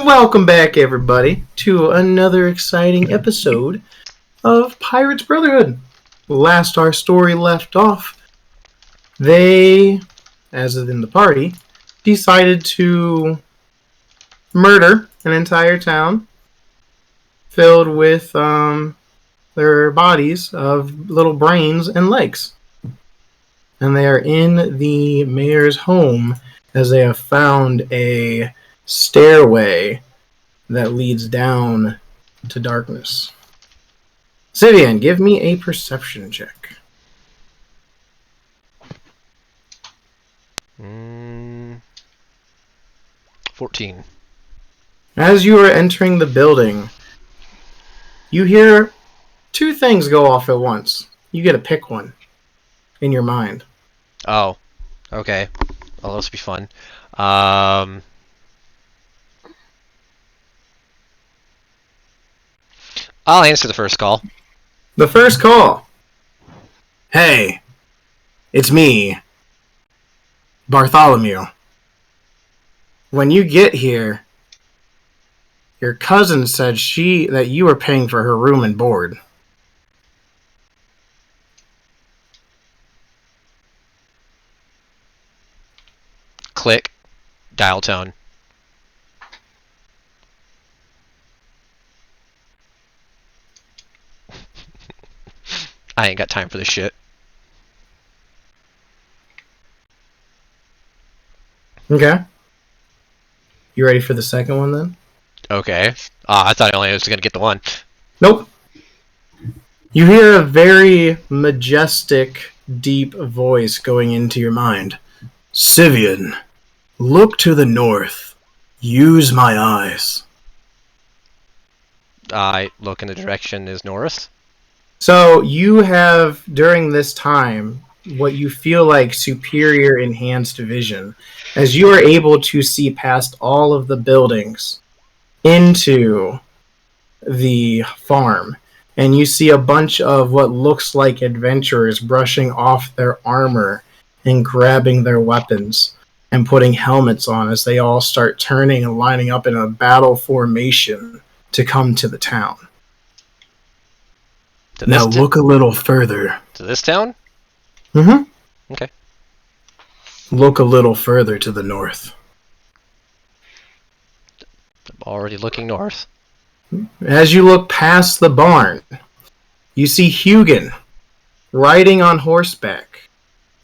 Welcome back, everybody, to another exciting episode of Pirates Brotherhood. Last our story left off, they, as in the party, decided to murder an entire town filled with their bodies of little brains and legs. And they are in the mayor's home as they have found a stairway that leads down to darkness. Syvyan, give me a perception check. 14. As you are entering the building, you hear two things go off at once. You get to pick one in your mind. Oh, okay. Well, this will be fun. I'll answer the first call. The first call. Hey, it's me, Bartholomew. When you get here, your cousin said that you were paying for her room and board. Click. Dial tone. I ain't got time for this shit. Okay. You ready for the second one then? Okay. I thought I only was gonna get the one. Nope. You hear a very majestic, deep voice going into your mind. Syvyan, look to the north. Use my eyes. I look in the direction is north. So you have, during this time, what you feel like superior enhanced vision, as you are able to see past all of the buildings into the farm. And you see a bunch of what looks like adventurers brushing off their armor and grabbing their weapons and putting helmets on as they all start turning and lining up in a battle formation to come to the town. Now look a little further. To this town? Mm-hmm. Okay. Look a little further to the north. I'm already looking north. As you look past the barn, you see Hugin riding on horseback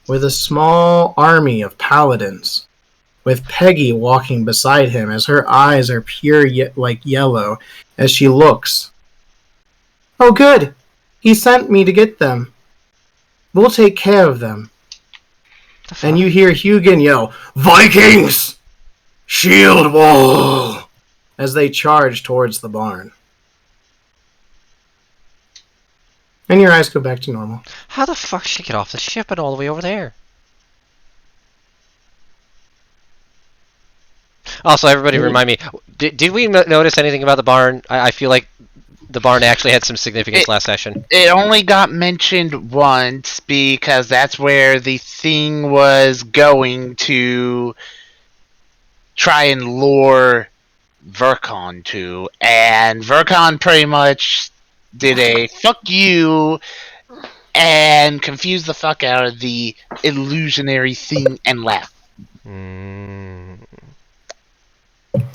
with a small army of paladins, with Peggy walking beside him as her eyes are pure like yellow as she looks. Oh good! He sent me to get them. We'll take care of them. And you hear Hugin yell, Vikings! Shield wall! As they charge towards the barn. And your eyes go back to normal. How the fuck did she get off the ship and all the way over there? Also, everybody remind me, did we notice anything about the barn? I feel like the barn actually had some significance last session. It only got mentioned once because that's where the thing was going to try and lure Vercon to, and Vercon pretty much did a fuck you and confused the fuck out of the illusionary thing and left.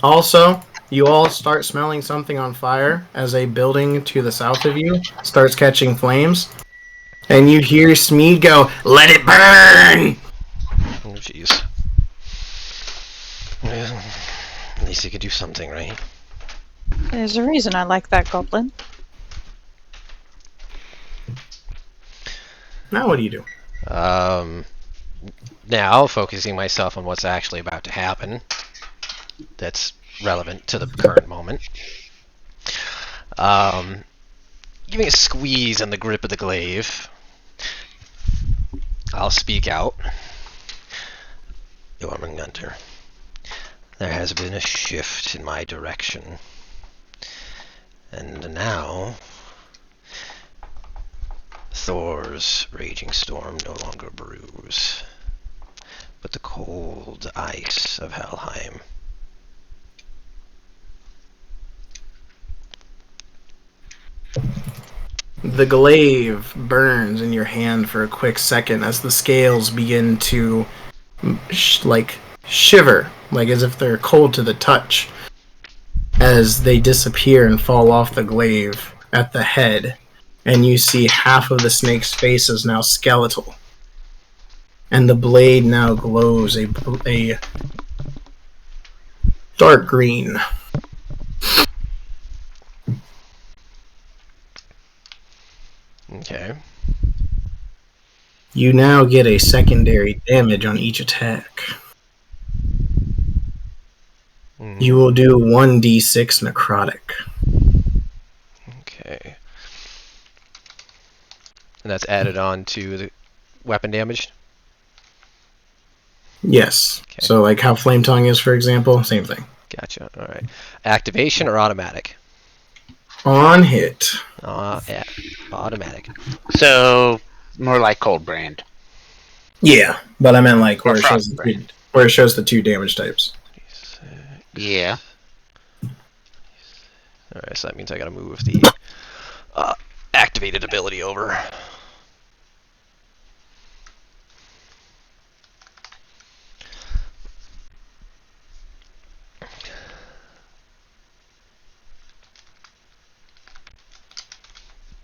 Also, you all start smelling something on fire as a building to the south of you starts catching flames. And you hear Smeed go, Let it burn! Oh, jeez. Well, at least he could do something, right? There's a reason I like that goblin. Now what do you do? Now, focusing myself on what's actually about to happen. That's relevant to the current moment. Giving a squeeze on the grip of the glaive. I'll speak out. Jormungandr, there has been a shift in my direction. And now, Thor's raging storm no longer brews, but the cold ice of Helheim. The glaive burns in your hand for a quick second as the scales begin to shiver, like as if they're cold to the touch, as they disappear and fall off the glaive at the head, and you see half of the snake's face is now skeletal, and the blade now glows a dark green. Okay. You now get a secondary damage on each attack. You will do 1d6 necrotic. Okay. And that's added on to the weapon damage? Yes. Okay. So like how Flame Tongue is, for example, same thing. Gotcha. All right. Activation or automatic? On hit. Yeah. Automatic. So more like Cold Brand. Yeah, but I meant like where Or it shows Frostbrand. where it shows the 2 damage types. Yeah. Alright, so that means I gotta move the activated ability over.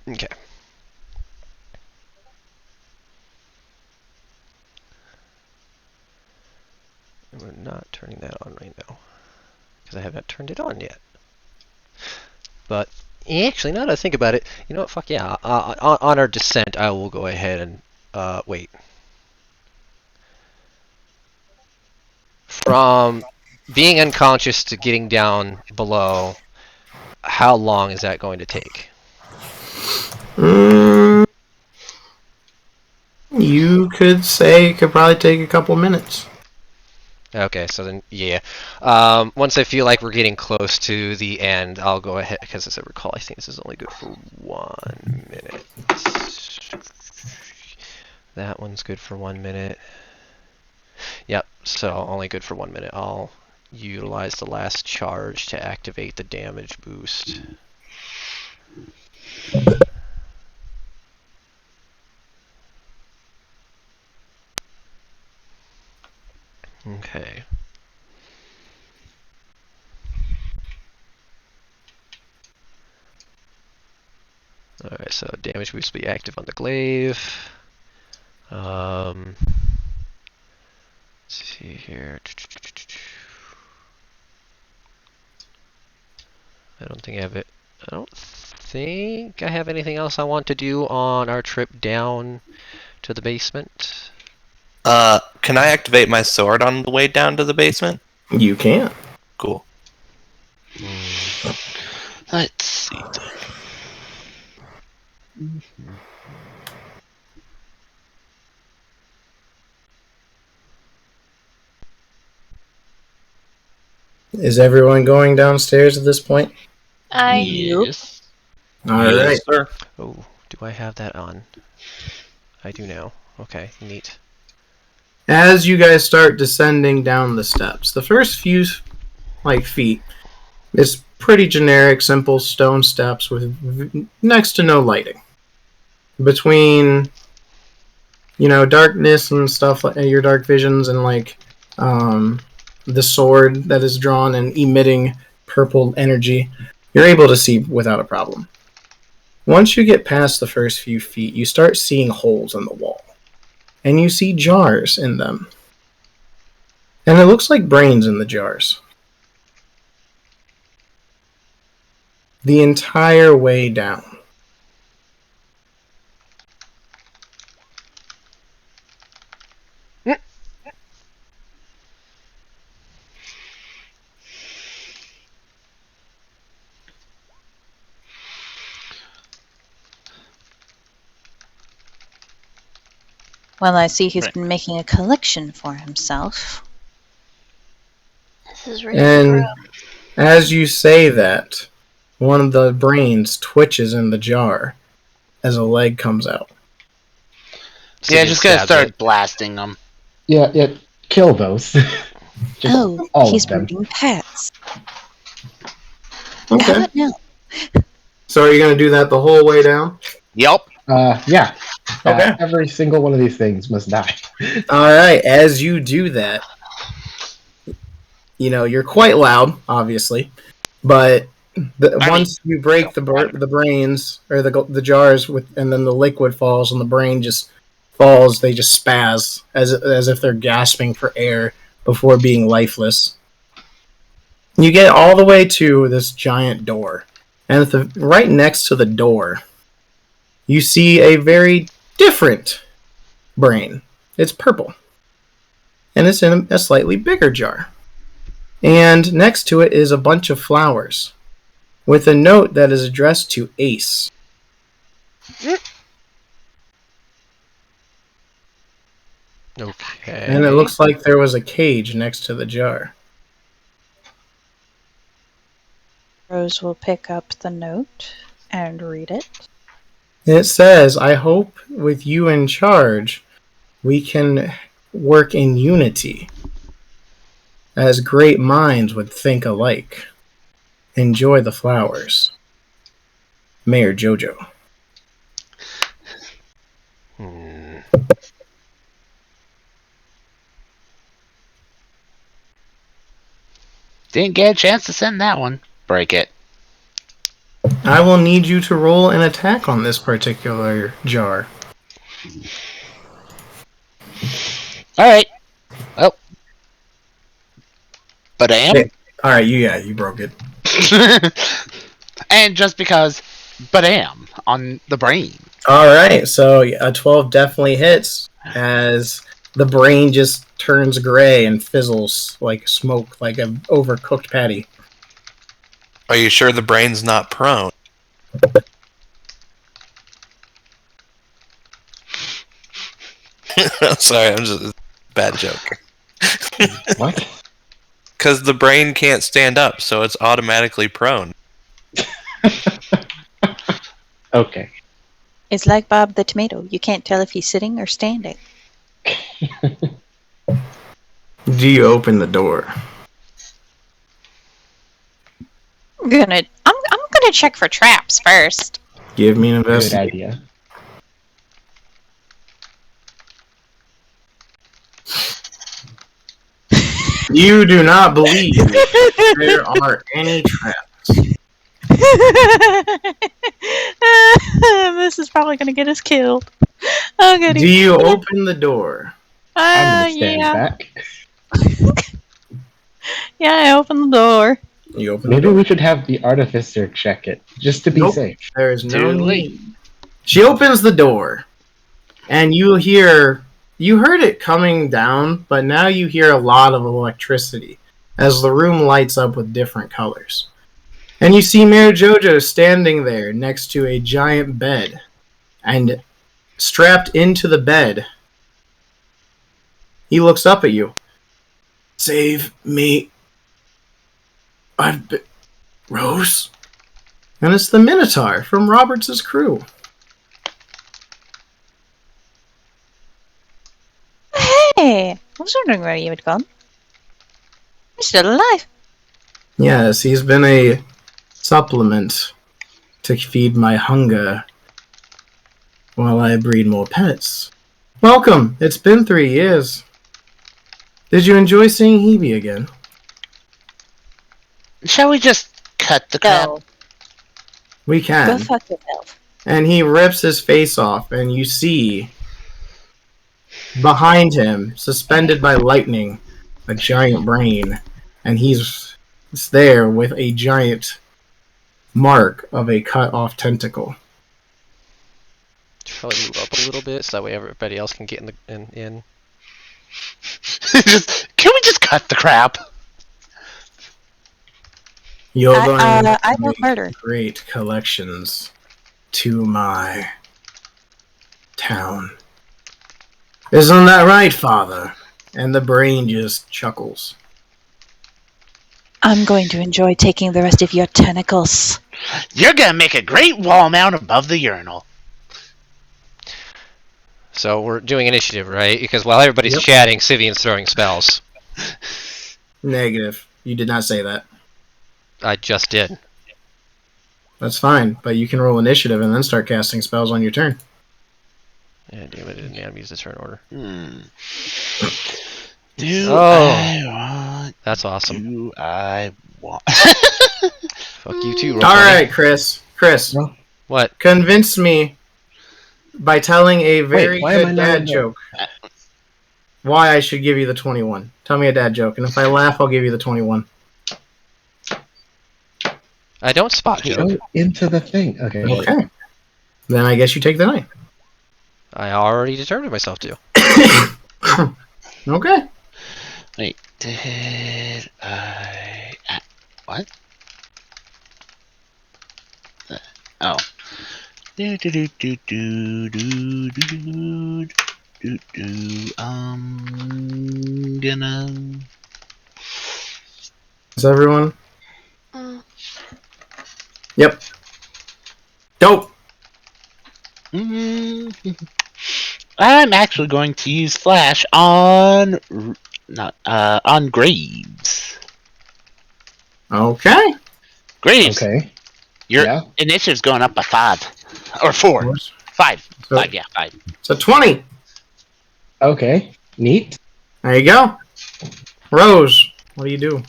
Okay. And we're not turning that on right now, because I have not turned it on yet. But actually, now that I think about it, you know what? Fuck yeah! On our descent, I will go ahead and wait. From being unconscious to getting down below, how long is that going to take? You could say it could probably take a couple minutes. Okay, so then, yeah. Once I feel like we're getting close to the end, I'll go ahead, because as I recall, I think this is only good for 1 minute. That one's good for 1 minute. Yep, so only good for 1 minute. I'll utilize the last charge to activate the damage boost. Okay. Alright, so damage boost will be active on the glaive. Let's see here. I don't think I have anything else I want to do on our trip down to the basement. Can I activate my sword on the way down to the basement? You can. Cool. Let's see. Is everyone going downstairs at this point? Yes. All right. Sir. Oh, do I have that on? I do now. Okay, neat. As you guys start descending down the steps, the first few feet is pretty generic, simple stone steps with next to no lighting. Between darkness and stuff, like your dark visions and the sword that is drawn and emitting purple energy, you're able to see without a problem. Once you get past the first few feet, you start seeing holes in the wall. And you see jars in them. And it looks like brains in the jars. The entire way down. Well, I see he's been making a collection for himself. This is really And as you say that, one of the brains twitches in the jar as a leg comes out. Yeah, just gonna stabs start it. blasting them. Yeah, kill those. Just all He's of them. breeding pets. Okay. No. So are you going to do that the whole way down? Yup. Yeah. Okay. Every single one of these things must die. All right. As you do that, you're quite loud, obviously, but once you break the brains or the jars and then the liquid falls and the brain just falls, they just spaz as if they're gasping for air before being lifeless. You get all the way to this giant door, and right next to the door, you see a very different brain. It's purple, and it's in a slightly bigger jar. And next to it is a bunch of flowers with a note that is addressed to Ace. Okay. And it looks like there was a cage next to the jar. Rose will pick up the note and read it. It says, I hope with you in charge, we can work in unity, as great minds would think alike. Enjoy the flowers. Mayor Jojo. Didn't get a chance to send that one. Break it. I will need you to roll an attack on this particular jar. Alright. Well. But I am. Hey, alright, you broke it. And just because, but I am on the brain. Alright, so a 12 definitely hits as the brain just turns gray and fizzles like smoke, like an overcooked patty. Are you sure the brain's not prone? Sorry, I'm just bad joke. What? Because the brain can't stand up, so it's automatically prone. Okay. It's like Bob the Tomato. You can't tell if he's sitting or standing. Do you open the door? I'm gonna check for traps first. Give me an Good investigation. idea. You do not believe there are any traps. This is probably gonna get us killed. Oh, goody. Do you open the door? I'm gonna stand Yeah. back. Yeah, I opened the door. You open the Maybe door. we should have the artificer check it, just to be Nope. safe. There is no Too late. need. She opens the door, and you heard it coming down, but now you hear a lot of electricity as the room lights up with different colors. And you see Mayor Jojo standing there next to a giant bed, and strapped into the bed, he looks up at you. Save me. Rose? And it's the Minotaur from Roberts' crew. Hey, I was wondering where you had gone. You're still alive. Yes, he's been a supplement to feed my hunger while I breed more pets. Welcome. It's been 3 years. Did you enjoy seeing Hebe again? Shall we just cut the crap? Go. We Go can. fuck yourself. And he rips his face off, and you see behind him, suspended by lightning, a giant brain. And he's there with a giant mark of a cut-off tentacle. Probably move up a little bit so that way everybody else can get in. Can we just cut the crap? You're going to I will make murder. great collections to my town. Isn't that right, Father? And the brain just chuckles. I'm going to enjoy taking the rest of your tentacles. You're gonna make a great wall mount above the urinal. So we're doing initiative, right? Because while everybody's Yep. chatting, Syvyan's throwing spells. Negative. You did not say that. I just did. That's fine, but you can roll initiative and then start casting spells on your turn. Yeah, damn it, I didn't have to use the turn order. Do Oh. I want? That's awesome. Do I want? Fuck you too, All Roll20. right, Chris. No. What? Convince me by telling a very why am I good not dad in the- joke why I should give you the 21. Tell me a dad joke, and if I laugh, I'll give you the 21. I don't spot joke. Go into the thing. Okay. Okay. Then I guess you take the 9. I already determined myself to. Okay. Wait, did I? What? Oh. Do do do do do do do do do. I'm gonna. Is everyone? Mm. Yep. Dope. I'm actually going to use Flash on on Graves. Okay. Graves, Okay. your Yeah. initiative's going up by 5 or 4. 5. So, 5. Yeah, 5. so 20. Okay. Neat. There you go. Rose, what do you do?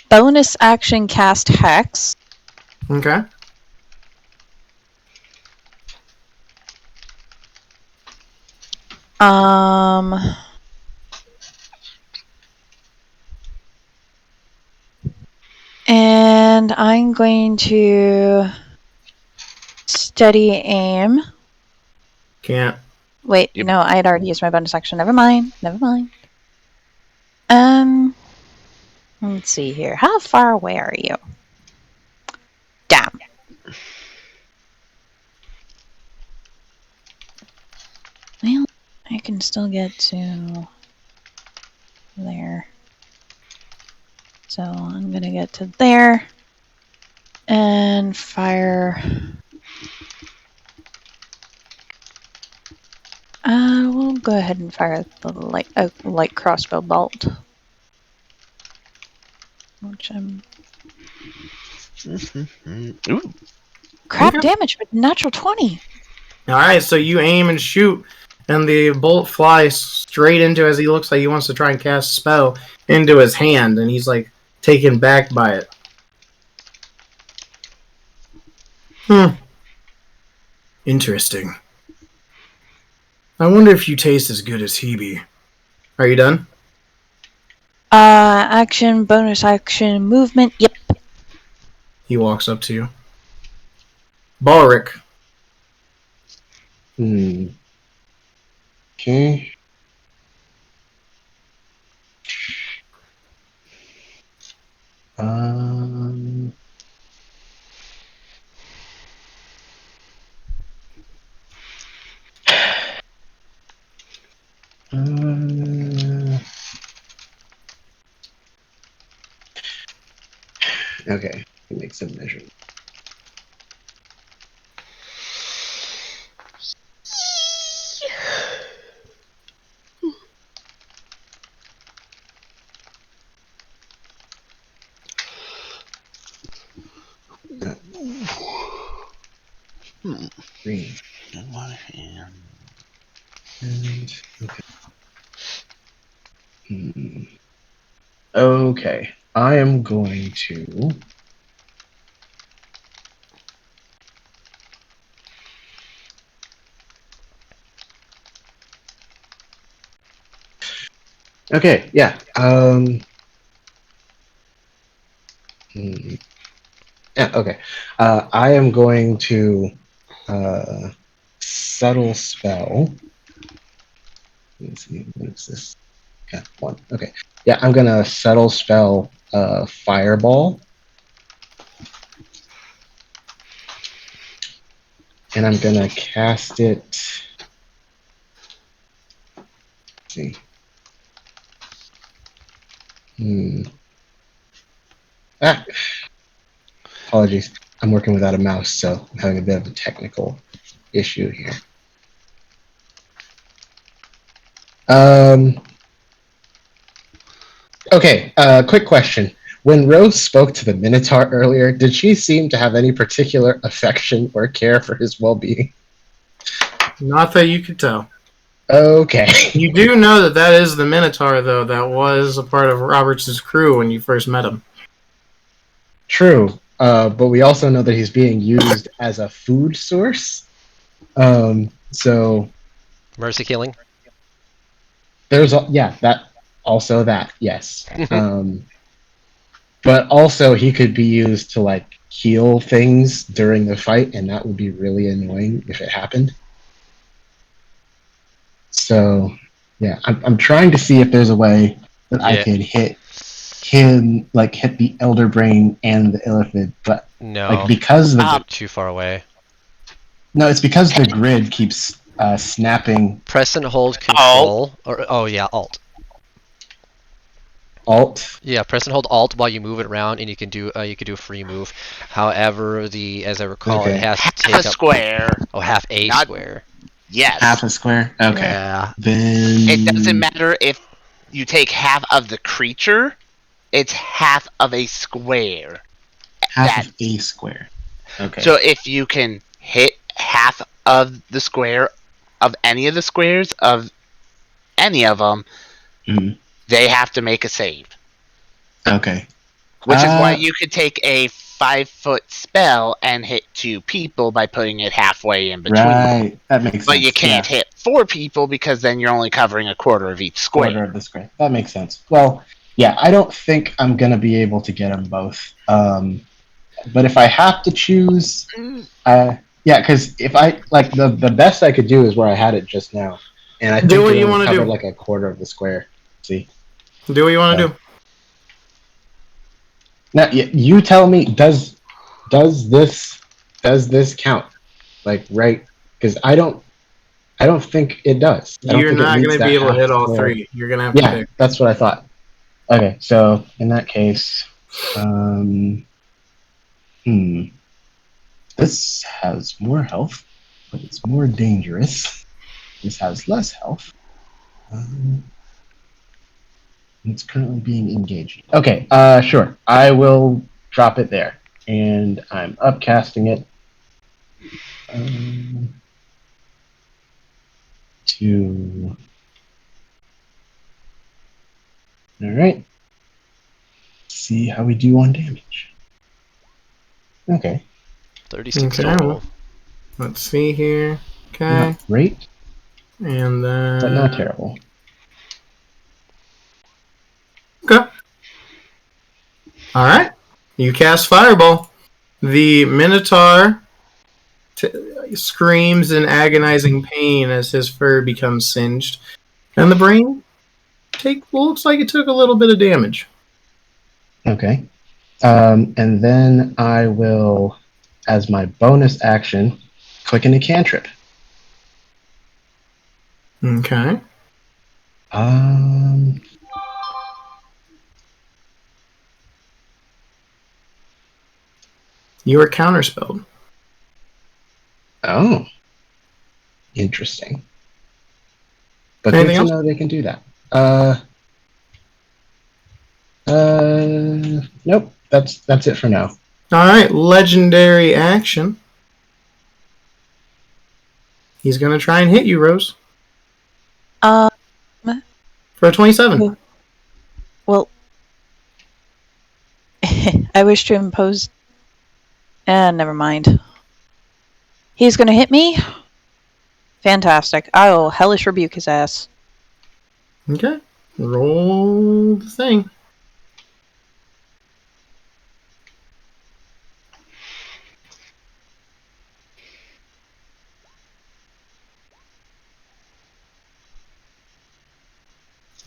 Bonus action cast Hex. Okay. And I'm going to steady aim. Can't. Wait, Yep. no, I had already used my bonus action. Never mind. Let's see here. How far away are you? Damn. Well, I can still get to there. So I'm gonna get to there and fire. We'll go ahead and fire the light crossbow bolt, which I'm Ooh. crap Okay. damage, but natural 20. All right, so you aim and shoot, and the bolt flies straight into, as he looks like he wants to try and cast a spell, into his hand, and he's like taken back by it. Interesting. I wonder if you taste as good as he be. Are you done? Action, bonus action, movement. Yep. He walks up to you. Balric. Okay. Um. Okay. Make some measurements. Green. In my hand. And, okay. Okay. I am going to. Okay. Yeah. Yeah. Okay. I am going to subtle spell. Let's see. What is this? Yeah, 1. Okay. Yeah, I'm gonna subtle spell fireball. And I'm gonna cast it. Let's see. Apologies. I'm working without a mouse, so I'm having a bit of a technical issue here. Okay, quick question. when Rose spoke to the Minotaur earlier, did she seem to have any particular affection or care for his well-being? Not that you could tell. Okay. You do know that that is the Minotaur, though. That was a part of Roberts' crew when you first met him. True. But we also know that he's being used as a food source. So Mercy killing. there's yes. But also he could be used to like heal things during the fight, and that would be really annoying if it happened. So yeah, I'm trying to see if there's a way that I Yeah. could hit him, like hit the Elder Brain and the Illithid, but No. like because the You're too far away. no, it's because the grid keeps snapping. Press and hold Control. Or Alt. Alt. Yeah, press and hold Alt while you move it around, and you can do a free move. However, as I recall, Okay. it has to Half take a up square. half a Not- square. Yes. Half a square? Okay. Yeah. Then It doesn't matter if you take half of the creature, it's half of a square. half of a square. Okay. So if you can hit half of the square of any of the squares of any of them, Mhm. they have to make a save. Okay. Which is why you could take a 5-foot spell and hit 2 people by putting it halfway in between. Right. That makes sense. But you can't hit 4 people because then you're only covering a quarter of each square. Quarter of the square. That makes sense. Well, yeah, I don't think I'm gonna be able to get them both. But if I have to choose, yeah, because if I like the best I could do is where I had it just now, and I think Do what it you only wanna covered do. like a quarter of the square. See. Do what you want to do. Now, you tell me. Does this count? Like, right? Because I don't think it does. I don't You're think it not meets going to that be able to half hit all square. three. You're going to have to Yeah, pick. that's what I thought. Okay, so in that case, this has more health, but it's more dangerous. This has less health. It's currently being engaged. Okay, sure. I will drop it there. And I'm upcasting it to... Alright. See how we do on damage. Okay. 36 Okay, total. well, let's see here. Okay. Not great, And then... but not terrible. Okay. All right. You cast Fireball. The Minotaur screams in agonizing pain as his fur becomes singed. And the brain looks like it took a little bit of damage. Okay. And then I will, as my bonus action, click into cantrip. Okay. You are counterspelled. Oh. Interesting. But Anything good else? to know they can do that. Nope. That's it for now. All right. Legendary action. He's going to try and hit you, Rose. For a 27. Well, I wish to impose... never mind. He's gonna hit me? Fantastic. I will hellish rebuke his ass. Okay. Roll the thing.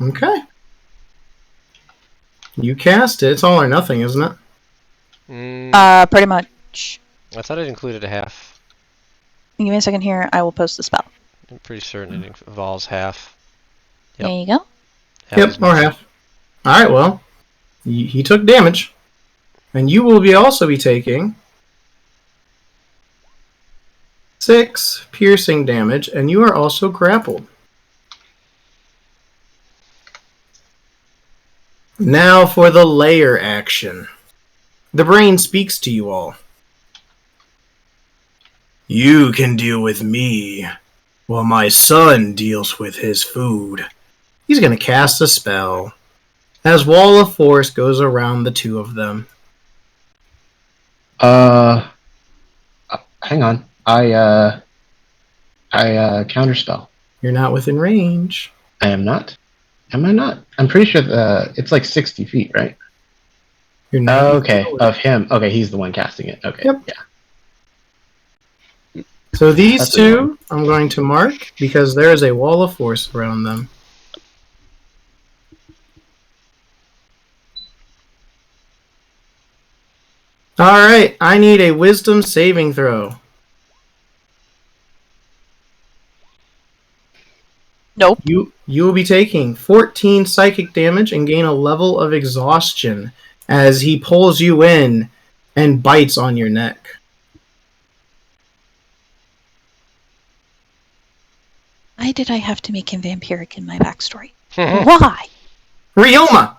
Okay. You cast it. It's all or nothing, isn't it? Pretty much. I thought it included a half. Give me a second here. I will post the spell. I'm pretty certain it involves half. Yep. There you go. Half Or half. All right, well, he took damage. And you will also be taking 6 piercing damage, and you are also grappled. Now for the layer action. The brain speaks to you all. You can deal with me, while my son deals with his food. He's going to cast a spell. As Wall of Force goes around the two of them. Hang on. I counterspell. You're not within range. I am not. Am I not? I'm pretty sure it's like 60 feet, right? You're not. Okay, of him. Okay, he's the one casting it. Okay, Yep. Yeah. So these That's two, I'm going to mark because there is a wall of force around them. Alright, I need a wisdom saving throw. Nope. You will be taking 14 psychic damage and gain a level of exhaustion as he pulls you in and bites on your neck. Why did I have to make him vampiric in my backstory? Why? Ryoma!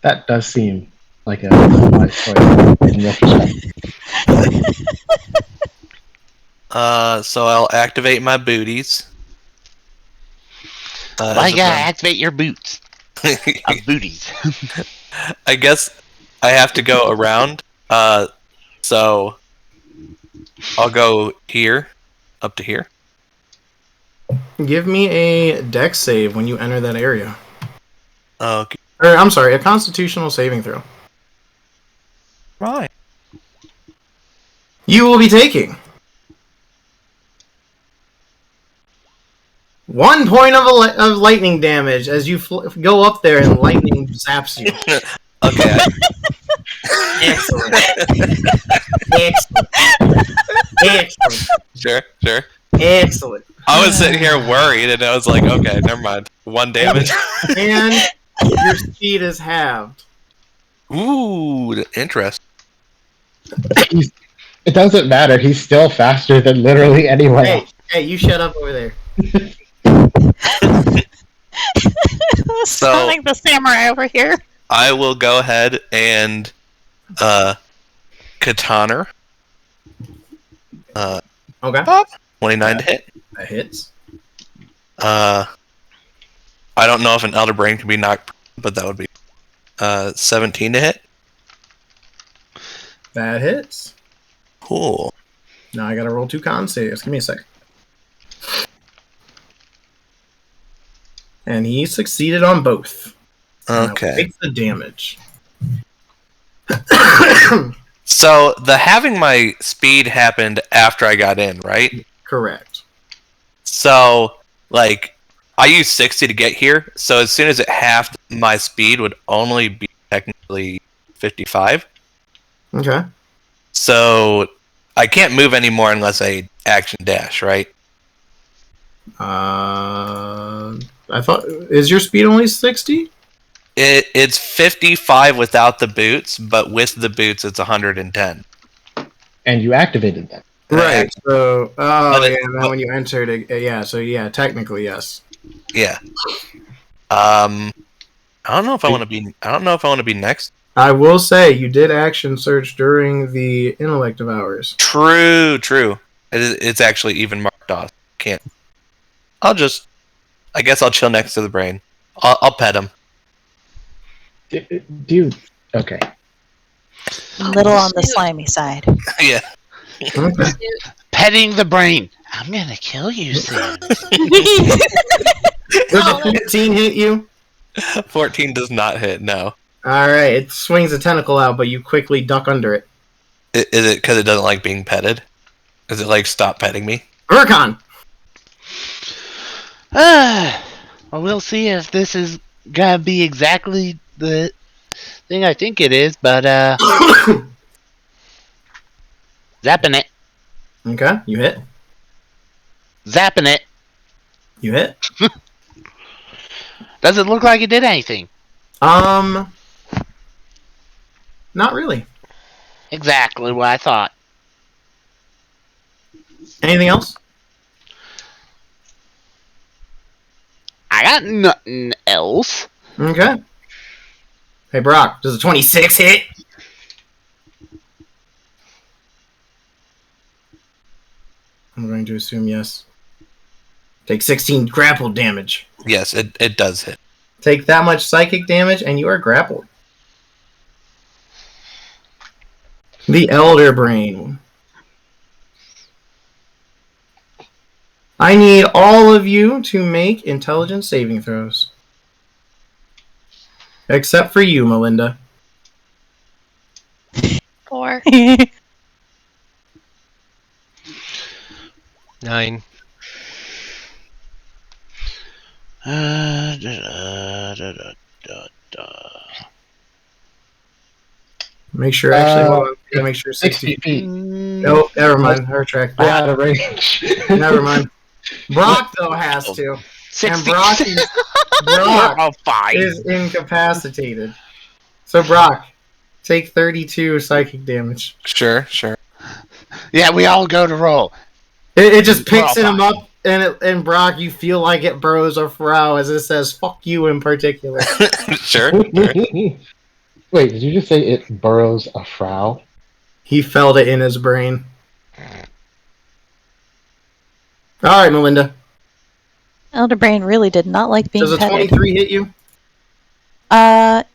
That does seem like a wise choice in retrospect. So I'll activate my booties. Why as you a gotta run- activate your boots? Booties. I guess I have to go around. So I'll go here, up to here. Give me a dex save when you enter that area. Okay. Or, I'm sorry, a constitutional saving throw. Right. You will be taking 1 point of lightning damage as you go up there and lightning zaps you. Okay. Excellent. Excellent. Excellent. Sure. Excellent. I was sitting here worried, and I was like, okay, never mind. 1 damage. And your speed is halved. Ooh, interesting. It doesn't matter. He's still faster than literally anyone else. Hey, you shut up over there. Sounding the samurai over here. I will go ahead and Katana. Okay. 29 to hit. That hits. I don't know if an Elder Brain can be knocked, but that would be 17 to hit. That hits. Cool. Now I gotta roll 2 con saves. Give me a sec. And he succeeded on both. Okay. Take the damage. So the having my speed happened after I got in, right? Correct. So like I used 60 to get here, so as soon as it halved, my speed would only be technically 55. Okay. So I can't move anymore unless I action dash, right? I thought, is your speed only 60? It's 55 without the boots, but with the boots it's 110. And you activated them. Right. So, But yeah, then when you entered it, yeah, so yeah, technically, yes. Yeah. I don't know if I want to be next. I will say you did action search during the Intellect Devourers. True. It's actually even marked off. Can't. I guess I'll chill next to the brain. I'll pet him. Dude. Okay. A little on the slimy side. Yeah. Okay. Petting the brain. I'm gonna kill you soon. Does a 15 hit you? 14 does not hit, no. Alright, it swings a tentacle out, but you quickly duck under it. Is it because it doesn't like being petted? Is it like, stop petting me? Urkon! Well, we'll see if this is gonna be exactly the thing I think it is, but zapping it. Okay, you hit. Zapping it. You hit. Doesn't look like it did anything. Not really. Exactly what I thought. Anything else? I got nothing else. Okay. Hey, Brock, does a 26 hit? I'm going to assume yes. Take 16 grapple damage. Yes, it does hit. Take that much psychic damage, and you are grappled. The Elder Brain. I need all of you to make intelligence saving throws. Except for you, Melinda. 4. 9. Make sure, actually, hold on. Gotta make sure 60 feet. Nope, never mind. Her track. We're out of range. Never mind. Brock, though, has to. 60. And Brock Oh, fine. is incapacitated. So, Brock, take 32 psychic damage. Sure. Yeah, we all go to roll. It just picks Well, him up, and Brock, you feel like it burrows a frow as it says, fuck you in particular. Sure. Wait, did you just say it burrows a frow? He felt it in his brain. Alright, Melinda. Elder Brain really did not like being Does a petted. 23 hit you?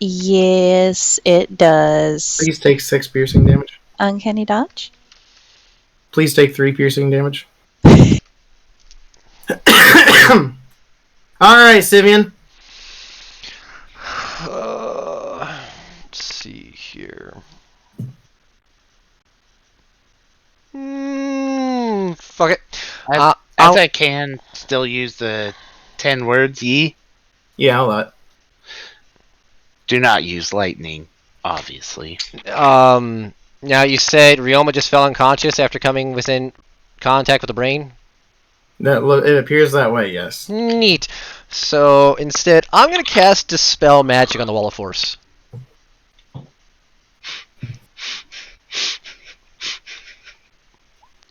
Yes, it does. Please take 6 piercing damage. Uncanny dodge. Please take 3 piercing damage. Alright, Syvyan. Let's see here. Fuck it. As I'll- I can still use the 10 words, ye. Yeah, I'll let. Do not use lightning, obviously. Now you said Ryoma just fell unconscious after coming within contact with the brain? It appears that way, yes. Neat. So instead, I'm going to cast Dispel Magic on the Wall of Force.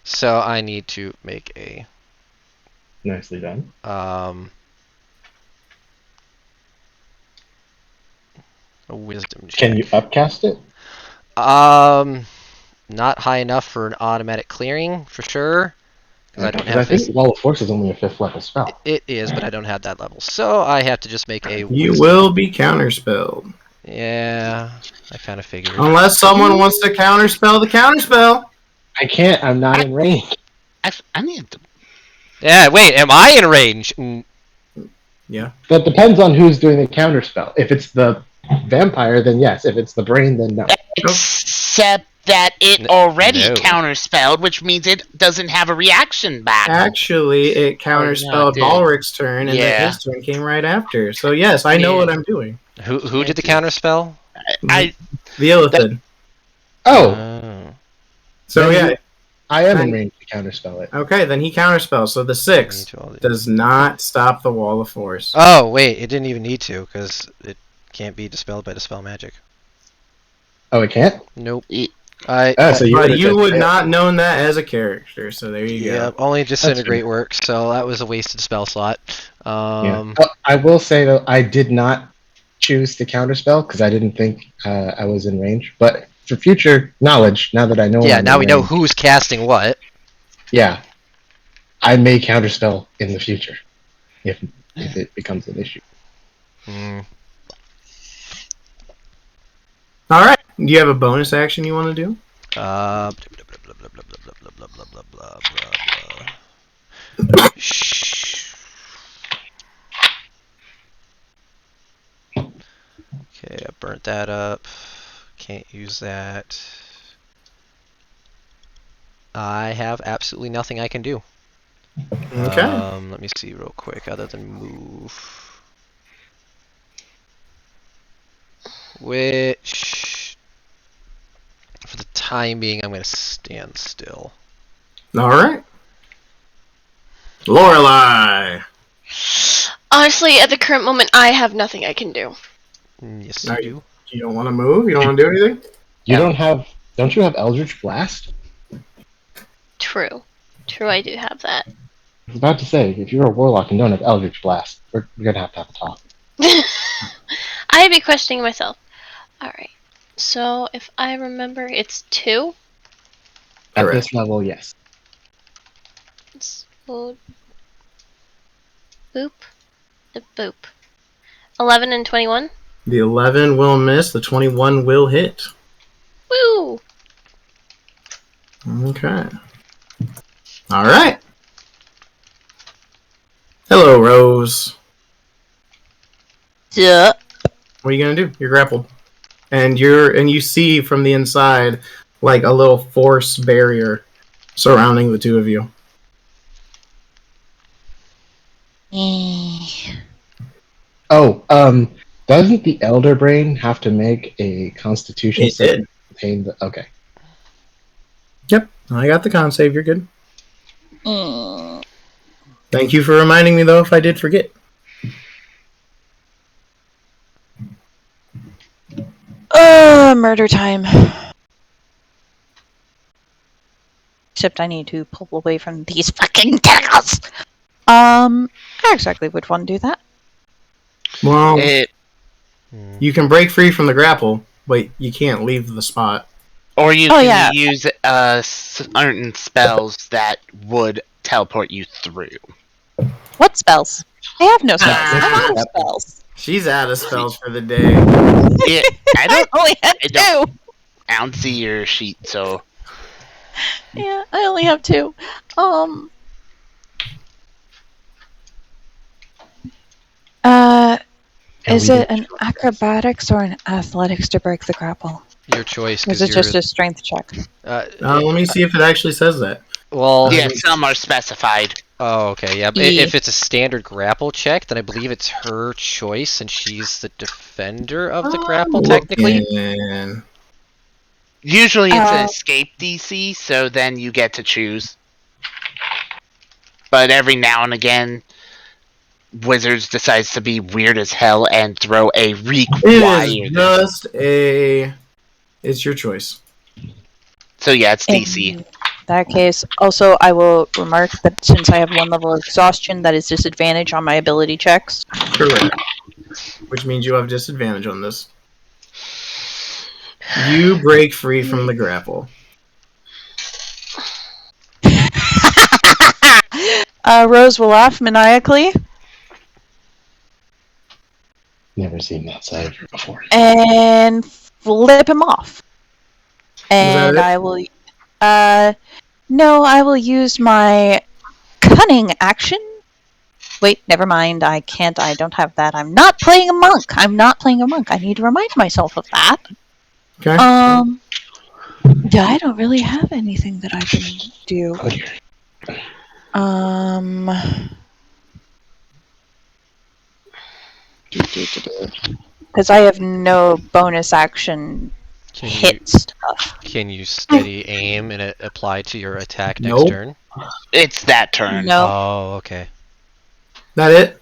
So I need to make a Nicely done. a wisdom check. Can you upcast it? Not high enough for an automatic clearing, for sure. Because I don't Because I have think this. Wall of Force is only a 5th level spell. It is, but I don't have that level. So I have to just make a You wisdom. will be counterspelled. Yeah, I kind of figured. Unless someone wants to counterspell the counterspell. I can't. I'm not in range. I need to. Yeah, wait, am I in range? Yeah. That depends on who's doing the counterspell. If it's the vampire, then yes. If it's the brain, then no. Except that it already No. counterspelled, which means it doesn't have a reaction back. Actually, it counterspelled it did. Balric's turn, and Yeah. then his turn came right after. So yes, I know Yeah. what I'm doing. Who did the counterspell? I Veolithid. Oh, Oh. So then yeah, I am in I- range to counterspell it. okay, then he counterspells. So the 6 does not stop the Wall of Force. Oh, wait, it didn't even need to, because it can't be dispelled by Dispel Magic. Oh, it can't? Nope. E- So you But would've you just would failed. not known that as a character, so there you Yeah, go. only Disintegrate works, so that was a wasted spell slot. Yeah. Oh, I will say, though, I did not choose to counterspell because I didn't think I was in range. But for future knowledge, now that I know Yeah, I'm now in we know range, who's casting what. Yeah, I may counterspell in the future if it becomes an issue. Alright, do you have a bonus action you want to do? Shh. Okay, I burnt that up. Can't use that. I have absolutely nothing I can do. Okay. Let me see real quick, other than move. Which, for the time being, I'm going to stand still. Alright. Lorelei! Honestly, at the current moment, I have nothing I can do. Yes, Are you do. You don't want to move? You don't want to do anything? Don't you have Eldritch Blast? True. True, I do have that. I was about to say, if you're a warlock and don't have Eldritch Blast, we're gonna have to have a talk. I'd be questioning myself. Alright. So, if I remember, it's 2? At Correct. this level, yes. So, boop. The boop. 11 and 21? The 11 will miss. The 21 will hit. Woo! Okay. All right. Hello, Rose. Duh. What are you gonna do? You're grappled, and you see from the inside like a little force barrier surrounding the two of you. Oh, doesn't the Elder Brain have to make a Constitution It saving did. to contain the? Okay. Yep, I got the con save. You're good. Mm. Thank you for reminding me, though, if I did forget. Murder time. Except I need to pull away from these fucking tentacles. How exactly would one do that? Well, Hmm. you can break free from the grapple, but you can't leave the spot. Or you Oh, can yeah. use certain spells that would teleport you through. What spells? I have no spells. Ah. I'm out of spells. She's out of spells for the day. Yeah, I I only have I two. don't- I don't see your sheet, so Yeah, I only have two. Is it an acrobatics or an athletics to break the grapple? Your choice. Or 'Cause is it you're, just a strength check? Let me see if it actually says that. well, yeah, some are specified. oh, okay, yeah. E. If it's a standard grapple check, then I believe it's her choice, and she's the defender of the grapple, technically. And Usually it's an Uh, escape DC, so then you get to choose. But every now and again, Wizards decides to be weird as hell and throw a it require. is just a. It's your choice. So yeah, it's DC. In that case, also I will remark that since I have one level of exhaustion, that is disadvantage on my ability checks. Correct. Which means you have disadvantage on this. You break free from the grapple. Rose will laugh maniacally Never seen that side before. and flip him off. And it? I will. No, I will use my cunning action. Wait, never mind. I can't. I don't have that. I'm not playing a monk. I'm not playing a monk. I need to remind myself of that. Okay. Yeah, I don't really have anything that I can do. Oh, dear. Because I have no bonus action Can hit you stuff. can you steady aim and it apply to your attack next Nope. turn? It's that turn. No. Oh, okay. That it?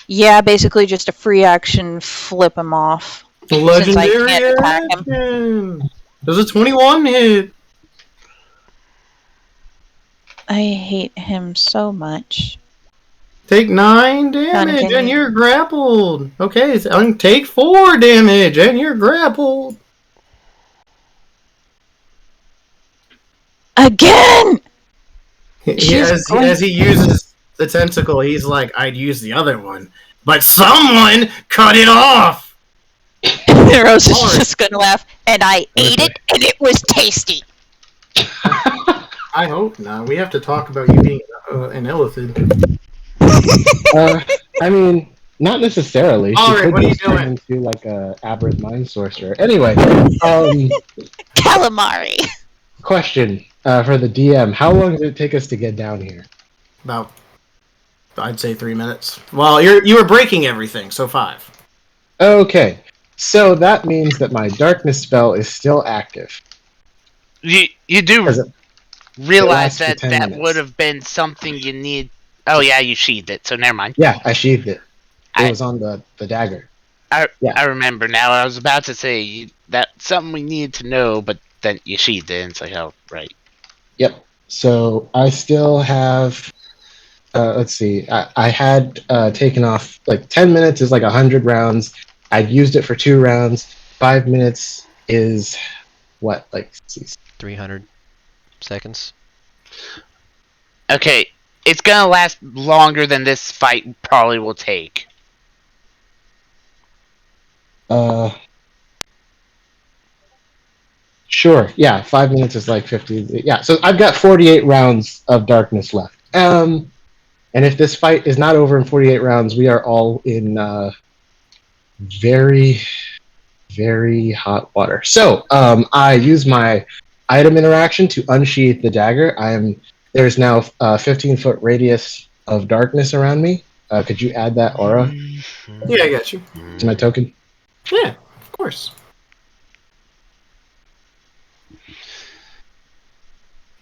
Yeah, basically just a free action, flip him off. Legendary can't attack him. action. Does a 21 hit? I hate him so much. Take 9 damage and Continue. you're grappled. Okay, take 4 damage and you're grappled. Again! She's As he uses the tentacle, he's like, I'd use the other one, but someone cut it off. Rose is Alright. just gonna laugh, and I ate it, and it was tasty. I hope not. We have to talk about you being an illithid. I mean, not necessarily. She Alright, could what are you just turn doing? into like a aberrant mind sorcerer. Anyway, Calamari. question for the DM: how long did it take us to get down here? About, I'd say 3 minutes. Well, you were breaking everything, so 5. Okay, so that means that my darkness spell is still active. You do Because it realize lasts for that 10 that minutes. would have been something you need. Oh yeah, you sheathed it, so never mind. Yeah, I sheathed it. It I- was on the dagger. I Yeah. remember now. I was about to say that's something we needed to know, but then you sheathed it, and it's like, oh right. Yep. So I still have let's see. I had taken off like 10 minutes is like 100 rounds. I'd used it for 2 rounds. 5 minutes is what? Like, let's see. 300 seconds. Okay, it's gonna last longer than this fight probably will take. Sure. Yeah, 5 minutes is like 50. Yeah, so I've got 48 rounds of darkness left. And if this fight is not over in 48 rounds, we are all in very, very hot water. So I use my item interaction to unsheath the dagger. There's now a 15-foot radius of darkness around me. Could you add that aura Yeah, I got you. to my token? Yeah, of course.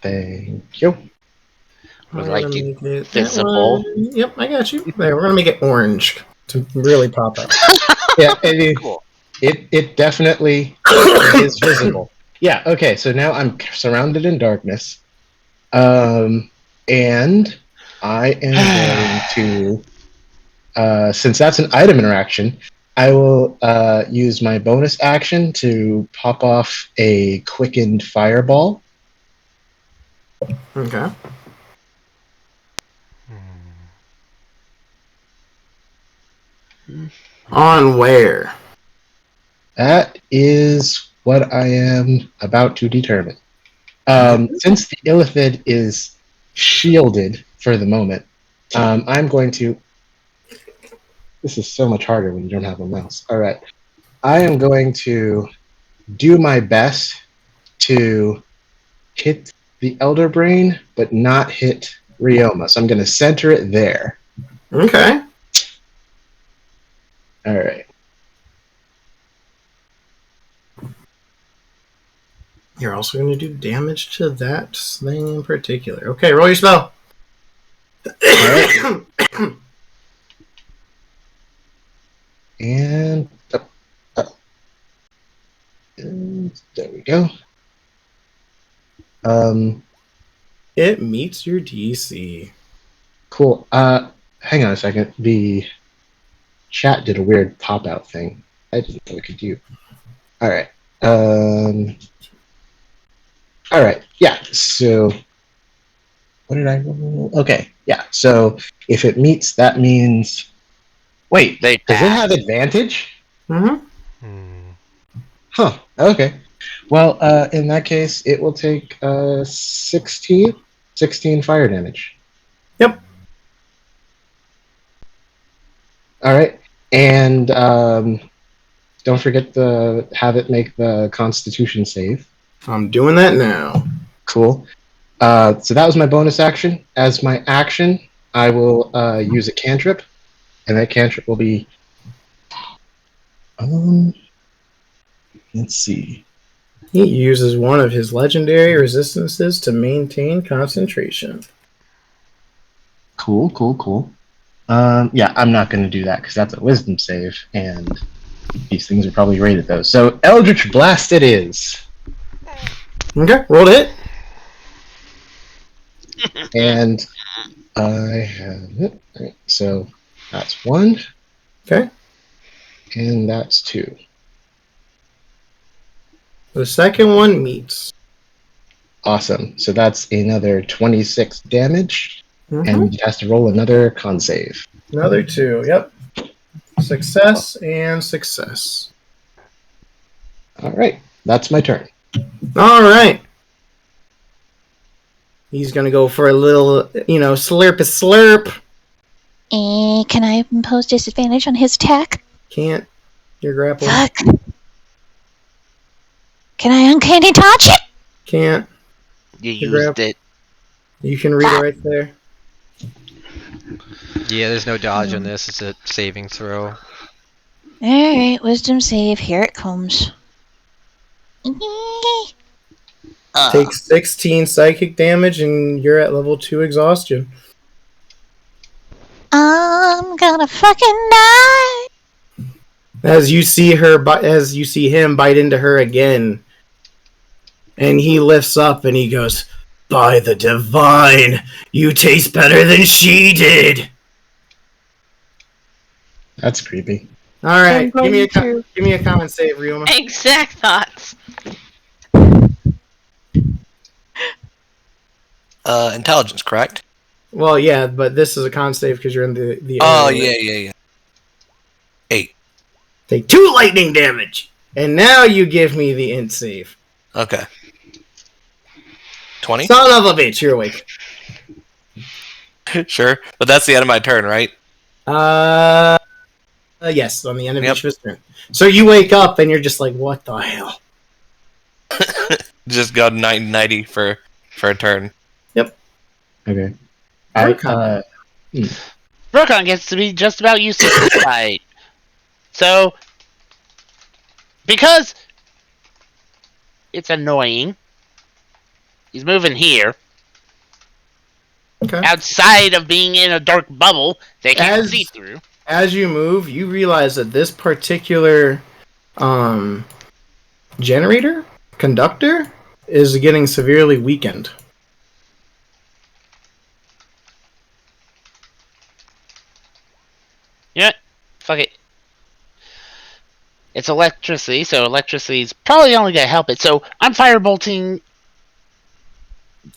Thank you. Would I'm like gonna you make it that visible. one. Yep, I got you. There, we're gonna make it orange to really pop out. Yeah, Cool. it definitely is visible. Yeah, okay, so now I'm surrounded in darkness. And I am going to, since that's an item interaction, I will use my bonus action to pop off a quickened fireball. Okay. On where? That is what I am about to determine. Since the Illithid is shielded for the moment, I'm going to. This is so much harder when you don't have a mouse. All right. I am going to do my best to hit the Elder Brain, but not hit Ryoma. So I'm going to center it there. Okay. All right. You're also going to do damage to that thing in particular. Okay, roll your spell. All right. And there we go. It meets your DC. Cool. Hang on a second. The chat did a weird pop-out thing. I didn't know it could do. All right. All right. Yeah. So, what did I roll? Okay. Yeah. So if it meets, that means. Wait. They Does it pass. have advantage? Mm-hmm. Huh. Okay. Well, in that case, it will take 16 fire damage. Yep. All right. And don't forget to have it make the Constitution save. I'm doing that now. Cool. So that was my bonus action. As my action, I will use a cantrip, and that cantrip will be. Let's see. He uses one of his legendary resistances to maintain concentration. Cool. Yeah, I'm not going to do that because that's a wisdom save, and these things are probably rated those. So Eldritch Blast it is. Okay, roll to hit. And I have it. Right, so that's 1. Okay. And that's 2. The second one meets. Awesome. So that's another 26 damage. Mm-hmm. And it has to roll another con save. Another 2, yep. Success and success. All right. That's my turn. All right. He's going to go for a little, slurp. Can I impose disadvantage on his attack? Can't. You're grappling. Fuck. Can I uncanny dodge it? Can't. You You're used it. You can read it right there. Yeah, there's no dodge on this. It's a saving throw. Alright, wisdom save. Here it comes. Take 16 psychic damage and you're at level 2 exhaustion. I'm gonna fucking die. As you see him bite into her again, and he lifts up and he goes, By the divine, you taste better than she did. That's creepy. All right, I'm going to. give me a common save, Ryoma. Exact thoughts. Intelligence, correct? Well, yeah, but this is a con save because you're in the Oh, area. yeah. 8. Take 2 lightning damage, and now you give me the int save. Okay. 20? Son of a bitch, you're awake. Sure. But that's the end of my turn, right? Yes, on the end of Yep. each of his turn. So you wake up and you're just like, what the hell? Just go 90 for a turn. Okay. Verkon gets to be just about useless this fight. So, because it's annoying, he's moving here. Okay. Outside of being in a dark bubble they can't As- see through. As you move, you realize that this particular conductor, is getting severely weakened. You know what? Fuck it. It's electricity, so electricity's probably only gonna help it. So I'm firebolting.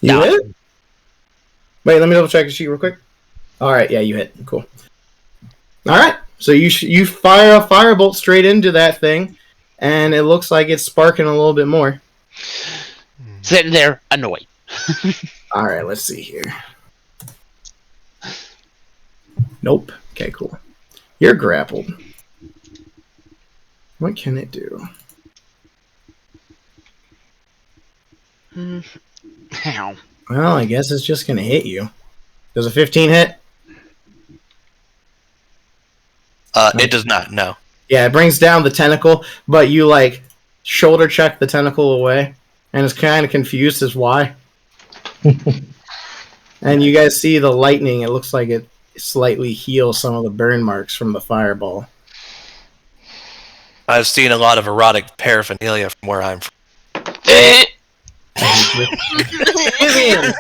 You No. hit? Wait, let me double check the sheet real quick. All right, yeah, you hit. Cool. All right, so you fire a firebolt straight into that thing, and it looks like it's sparking a little bit more. Sitting there, annoyed. All right, let's see here. Nope. Okay, cool. You're grappled. What can it do? Ow. Well, I guess it's just going to hit you. Does a 15 hit? It does not, no. Yeah, it brings down the tentacle, but you, like, shoulder check the tentacle away, and it's kind of confused as why. And you guys see the lightning. It looks like it slightly heals some of the burn marks from the fireball. I've seen a lot of erotic paraphernalia from where I'm from. Syvyan!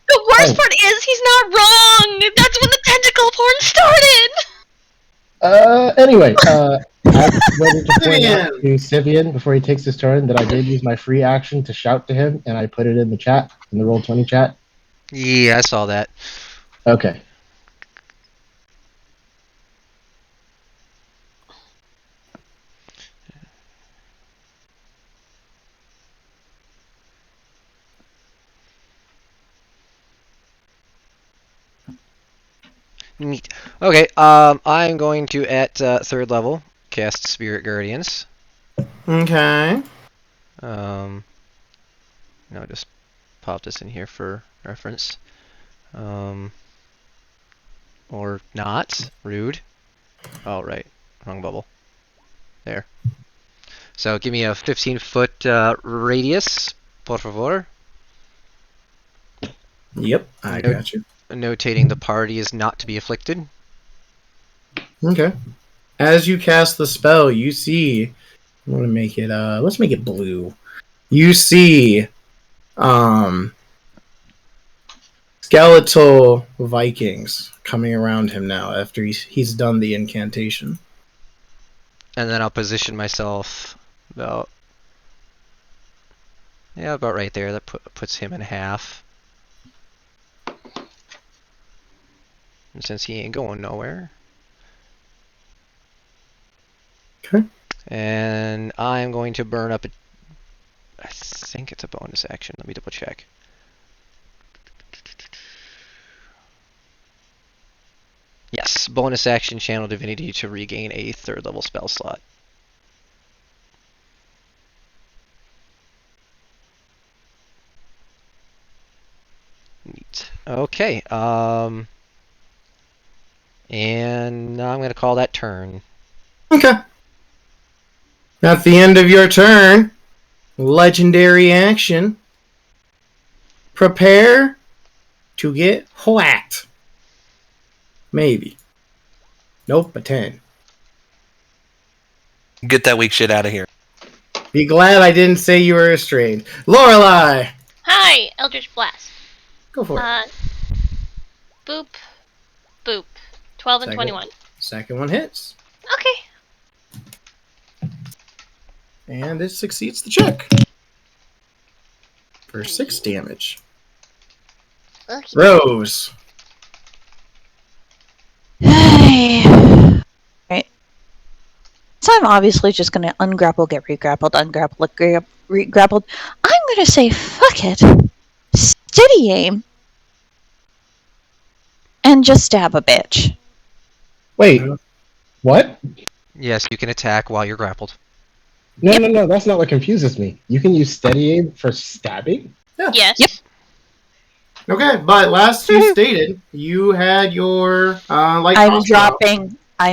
The worst part is he's not wrong. That's when the tentacle porn started. Anyway, I wanted to point out to Syvyan before he takes his turn that I did use my free action to shout to him, and I put it in the chat, in the Roll20 chat. Yeah, I saw that. Okay. Neat. Okay, I'm going to, at 3rd level, cast Spirit Guardians. Okay. No, just pop this in here for reference. Or not. Rude. Oh, right. Wrong bubble. There. So give me a 15-foot radius, por favor. Yep, I got you. Notating the party is not to be afflicted. Okay. As you cast the spell, you see... I want to make it... let's make it blue. You see... skeletal Vikings coming around him now after he's done the incantation. And then I'll position myself about... Yeah, about right there. That puts him in half. And since he ain't going nowhere. Okay. And I'm going to burn up a... I think it's a bonus action. Let me double check. Yes, bonus action Channel Divinity to regain a 3rd level spell slot. Neat. Okay, and now I'm going to call that turn. Okay. At the end of your turn, legendary action. Prepare to get whacked. Maybe. Nope, a 10. Get that weak shit out of here. Be glad I didn't say you were restrained. Lorelei! Hi, Eldritch Blast. Go for it. Boop, boop. 12 and Second. 21. Second one hits. Okay. And it succeeds the check. For 6 damage. Okay. Rose. Right. So I'm obviously just going to ungrapple, get regrappled, ungrapple, get regrappled. I'm going to say, fuck it. Steady aim. And just stab a bitch. Wait, what? Yes, you can attack while you're grappled. No, that's not what confuses me. You can use steady aim for stabbing? Yes. Yep. Okay, but last you stated, you had your light I'm crossbow.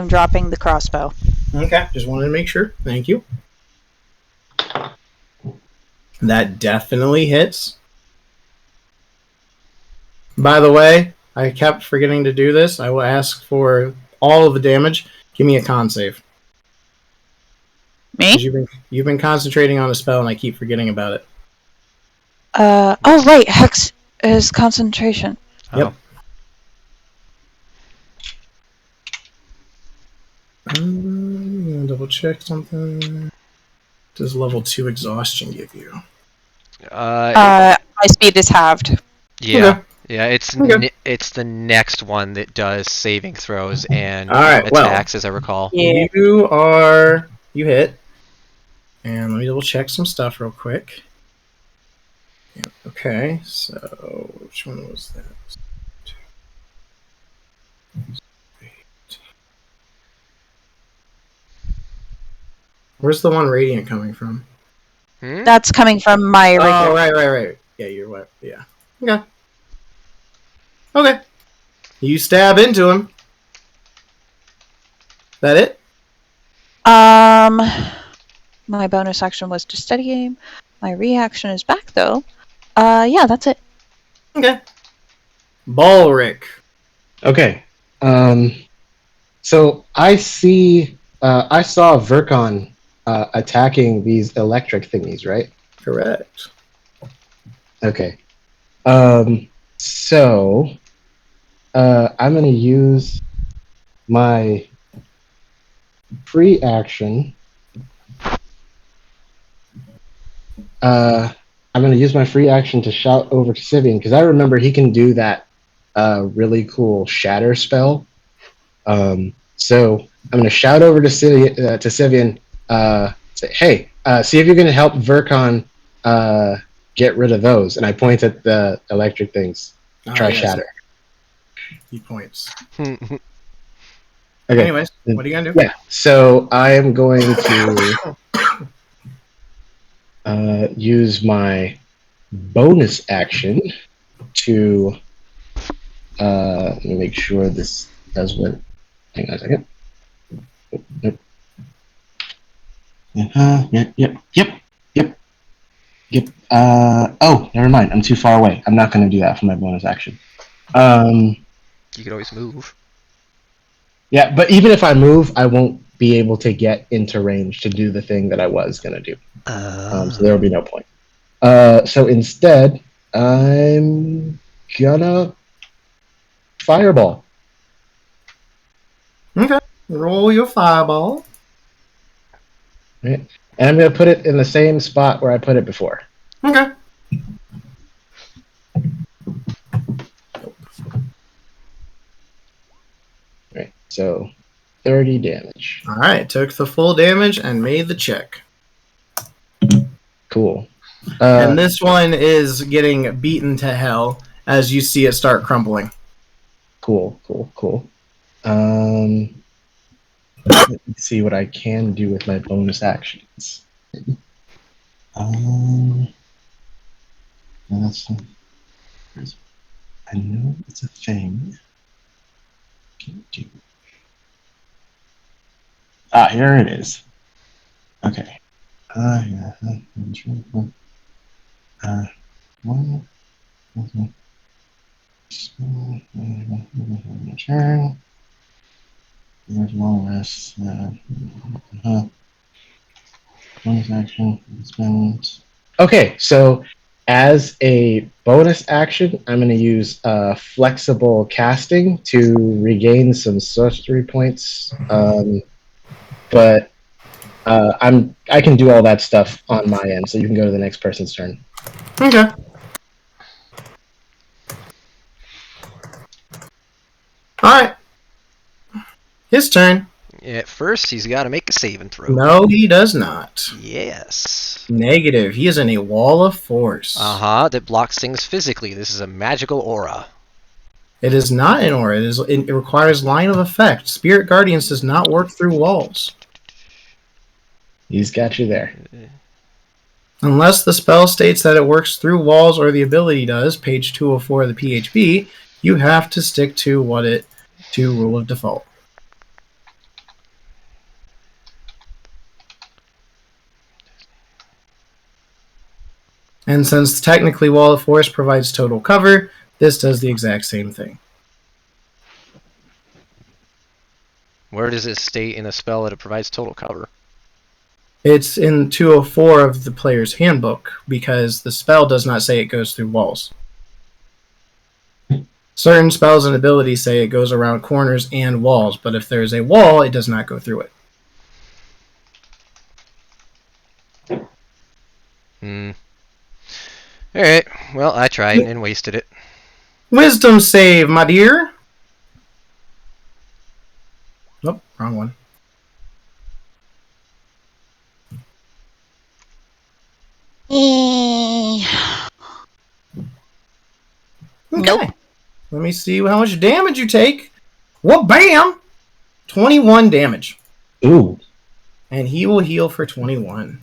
dropping the crossbow. Okay, just wanted to make sure. Thank you. That definitely hits. By the way, I kept forgetting to do this. I will ask for all of the damage. Give me a con save. Me? 'Cause you've been concentrating on a spell and I keep forgetting about it. Oh right, Hex is concentration. Yep. Oh. I'm gonna double check something. Does level 2 exhaustion give you? My speed is halved. Yeah. Okay. Yeah, it's Okay. it's the next one that does saving throws and Alright, well. attacks, as I recall. Yeah. You hit. And let me double check some stuff real quick. Yeah, okay, so which one was that? Where's the one radiant coming from? That's coming from my Oh, right. Yeah, you're what? Yeah. Okay. Okay. You stab into him. That it? My bonus action was to steady aim. My reaction is back though. Yeah, that's it. Okay. Balric. Okay. So I saw Verkon attacking these electric thingies, right? Correct. Okay. So I'm going to use my free action. I'm going to use my free action to shout over to Syvyan because I remember he can do that really cool shatter spell. So I'm going to shout over to Syvyan, say, hey, see if you can help Verkon get rid of those. And I point at the electric things. Try yes. shatter. He points. Okay. Anyways, what are you gonna do? Yeah. So I am going to use my bonus action to let me make sure this does what. Hang on a second. Yep. Oh, never mind. I'm too far away. I'm not going to do that for my bonus action. You could always move. Yeah, but even if I move, I won't be able to get into range to do the thing that I was going to do. So there will be no point. So instead, I'm gonna fireball. Okay. Roll your fireball. Right? And I'm gonna put it in the same spot where I put it before. Okay. Right. So 30 damage. Alright, took the full damage and made the check. Cool. And this one is getting beaten to hell as you see it start crumbling. Cool. Let me see what I can do with my bonus actions. That's, I know it's a thing. Can do. Here it is. Okay. Turn. There's one less. bonus action. Spend. Okay, so as a bonus action, I'm going to use flexible casting to regain some sorcery points. But I can do all that stuff on my end, so you can go to the next person's turn. Okay. Alright. His turn. At first, he's got to make a saving throw. No, he does not. Yes. Negative. He is in a wall of force. That blocks things physically. This is a magical aura. It is not an aura. It requires line of effect. Spirit Guardians does not work through walls. He's got you there. Unless the spell states that it works through walls or the ability does, page 204 of the PHB, you have to stick to rule of default. And since technically Wall of Force provides total cover, this does the exact same thing. Where does it state in the spell that it provides total cover? It's in 204 of the player's handbook, because the spell does not say it goes through walls. Certain spells and abilities say it goes around corners and walls, but if there is a wall, it does not go through it. Alright, well, I tried and wasted it. Wisdom save, my dear! Nope, wrong one. Nope. Okay. Let me see how much damage you take. Well, bam! 21 damage. Ooh. And he will heal for 21.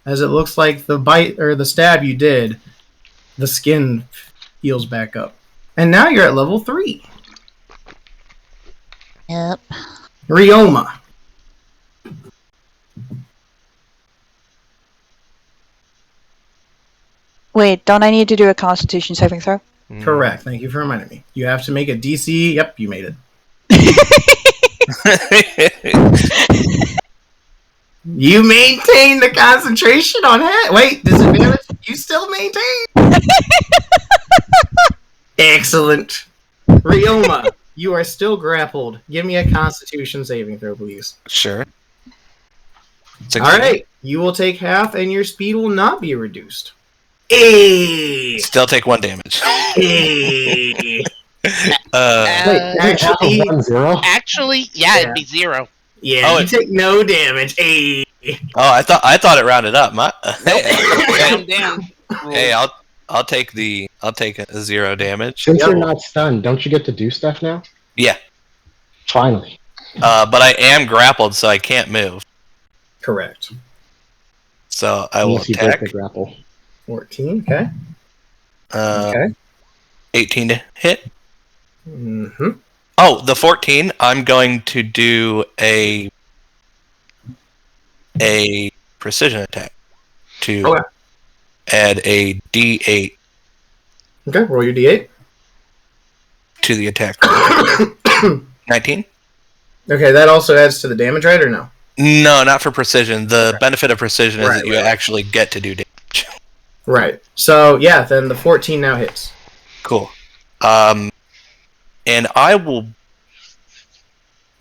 As it looks like the bite or the stab you did, the skin heals back up. And now you're at level 3. Yep. Ryoma. Wait, don't I need to do a Constitution saving throw? Correct. Thank you for reminding me. You have to make a DC. Yep, you made it. You maintain the concentration on it. Wait, disadvantage? You still maintain? Excellent. Ryoma, you are still grappled. Give me a Constitution saving throw, please. Sure. 16. All right. You will take half, and your speed will not be reduced. Hey! Still take 1 damage. Hey! Wait, actually- 1-0? Actually, yeah, it'd be 0. Yeah, Oh, you take no damage. Hey! Oh, I thought it rounded up. Round down. Hey, I'll take a 0 damage. Since you're not stunned, don't you get to do stuff now? Yeah. Finally. But I am grappled, so I can't move. Correct. So I will Unless you break attack. the grapple. 14, okay. Okay. 18 to hit. Mm-hmm. Oh, the 14. I'm going to do a precision attack to add a D8 Okay, roll your D8. to the attack. 19. Okay, that also adds to the damage, right, or no? No, not for precision. The benefit of precision is Right, that you right. actually get to do damage. Right. So, yeah, then the 14 now hits. Cool. And I will.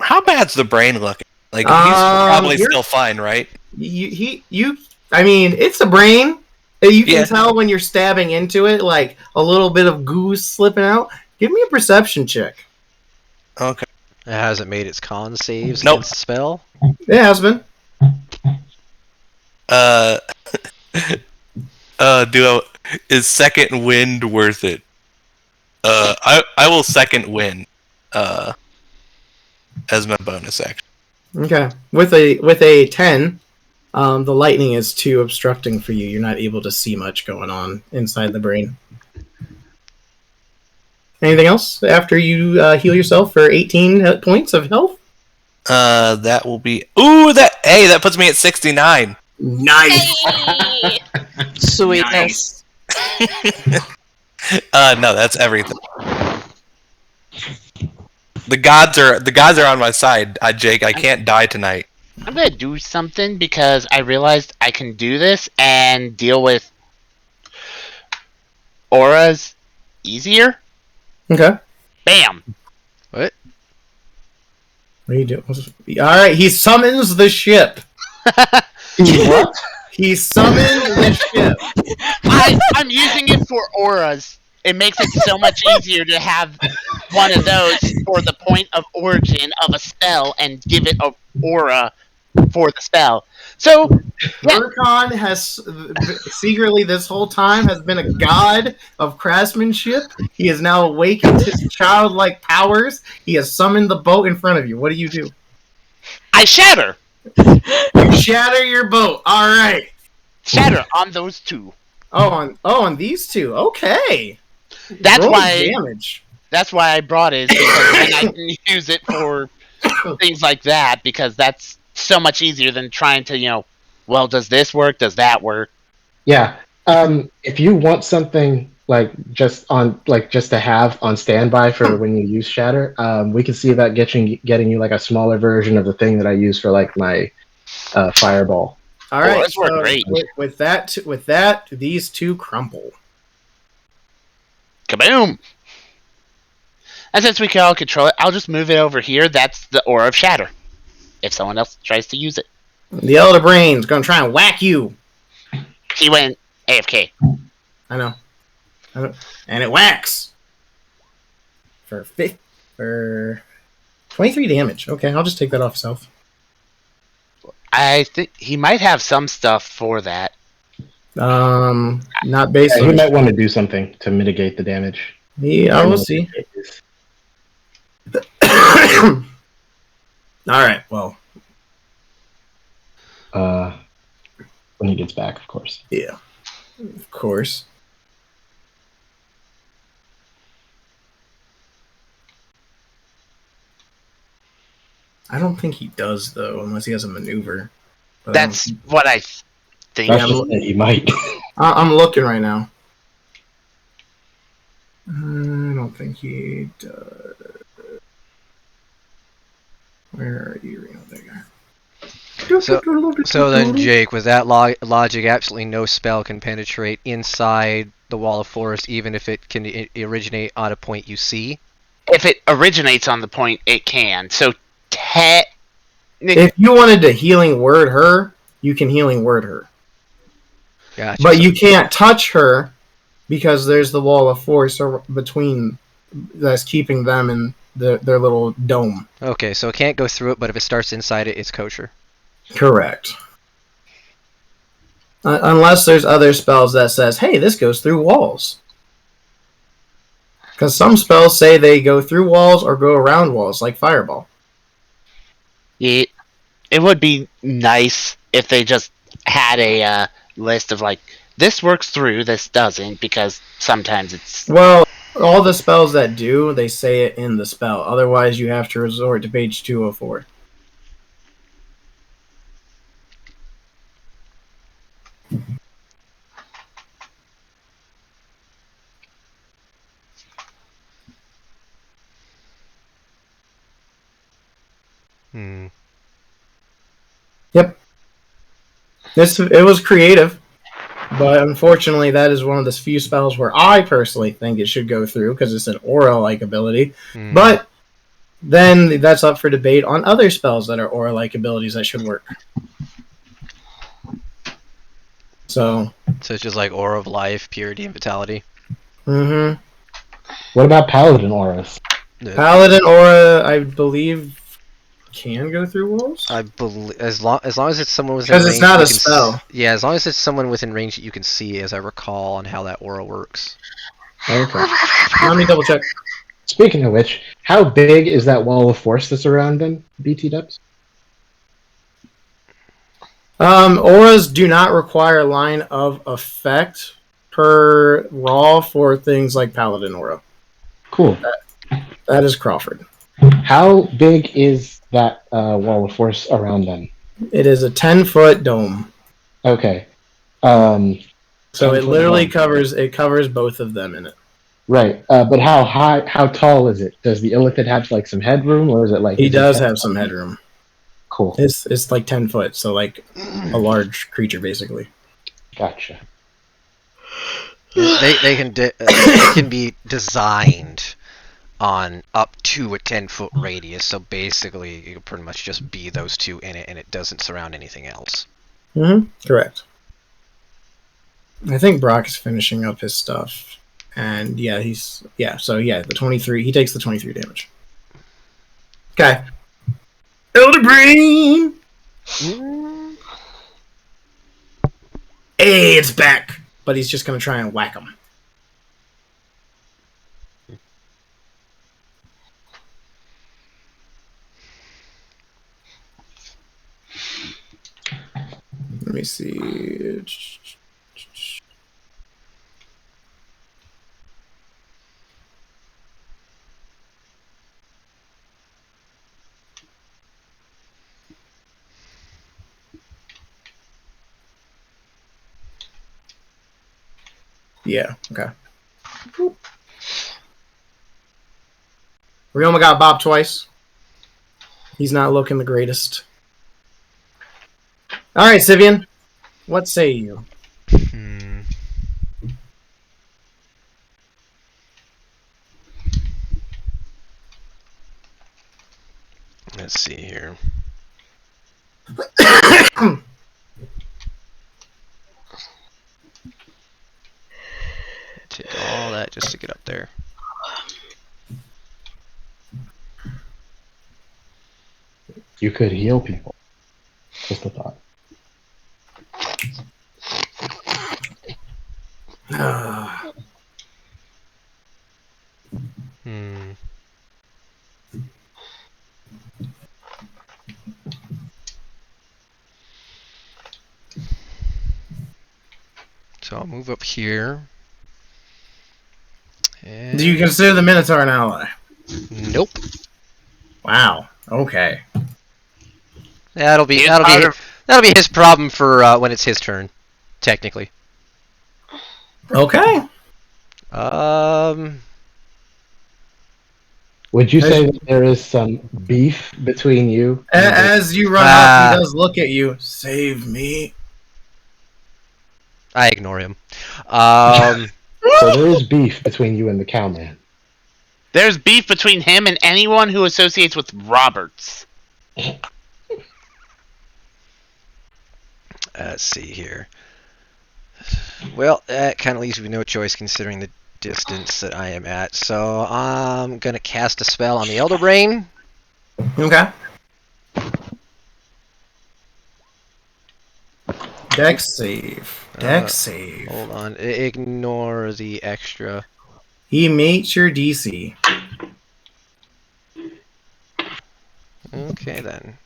How bad's the brain looking? Like he's probably still fine, right? I mean, it's a brain. You can Yeah. tell when you're stabbing into it, like a little bit of goo slipping out. Give me a perception check. Okay. It hasn't made its con saves Nope. against the spell. It has been. Is second wind worth it? I will second wind. As my bonus action. Okay. With a 10, the lightning is too obstructing for you. You're not able to see much going on inside the brain. Anything else after you heal yourself for 18 points of health? That will be. Ooh, that puts me at 69. Nice. Hey! Sweetness. No, that's everything. The gods are on my side, Jake. I can't die tonight. I'm gonna do something because I realized I can do this and deal with auras easier. Okay. Bam! What? What do you do? All right. He summons the ship. What? He summoned the ship. I'm using it for auras. It makes it so much easier to have one of those for the point of origin of a spell and give it a aura for the spell. So, yeah. Vercon has secretly this whole time has been a god of craftsmanship. He has now awakened his childlike powers. He has summoned the boat in front of you. What do you do? I shatter! You shatter your boat. All right. Shatter on those two. On these two. Okay. That's Roll why damage. That's why I brought it, is because then I can use it for things like that, because that's so much easier than trying to, well, does this work? Does that work? Yeah. If you want something just to have on standby for when you use Shatter, we can see about getting you like a smaller version of the thing that I use for like my Fireball. All right. those work great. With that, these two crumple. Kaboom! And since we can all control it, I'll just move it over here. That's the Aura of Shatter. If someone else tries to use it. The Elder Brain's gonna try and whack you. He went AFK. I know. And it whacks. For 23 damage. Okay, I'll just take that off self. I think he might have some stuff for that. Not based He on... might want to do something to mitigate the damage. Yeah, we'll see. Alright, well. When he gets back, of course. Yeah. Of course. I don't think he does, though, unless he has a maneuver. But That's what I think. That's just that he might. I'm looking right now. I don't think he does. Where are you, Reno? There you are. So then, Jake, with that logic, absolutely no spell can penetrate inside the wall of forest, even if it can originate on a point you see? If it originates on the point, it can. So, if you wanted to healing word her, you can healing word her. Gotcha. But you can't touch her because there's the wall of force between that's keeping them in their little dome. Okay, so it can't go through it, but if it starts inside it, it's kosher. Correct. Unless there's other spells that says, hey, this goes through walls. Because some spells say they go through walls or go around walls, like Fireball. It would be nice if they just had a list of, like, this works through, this doesn't, because sometimes it's... Well, all the spells that do, they say it in the spell. Otherwise, you have to resort to page 204. Yep. It was creative, but unfortunately that is one of the few spells where I personally think it should go through because it's an aura-like ability. But then that's up for debate on other spells that are aura-like abilities that should work. So it's just like Aura of Life, Purity, and Vitality. Mm-hmm. What about Paladin auras? Paladin aura, I believe, can go through walls. I believe as long as it's someone within range. Because it's not a spell. Yeah, as long as it's someone within range that you can see, as I recall, on how that aura works. Okay. Let me double check. Speaking of which, how big is that wall of force that's around them, BT Dubs? Auras do not require line of effect per raw for things like Paladin aura. Cool. That is Crawford. How big is that wall of force around them? It is a 10-foot dome. Okay. So it literally covers both of them in it. Right. But how tall is it? Does the Illithid have like some headroom, or is it like... He does have some headroom. Cool. It's like 10 foot, so like a large creature basically. Gotcha. It can be designed on up to a 10-foot radius, so basically you can pretty much just be those two in it, and it doesn't surround anything else. Correct. I think Brock is finishing up his stuff, and the 23. He takes the 23 damage. Okay. Elder Brain. Hey, it's back, but he's just gonna try and whack him. Let me see. Yeah, okay. We only got Bob twice. He's not looking the greatest. Alright, Syvyan. What say you? Let's see here. Take all that just to get up there. You could heal people. Just a thought. So I'll move up here. And Do you consider the Minotaur an ally? Nope. Wow. Okay. That'll be his problem for when it's his turn, technically. Okay. Would you say that there is some beef between you? As you run up, he does look at you. Save me. I ignore him. So there is beef between you and the cowman. There's beef between him and anyone who associates with Roberts. Let's see here. Well, that kind of leaves me no choice considering the distance that I am at. So I'm going to cast a spell on the Elder Brain. Okay. Dex save. Dex save. Hold on. Ignore the extra. He meets your DC. Okay, then.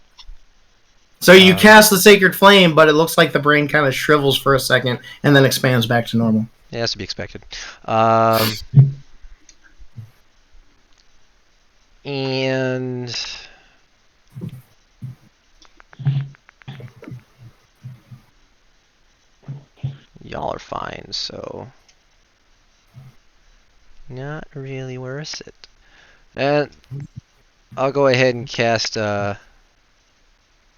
So you cast the Sacred Flame, but it looks like the brain kind of shrivels for a second and then expands back to normal. Yeah, that's to be expected. And y'all are fine, so not really worth it. And I'll go ahead and cast a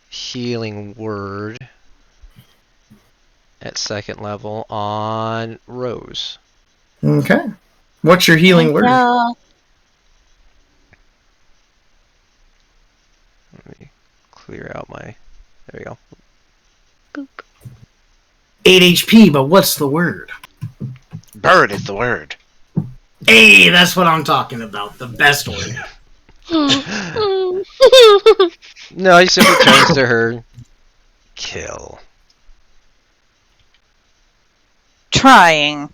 Healing Word at 2nd level on Rose. Okay. What's your healing word? Yeah. Let me clear out my... There we go. Boop. 8 HP, but what's the word? Bird is the word. Hey, that's what I'm talking about. The best word. No, he simply turns to her. Kill. Trying.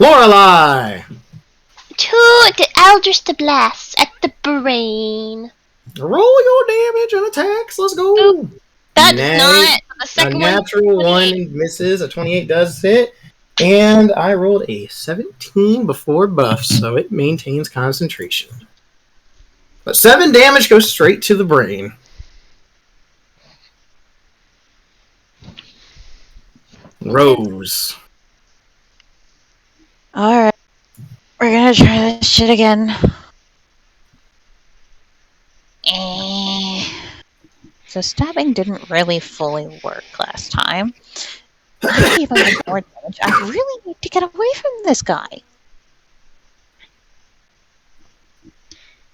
Lorelei! To the Elders to blast at the brain. Roll your damage and attacks. Let's go. Boop. That's Nice. not the A second one. natural 1 misses. A 28 does hit. And I rolled a 17 before buff, so it maintains concentration. But 7 damage goes straight to the brain. Rose. Alright. We're gonna try this shit again. So stabbing didn't really fully work last time. Maybe if I did more damage, I really need to get away from this guy.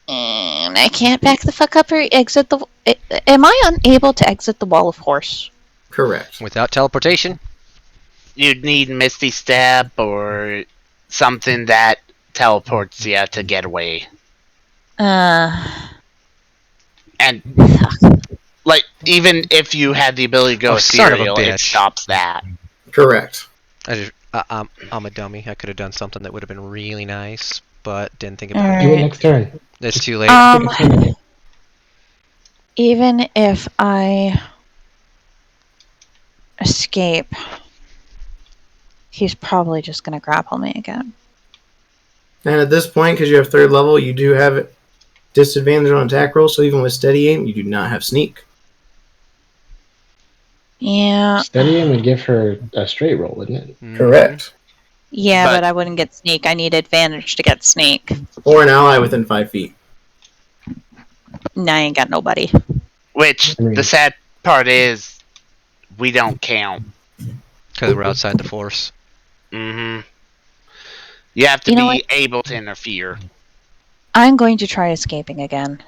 And I can't back the fuck up or exit the... Am I unable to exit the wall of horse? Correct. Without teleportation? You'd need Misty Step or something that teleports you to get away. And like, even if you had the ability to go son of a ethereal, it bitch. stops that. Correct. I'm a dummy. I could have done something that would have been really nice, but didn't think about Do it it. next turn. It's too late. Even if I escape, he's probably just going to grapple me again. And at this point, because you have 3rd level, you do have disadvantage on attack rolls, so even with steady aim, you do not have sneak. Yeah. Steady aim would give her a straight roll, wouldn't it? Correct. Yeah, But- but I wouldn't get sneak. I need advantage to get sneak. Or an ally within 5 feet. Nah, I ain't got nobody. Which, I mean- the sad part is, we don't count. Because we're outside the force. Mm-hmm. You have to You know be what? able to interfere. I'm going to try escaping again.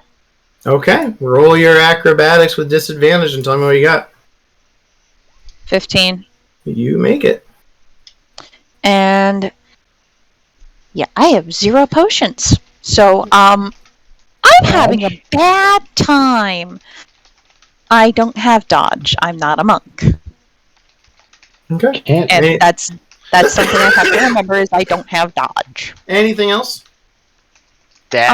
Okay, roll your acrobatics with disadvantage and tell me what you got. 15. You make it. And yeah, I have 0 potions. So, I'm having a bad time. I don't have dodge. I'm not a monk. Okay. Can't. And that's something I have to remember is I don't have dodge. Anything else? Dash.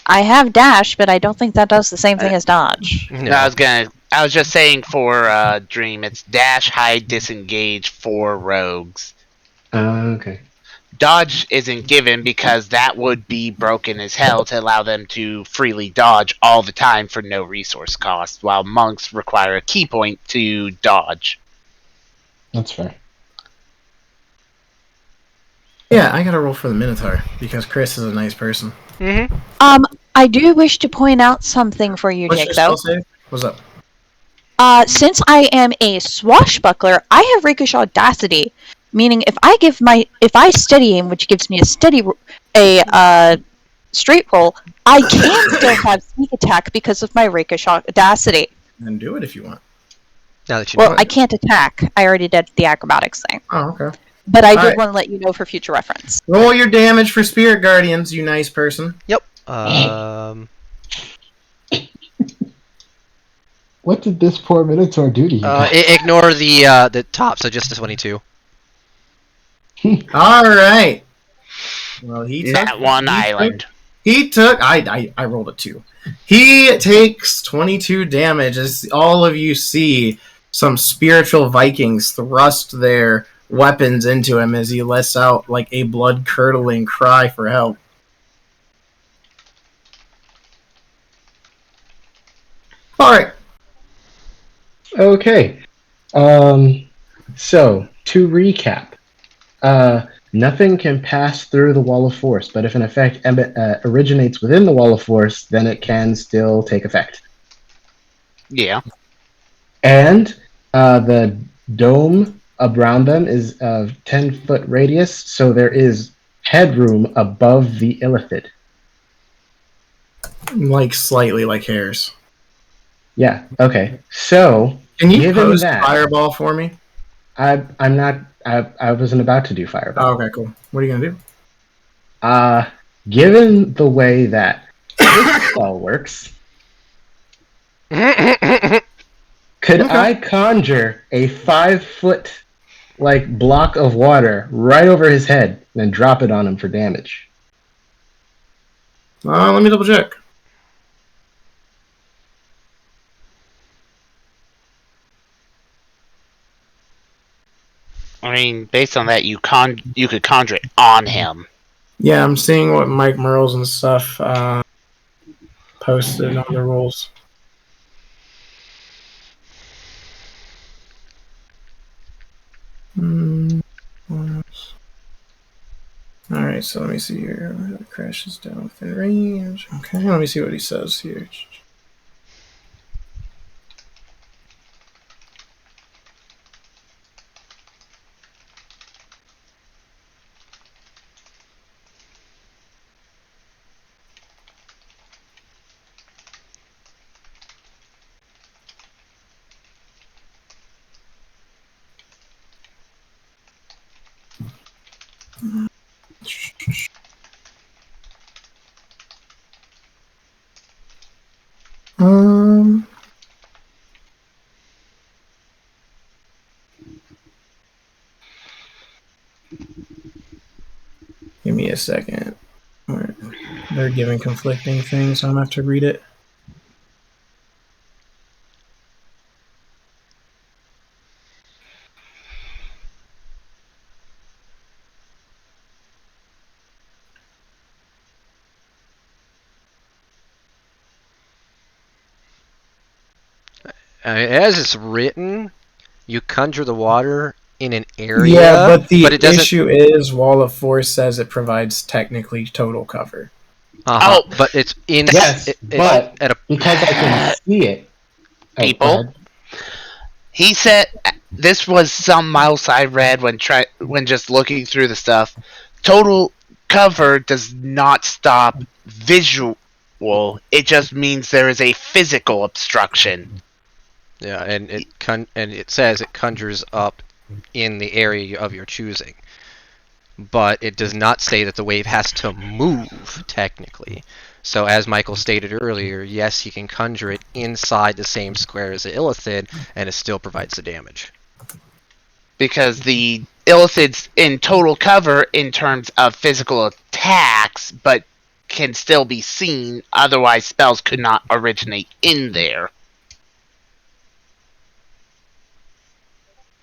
I have dash, but I don't think that does the same thing as dodge. No. I was just saying for Dream, it's dash, hide, disengage for rogues. Okay. Dodge isn't given because that would be broken as hell to allow them to freely dodge all the time for no resource cost, while monks require a key point to dodge. That's fair. Yeah, I gotta roll for the Minotaur because Chris is a nice person. Mm-hmm. I do wish to point out something for you, What's your Jake, though. spell save? What's up? Since I am a swashbuckler, I have rakish audacity, meaning if I steady aim, which gives me a straight roll, I can still have sneak attack because of my rakish audacity. Then do it if you want. Now that you know Well, I can't attack. I already did the acrobatics thing, Oh, okay. but I did Alright. want to let you know for future reference. Roll your damage for Spirit Guardians, you nice person. Yep. What did this poor Minotaur do to you? Ignore the top, so just the 22. All right. Well, he took That one he island. He took. I rolled a 2. He takes 22 damage as all of you see some spiritual Vikings thrust their weapons into him as he lets out like a blood-curdling cry for help. All right. Okay. So, to recap. Nothing can pass through the wall of force, but if an effect originates within the wall of force, then it can still take effect. Yeah. And the dome around them is of 10-foot radius, so there is headroom above the illithid. Like slightly like hairs. Yeah, okay. So, Can you given post that, fireball for me? I'm not... I wasn't about to do fireball. Oh, okay, cool. What are you gonna do? Given the way that this spell works, could I conjure a 5-foot like block of water right over his head and then drop it on him for damage? Let me double check. I mean, based on that, you could conjure it on him. Yeah, I'm seeing what Mike Merles and stuff posted on the rules. Alright, Alright, so let me see here. It crashes down within range. Okay, let me see what he says here. Um, Give me a second. They're giving conflicting things, so I'm gonna have to read it. As it's written, you conjure the water in an area. Yeah, but the it doesn't. issue is Wall of Force says it provides technically total cover. Oh, but it's in. Yes, but at a, because I can see it. Oh, People? go ahead. He said this was some mouse I read when just looking through the stuff. Total cover does not stop visual. It just means there is a physical obstruction. Yeah, and it says it conjures up in the area of your choosing, but it does not say that the wave has to move technically. So as Michael stated earlier, yes, he can conjure it inside the same square as the illithid, and it still provides the damage. Because the illithid's in total cover in terms of physical attacks, but can still be seen. Otherwise, spells could not originate in there.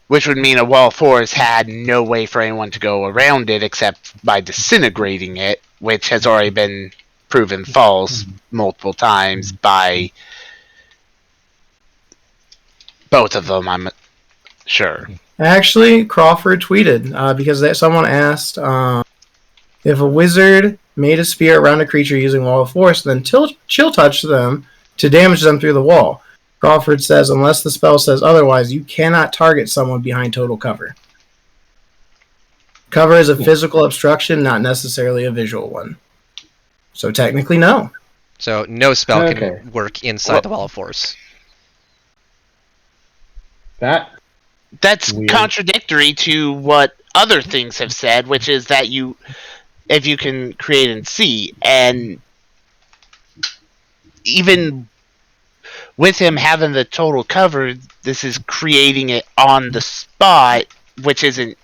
Which would mean a wall of force had no way for anyone to go around it except by disintegrating it, which has already been proven false multiple times by both of them, I'm sure. Actually, Crawford tweeted because someone asked if a wizard made a sphere around a creature using Wall of Force, then chill touch them to damage them through the wall. Crawford says, unless the spell says otherwise, you cannot target someone behind total cover. Cover is a physical obstruction, not necessarily a visual one. So technically, no. So no spell can work inside the Wall of Force. That's weird. Contradictory to what other things have said, which is that if you can create and see, and even with him having the total cover, this is creating it on the spot, which isn't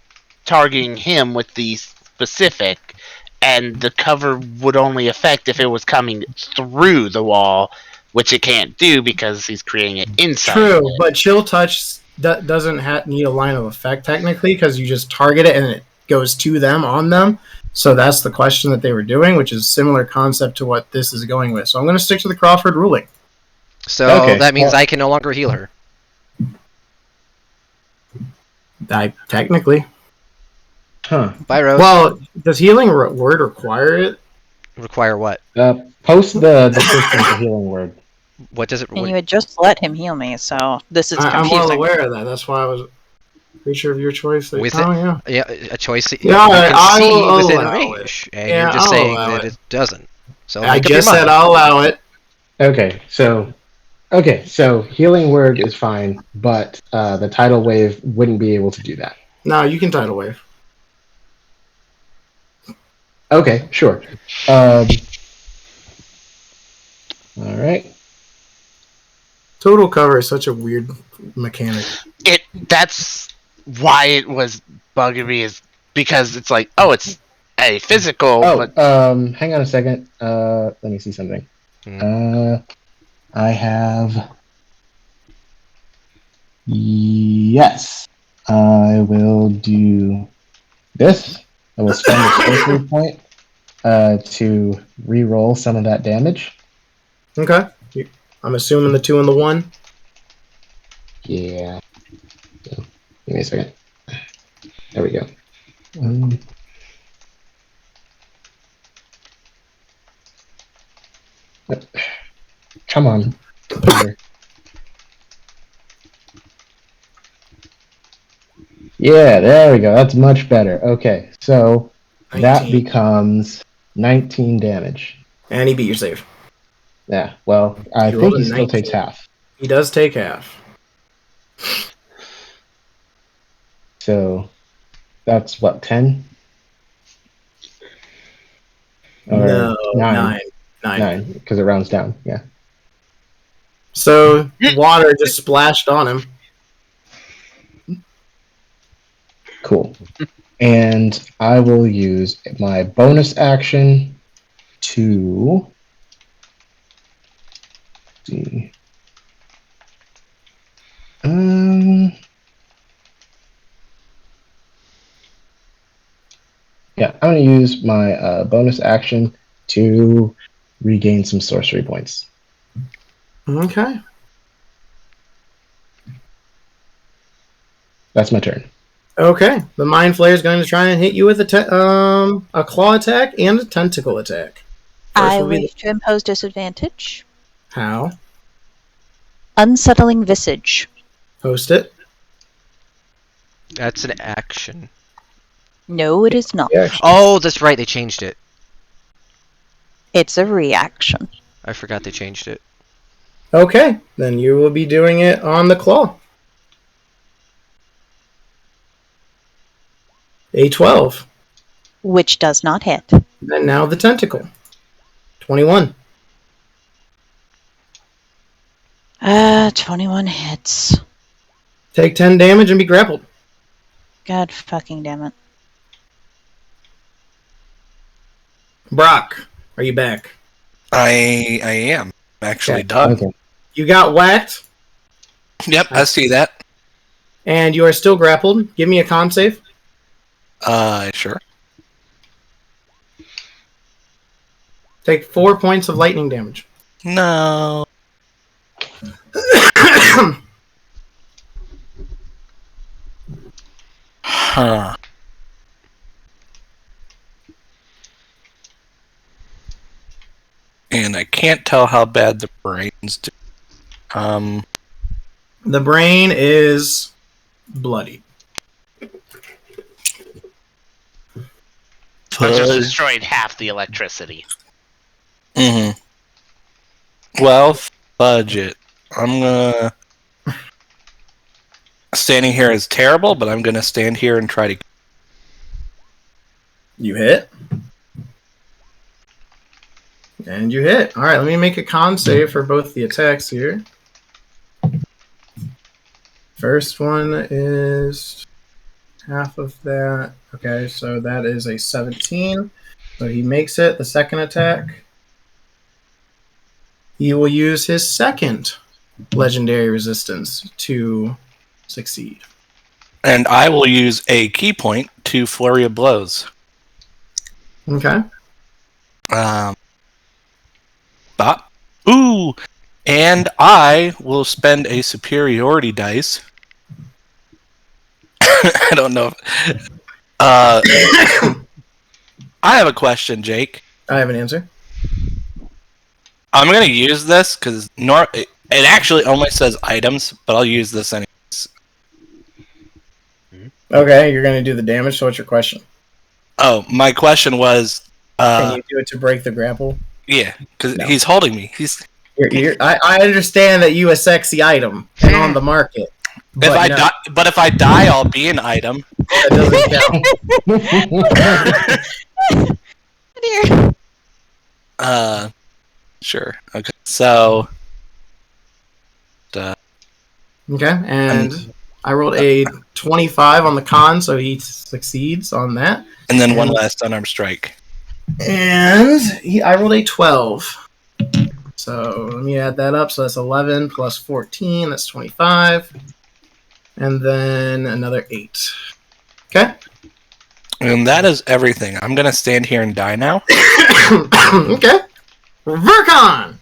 targeting him with the specific, and the cover would only affect if it was coming through the wall, which it can't do because he's creating it inside. True, but chill touch doesn't need a line of effect technically because you just target it and it goes to them on them. So that's the question that they were doing, which is similar concept to what this is going with. So I'm going to stick to the Crawford ruling. So that means I can no longer heal her. Technically. Huh. Byros. Well, does healing word require it? Require what? Post the system for healing word. What does it? And you had just let him heal me, so this is I'm confusing. well aware of that. That's why I was creature of your choice. With yeah, a choice that yeah, you can I see will within allow range, it. and Yeah, you're just I'll saying allow that it doesn't. So I make up your just said mind. I'll allow it. Okay, so healing word is fine, but the tidal wave wouldn't be able to do that. No, you can tidal wave. Okay, sure. All right. Total cover is such a weird mechanic. That's why it was bugging me, is because it's like, oh, it's a physical, but hang on a second. Let me see something. I have. Yes, I will do this. I will spend a sorcery point to re-roll some of that damage. Okay. I'm assuming the 2 and the 1. Yeah. Give me a second. There we go. Come on. Computer. Yeah, there we go. That's much better. Okay, so that 19. becomes 19 damage. And he beat your save. Yeah, well, I You think rolled he a still 19. takes half. He does take half. So that's what, 10? Or No, 9. 9. 9, because it rounds down. Yeah. So water just splashed on him. Cool. And I will use my bonus action to see. Yeah, I'm going to use my bonus action to regain some sorcery points. Okay. That's my turn. Okay. The Mind Flayer is going to try and hit you with a claw attack and a tentacle attack. First I will be wish to impose disadvantage. how? Unsettling Visage. Post it. That's an action. No, it is not. Yeah. Oh, that's right. They changed it. It's a reaction. I forgot they changed it. Okay. Then you will be doing it on the claw. A 12. Which does not hit. And now the tentacle. 21. 21 hits. Take 10 damage and be grappled. God fucking damn it. Brock, are you back? I am actually Okay. done. Okay. You got whacked, Yep, I see that. and you are still grappled. Give me a con save. Sure. Take 4 points of lightning damage. No. Huh. And I can't tell how bad the brains do. The brain is bloody. I just destroyed half the electricity. Well, fudge it. I'm gonna... Standing here is terrible, but I'm gonna stand here and try to... You hit. And you hit. Alright, let me make a con save for both the attacks here. First one is half of that. Okay, so that is a 17. So he makes it. The second attack, he will use his second legendary resistance to succeed. And I will use a key point to Flurry of Blows. Okay. Stop. Ooh! And I will spend a superiority dice. I don't know. I have a question, Jake. I have an answer. I'm going to use this because it actually only says items, but I'll use this anyways. Okay, you're going to do the damage, so what's your question? Oh, my question was... Can you do it to break the grapple? Yeah, because No. he's holding me. I understand that you a sexy item and on the market. But if I die, I'll be an item. That doesn't count. Dear. Sure. Okay. So. Okay, and I rolled a 25 on the con, so he succeeds on that. And then one last unarmed strike. And I rolled a 12. So let me add that up. So that's 11 plus 14. That's 25. And then another 8. Okay? And that is everything. I'm going to stand here and die now. Okay. Vercon!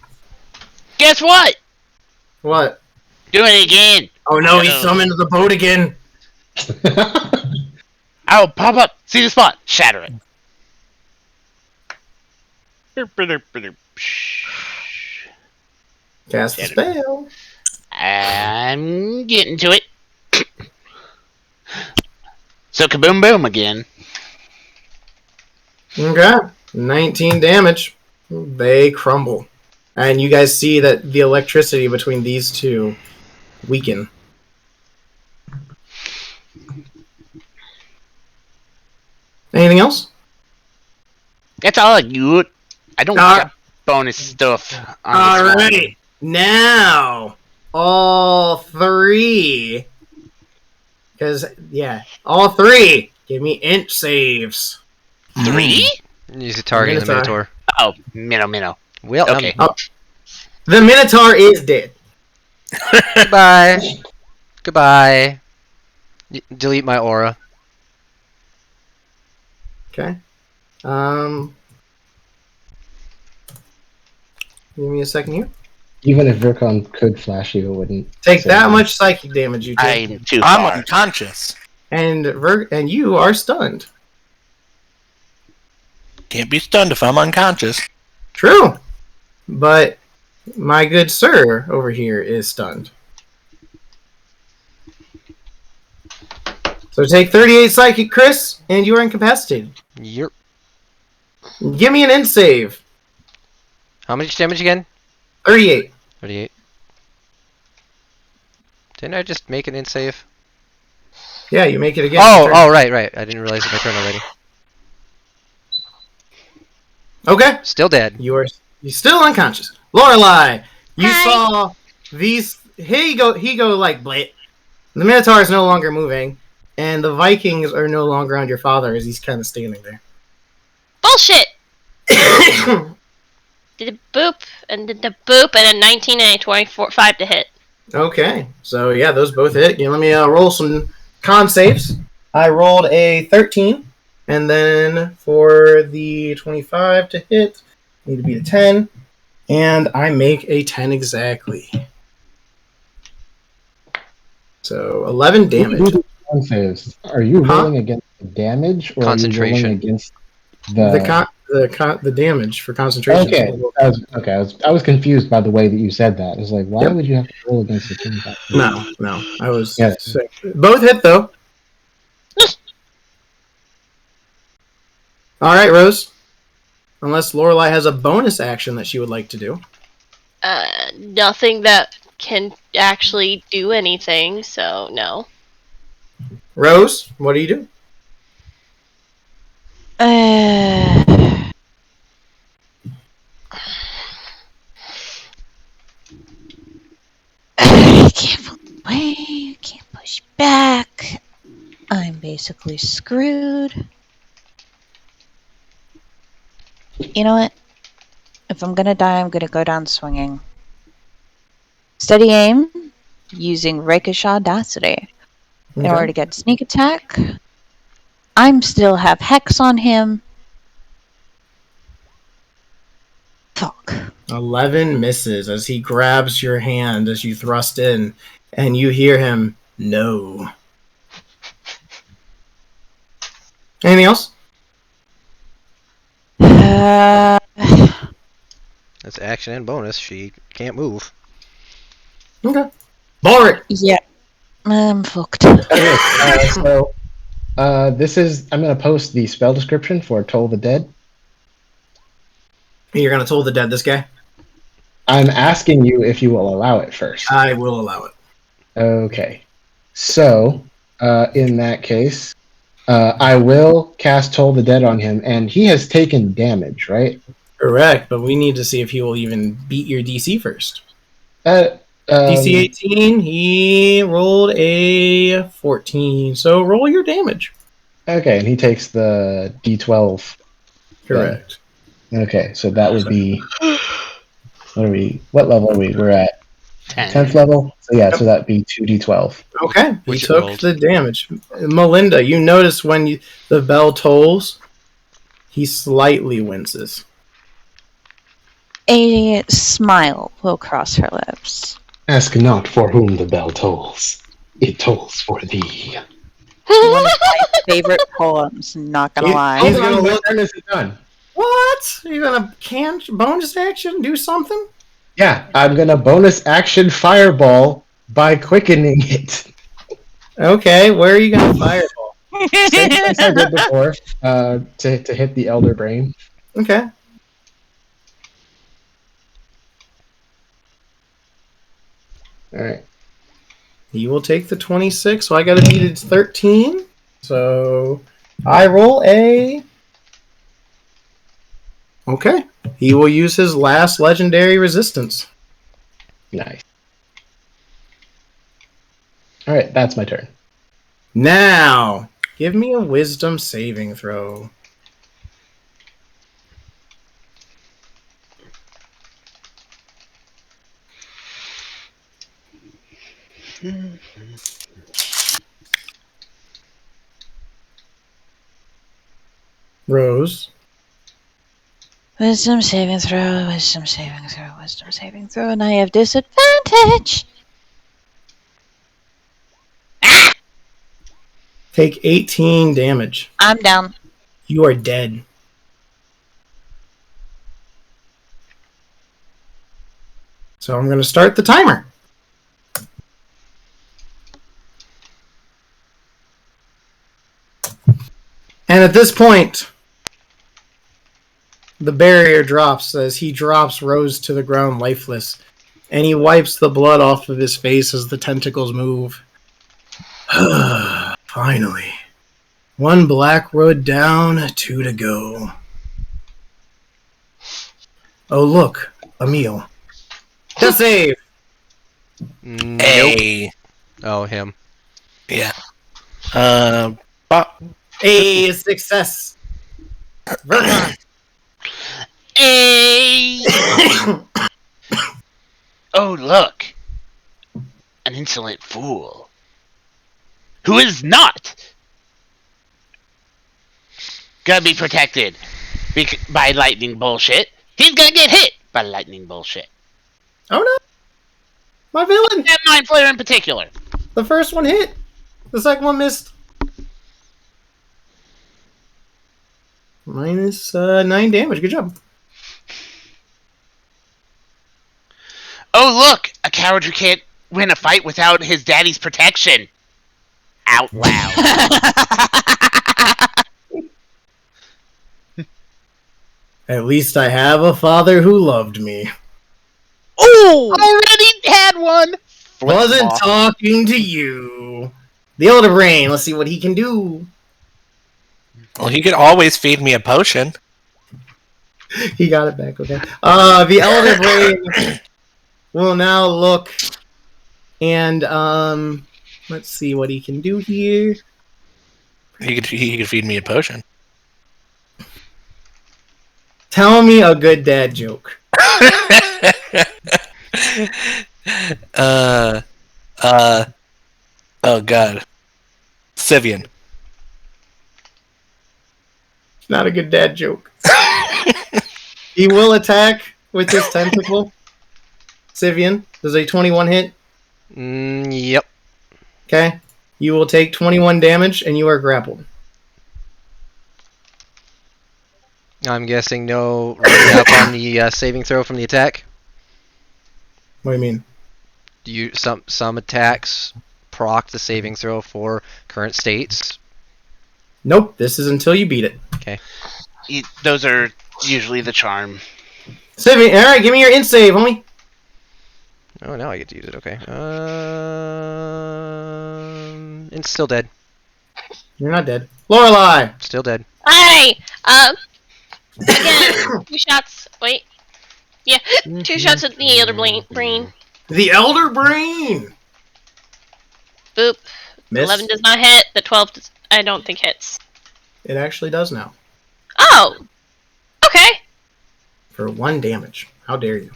Guess what? What? Do it again. Oh no, he summoned the boat again. I'll pop up. See the spot. Shatter it. Cast the spell. I'm getting to it. So kaboom boom again. Okay. 19 damage. They crumble. And you guys see that the electricity between these two weaken. Anything else? That's all I got. I don't got bonus stuff. All right. Now, all three. Because, yeah, all three. Give me int saves. 3? Use a target in the Minotaur. Oh, minnow. Well, Okay. The Minotaur is dead. Goodbye. Delete my aura. Okay. Give me a second here. Even if Virkon could flash you, it wouldn't Take save that you. much psychic damage you take. I'm too I'm far. unconscious. And you are stunned. Can't be stunned if I'm unconscious. True. But my good sir over here is stunned. So take 38 psychic, Chris, and you are incapacitated. Yep. Give me an int save. How much damage again? 38. 38. Didn't I just make an int save? Yeah, you make it again. Oh, right. I didn't realize it my turn already. Okay. Still dead. You're still unconscious. Lorelei, you Hi. saw these. He go like blit. The Minotaur is no longer moving, and the Vikings are no longer on your father as he's kind of standing there. Bullshit! Did a boop, and then the boop, and a 19 and a 5 to hit. Okay, so yeah, those both hit. Let me roll some con saves. I rolled a 13, and then for the 25 to hit, need to be a 10, and I make a 10 exactly. So 11 damage. Con saves. Are you rolling against the damage or Concentration. are you rolling against The damage for concentration. Okay. I was confused by the way that you said that. I was like, why would you have to roll against the 25? No. I was Yeah. sick. Both hit though. All right, Rose. Unless Lorelei has a bonus action that she would like to do. Nothing that can actually do anything, so no. Rose, what do you do? I can't pull away, can't push back. I'm basically screwed. You know what? If I'm gonna die, I'm gonna go down swinging. Steady aim, using Rakish Audacity. In order to get sneak attack. I'm still have Hex on him. Fuck. 11 misses as he grabs your hand as you thrust in, and you hear him, no. Anything else? That's action and bonus. She can't move. Okay. Boric! Yeah. I'm fucked. Okay, so this is. I'm going to post the spell description for Toll the Dead. You're going to toll the dead this guy? I'm asking you if you will allow it first. I will allow it. Okay. So, in that case, I will cast Toll the Dead on him, and he has taken damage, right? Correct, but we need to see if he will even beat your DC first. DC DC 18, he rolled a 14. So roll your damage. Okay, and he takes the D12. Correct. Okay, so that would be. What level are we? We're at 10th level? So yeah, so that'd be 2D12. Okay, he Which it took rolled. the damage. Melinda, you notice when the bell tolls, he slightly winces. A smile will cross her lips. Ask not for whom the bell tolls. It tolls for thee. One of my favorite poems, not gonna lie. He's gonna What look. turn is it done? What? You gonna bonus action? Do something? Yeah, I'm gonna bonus action fireball by quickening it. Okay, where are you going to fireball? Same place I did before, to hit the Elder Brain. Okay. Alright. He will take the 26, so I got to beat its 13. So I roll a... Okay. He will use his last legendary resistance. Nice. Alright, that's my turn. Now, give me a wisdom saving throw. Rose. Wisdom saving throw, wisdom saving throw, wisdom saving throw, and I have disadvantage. Take 18 damage. I'm down. You are dead. So I'm going to start the timer. And at this point, the barrier drops as he drops Rose to the ground lifeless. And he wipes the blood off of his face as the tentacles move. Finally. 1 Blackwood down, 2 to go. Oh, look. A meal. Death save! Nope. Hey. Oh, him. Yeah. A success. Vernon. Hey! Oh, look. An insolent fool. Who is not gonna be protected by lightning bullshit. He's gonna get hit by lightning bullshit. Oh no! My villain! That Mind Flayer in particular. The first one hit. The second one missed. Minus 9 damage. Good job. Oh, look! A coward who can't win a fight without his daddy's protection. Out loud. At least I have a father who loved me. Oh! Already had one! Wasn't talking to you. The Elder Brain. Let's see what he can do. Well, he could always feed me a potion. He got it back, okay. The Elder Brain will now look and let's see what he can do here. He could feed me a potion. Tell me a good dad joke. Oh god. Syvyan. Not a good dad joke. He will attack with his tentacle. Syvyan, does a 21 hit? Yep. Okay. You will take 21 damage and you are grappled. I'm guessing no running up on the saving throw from the attack. What do you mean? Do you some attacks proc the saving throw for current states? Nope, this is until you beat it. Okay. Those are usually the charm. Syvyan, alright, give me your int save, homie. Oh, now I get to use it. Okay. It's still dead. You're not dead. Lorelei! Still dead. Hi! Again, 2 shots. Wait. Yeah, 2 shots at the Elder Brain. The Elder Brain! Boop. Miss. 11 does not hit. The 12 does, I don't think hits. It actually does now. Oh! Okay. For 1 damage. How dare you?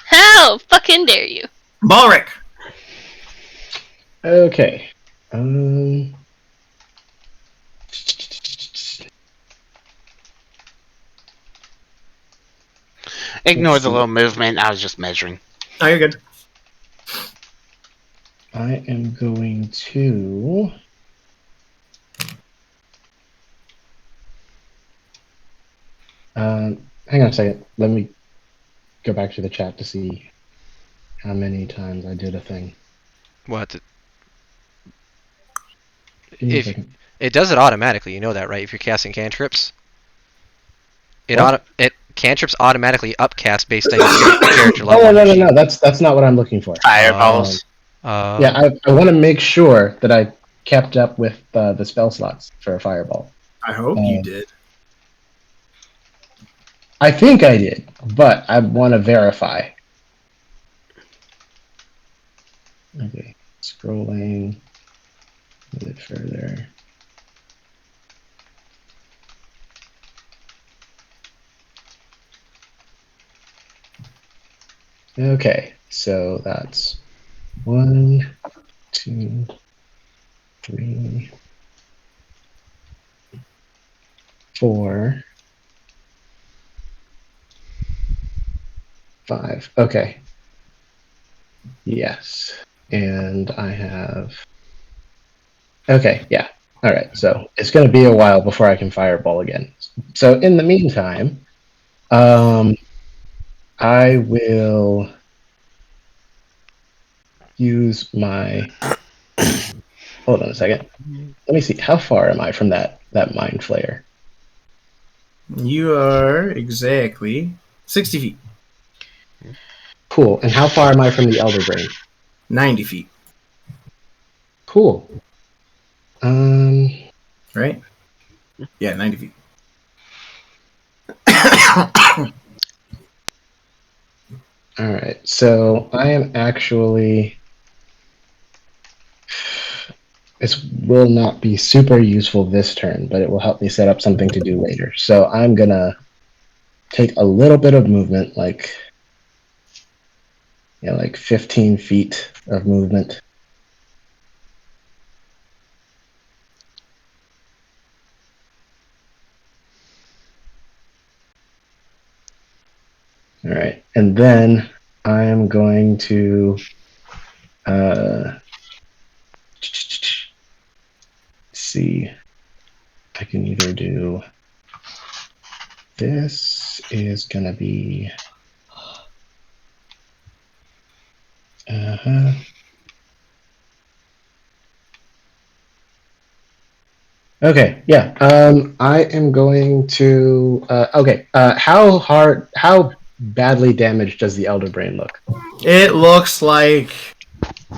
How fucking dare you? Balric! Okay. Ignore the little movement. I was just measuring. Oh, you're good. I am going to... hang on a second. Let me go back to the chat to see how many times I did a thing. What? Give me a If second. it does it automatically, you know that, right? If you're casting cantrips, What? cantrips automatically upcast based on your character Oh, level on your sheet. no. That's not what I'm looking for. Fireballs. Yeah, I want to make sure that I kept up with the spell slots for a fireball. I hope you did. I think I did, but I want to verify. Okay, scrolling a bit further. Okay, so that's 1, 2, 3, 4, 5. Okay. Yes. And I have... Okay, yeah. Alright, so it's going to be a while before I can fireball again. So in the meantime, I will use my... Hold on a second. Let me see. How far am I from that mind flayer? You are exactly 60 feet. Cool. And how far am I from the Elder Brain? 90 feet. Cool. Right? Yeah, 90 feet. Alright, so I am actually... This will not be super useful this turn, but it will help me set up something to do later. So I'm gonna take a little bit of movement, like 15 feet of movement. All right, and then I am going to see. I can either do this is gonna be Okay, yeah. I am going to. Okay. How badly damaged does the Elder Brain look? It looks like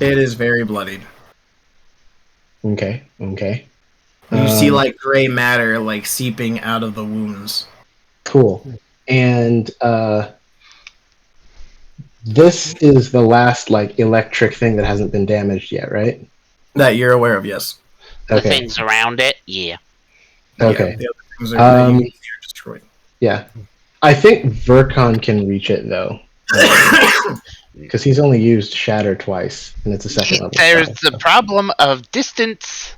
it is very bloodied. Okay. Okay. You see like gray matter like seeping out of the wounds. Cool. And this is the last like electric thing that hasn't been damaged yet, right? That you're aware of, yes. The Okay. things around it, yeah. Okay. Yeah, the other things that you can see are destroyed. Yeah. I think Vercon can reach it though. Because he's only used Shatter twice, and it's a second level There's spell, the so. problem of distance.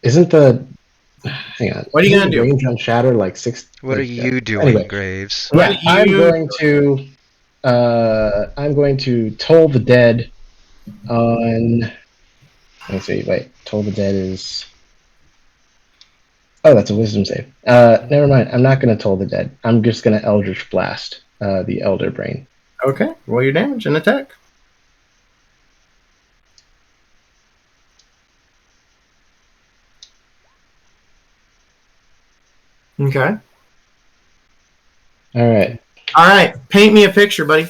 Isn't the... Hang on. What are you Isn't gonna the do? range on Shatter like 6... What are you doing, Anyway. Graves? Yeah, What are you I'm going to Toll the Dead on... Let me see, wait. Toll the Dead is... Oh, that's a wisdom save. Never mind. I'm not going to Toll the Dead. I'm just going to Eldritch Blast the Elder Brain. Okay, roll your damage and attack. Okay. Alright. Alright, paint me a picture, buddy.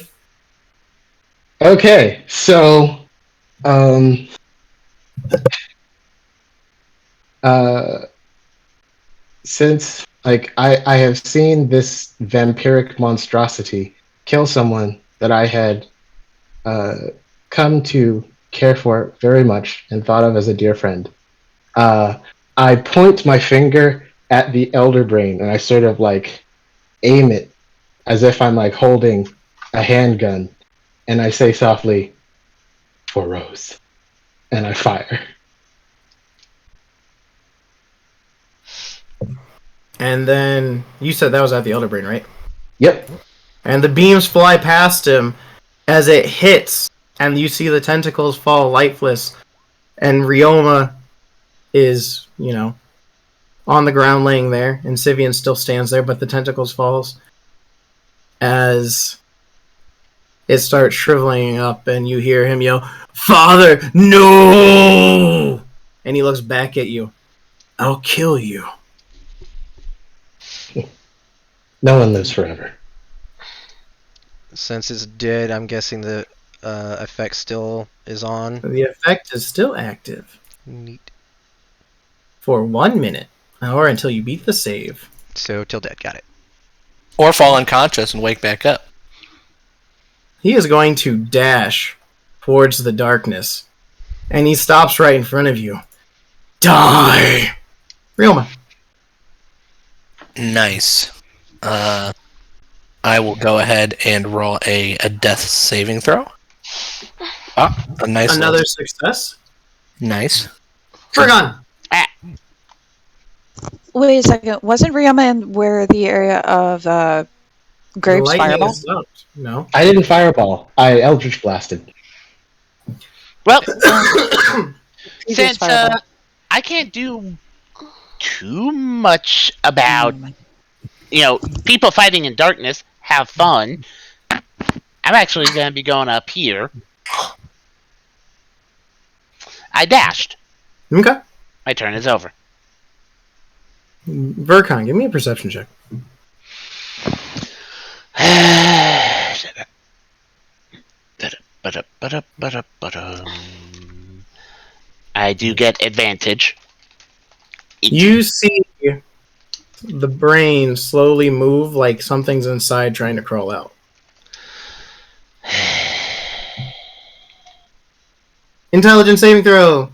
Okay, so... since like I have seen this vampiric monstrosity kill someone that I had come to care for very much and thought of as a dear friend, I point my finger at the Elder Brain and I sort of like aim it as if I'm like holding a handgun, and I say softly, "For Rose," and I fire. And then you said that was at the Elder Brain, right? Yep. And the beams fly past him as it hits, and you see the tentacles fall lifeless, and Ryoma is, on the ground laying there, and Syvyan still stands there, but the tentacles falls as it starts shriveling up, and you hear him yell, "Father, no!" And he looks back at you. "I'll kill you." No one lives forever. Since it's dead, I'm guessing the effect still is on. The effect is still active Neat. for 1 minute, or until you beat the save. So till dead, got it. Or fall unconscious and wake back up. He is going to dash towards the darkness, and he stops right in front of you. Die! Ryoma. Nice. I will go ahead and roll a death saving throw. Ah, a nice Another little- success. Nice. Furgon! Wait a second. Wasn't Ryoma in where the area of Graves Lightning Fireball? is up. No. I didn't fireball. I Eldritch blasted. Well, Previous since Fireball. I can't do too much about people fighting in darkness, have fun. I'm actually going to be going up here. I dashed. Okay. My turn is over. Vercon, give me a perception check. I do get advantage. You see the brain slowly move like something's inside trying to crawl out. Intelligence saving throw.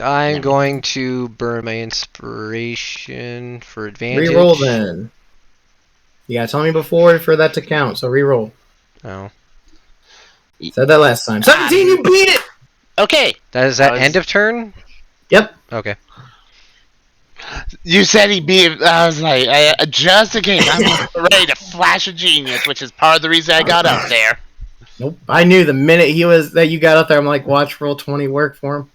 I'm going to burn my inspiration for advantage. Reroll then. You gotta tell me before for that to count, so reroll. Oh. Said that last time. 17, you beat it! Okay. Is that end of turn? Yep. Okay. You said he beat. I was like, just in case, I'm ready to flash a genius, which is part of the reason I got up there. Nope. I knew the minute that you got up there, I'm like, watch roll 20 work for him.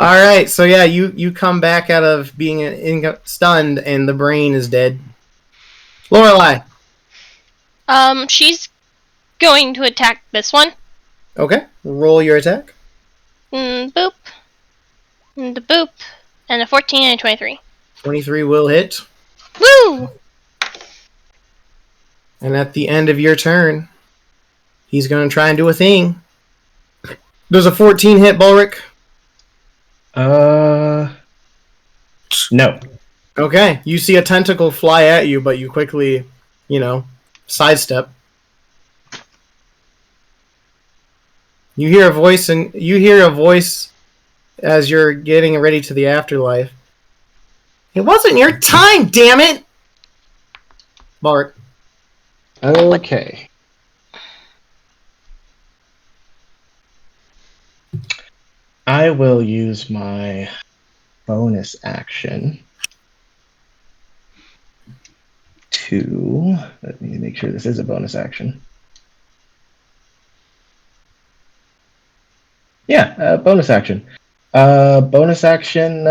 Alright, so yeah, you come back out of being stunned, and the brain is dead. Lorelei. She's going to attack this one. Okay, roll your attack. Boop. And a boop. And a 14 and a 23. 23 will hit. Woo! And at the end of your turn, he's going to try and do a thing. Does a 14 hit, Bulric? No. Okay, you see a tentacle fly at you, but you quickly, sidestep. You hear a voice as you're getting ready to the afterlife. It wasn't your time, damn it! Bulric. Okay. I will use my bonus action to... Let me make sure this is a bonus action. Yeah, bonus action. Bonus action,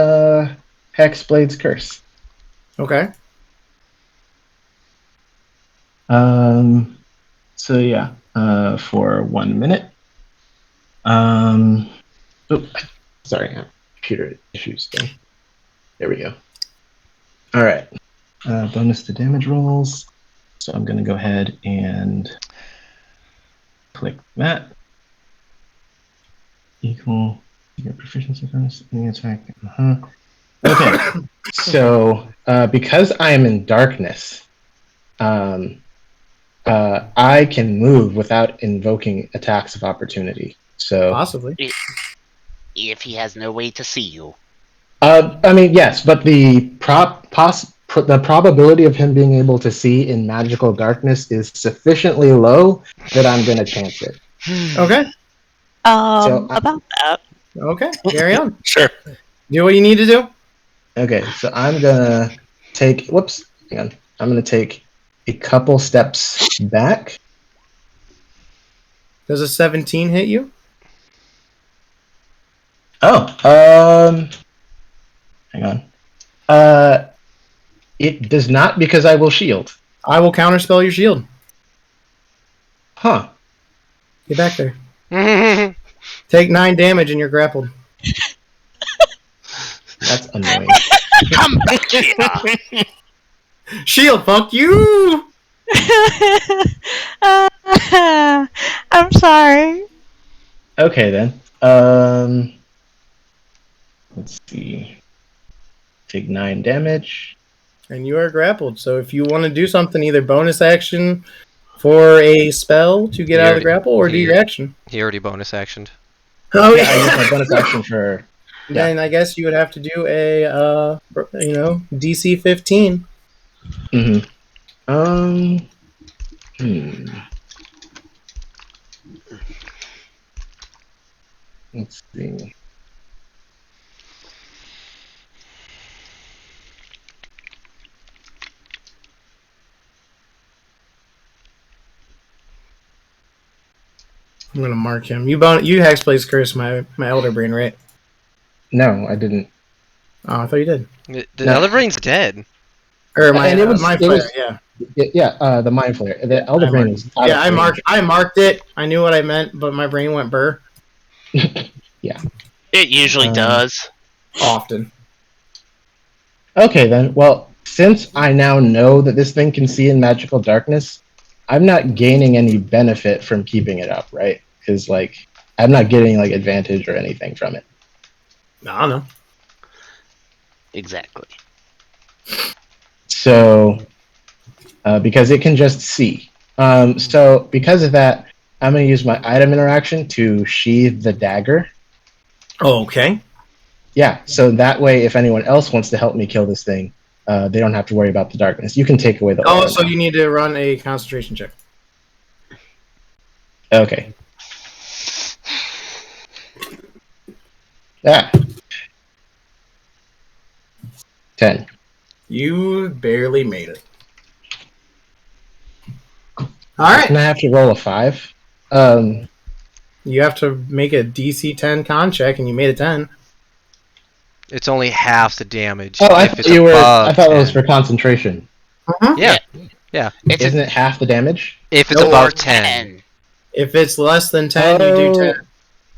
Hexblade's Curse. Okay. So yeah, for 1 minute. Sorry, computer issues thing. There we go. All right. Bonus to damage rolls. So I'm going to go ahead and click that. Equal your proficiency bonus in the attack. Okay. So because I am in darkness, I can move without invoking attacks of opportunity. So Possibly. If he has no way to see you. I mean, yes, but the probability of him being able to see in magical darkness is sufficiently low that I'm going to chance it. Okay. About that. Okay. Carry on. Sure. Do what you need to do. Okay, so I'm going to take... Whoops. Hang on. I'm going to take a couple steps back. Does a 17 hit you? Oh, hang on. It does not because I will shield. I will counterspell your shield. Huh. Get back there. Take 9 damage and you're grappled. That's annoying. Come back here. Shield, fuck you! I'm sorry. Okay then. Let's see. Take 9 damage. And you are grappled. So if you want to do something, either bonus action for a spell to get out of the grapple, or do your action. He already bonus actioned. Oh Yeah, I use my bonus action for. Then I guess you would have to do a, DC 15. Mm-hmm. Hmm. Let's see. I'm gonna mark him. You Hexblade's Curse my Elder Brain, right? No, I didn't. Oh, I thought you did. The No. Elder Brain's dead. Or my And it was- my it flare, was- yeah. Yeah, the Mind Flare. The Elder Brain is. out Yeah, of range. I marked it. I knew what I meant, but my brain went burr It usually does. often. Okay then. Well, since I now know that this thing can see in magical darkness, I'm not gaining any benefit from keeping it up, right? Because I'm not getting advantage or anything from it. I don't know. Exactly. So, because it can just see. So because of that, I'm going to use my item interaction to sheathe the dagger. Okay. Yeah, so that way, if anyone else wants to help me kill this thing, they don't have to worry about the darkness. You can take away the. Oh, aura so now. you need to run a concentration check. Okay. Ah. 10. You barely made it. Alright. And I have to roll a 5. You have to make a DC 10 con check, and you made a 10. It's only half the damage. I if thought it's you were. above I thought it was 10. for concentration. Yeah. It's Isn't it half the damage? If it's No, above or 10. If it's less than 10, you do 10.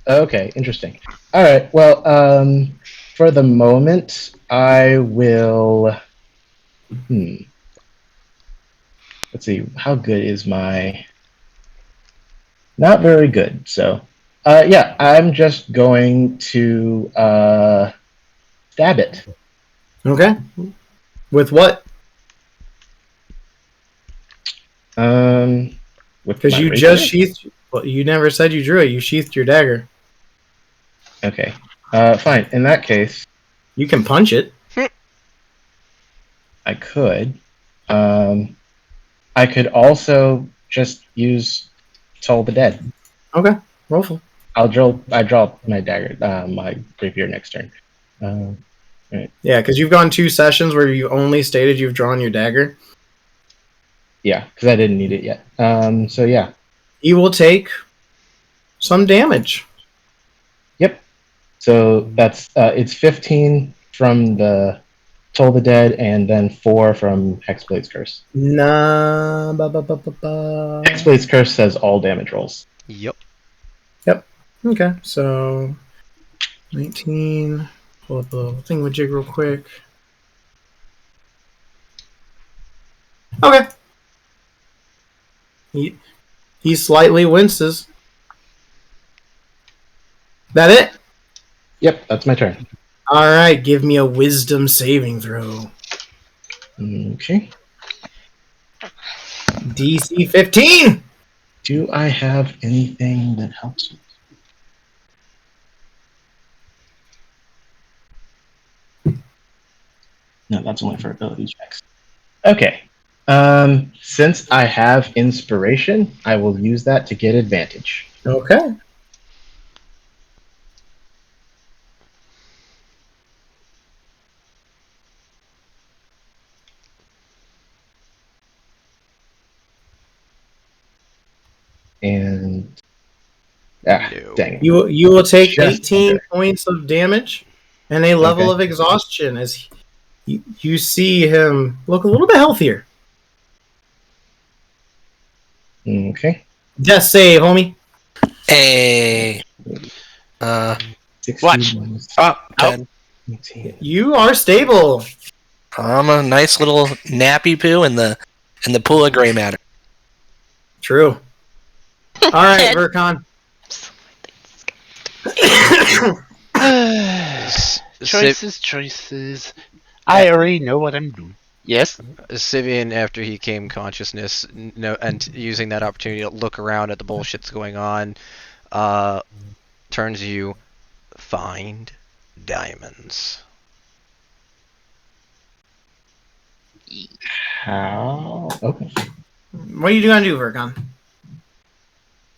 Okay, interesting. All right. Well, for the moment, I will. Let's see. How good is my? Not very good. So, yeah, I'm just going to stab it. Okay. With what? With Because my you rapier? just sheathed. Well, you never said you drew it. You sheathed your dagger. Okay. Fine. In that case, You can punch it. I could. I could also just use Toll the Dead. Okay. Roll for. I draw my dagger, my rapier next turn. Yeah, because you've gone 2 sessions where you only stated you've drawn your dagger. Yeah, because I didn't need it yet. So yeah. He will take some damage. Yep. So that's it's 15 from the Toll the Dead, and then 4 from Hexblade's Curse. Nah. Hexblade's Curse says all damage rolls. Yep. Okay, so 19. Pull up the thingamajig real quick. Okay. He slightly winces. That it? Yep, that's my turn. Alright, give me a wisdom saving throw. Okay. DC 15! Do I have anything that helps me? No, that's only for ability checks. Okay. Since I have inspiration, I will use that to get advantage. Okay. And Ah, No. dang it. You will take Just 18 under. points of damage and a level Okay. of exhaustion as you see him look a little bit healthier. Okay. Death save, homie. Hey. 60 Watch. minus Oh, 10. 18. You are stable. I'm a nice little nappy poo in the pool of gray matter. True. All right, Vercon. Choices. I already know what I'm doing. Yes? Syvyan, after he came consciousness, and using that opportunity to look around at the bullshit that's going on, turns to you, find diamonds. How? Okay. What are you gonna do, Vercon?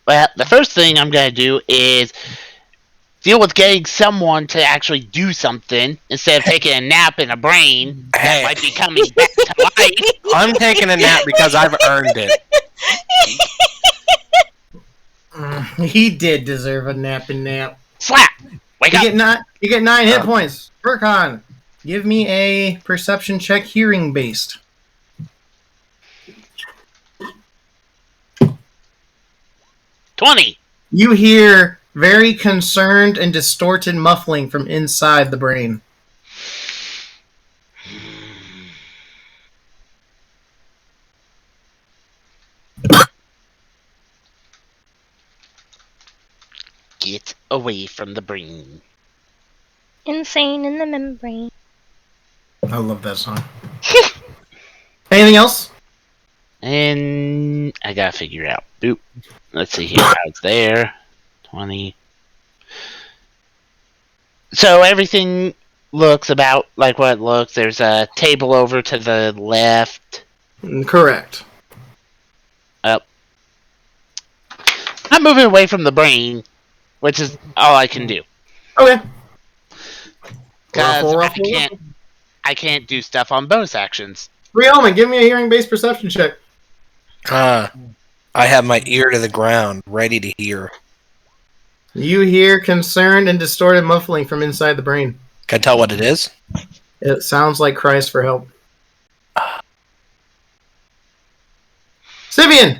Well, the first thing I'm going to do is deal with getting someone to actually do something instead of taking a nap in a brain that Hey. might be coming back to life. I'm taking a nap because I've earned it. He did deserve a nap. Slap! Wake You up! get 9 hit points. Vercon, give me a perception check, hearing based. 20! You hear very concerned and distorted muffling from inside the brain. Get away from the brain. Insane in the membrane. I love that song. Anything else? And I gotta figure it out. Boop. Let's see here. It's there. 20. So everything looks about like what it looks. There's a table over to the left. Correct. Up. I'm moving away from the brain, which is all I can do. Okay. Because Ruffle. I can't do stuff on bonus actions. Riehlman, give me a hearing-based perception check. I have my ear to the ground, ready to hear. You hear concerned and distorted muffling from inside the brain. Can I tell what it is? It sounds like cries for help. Syvyan!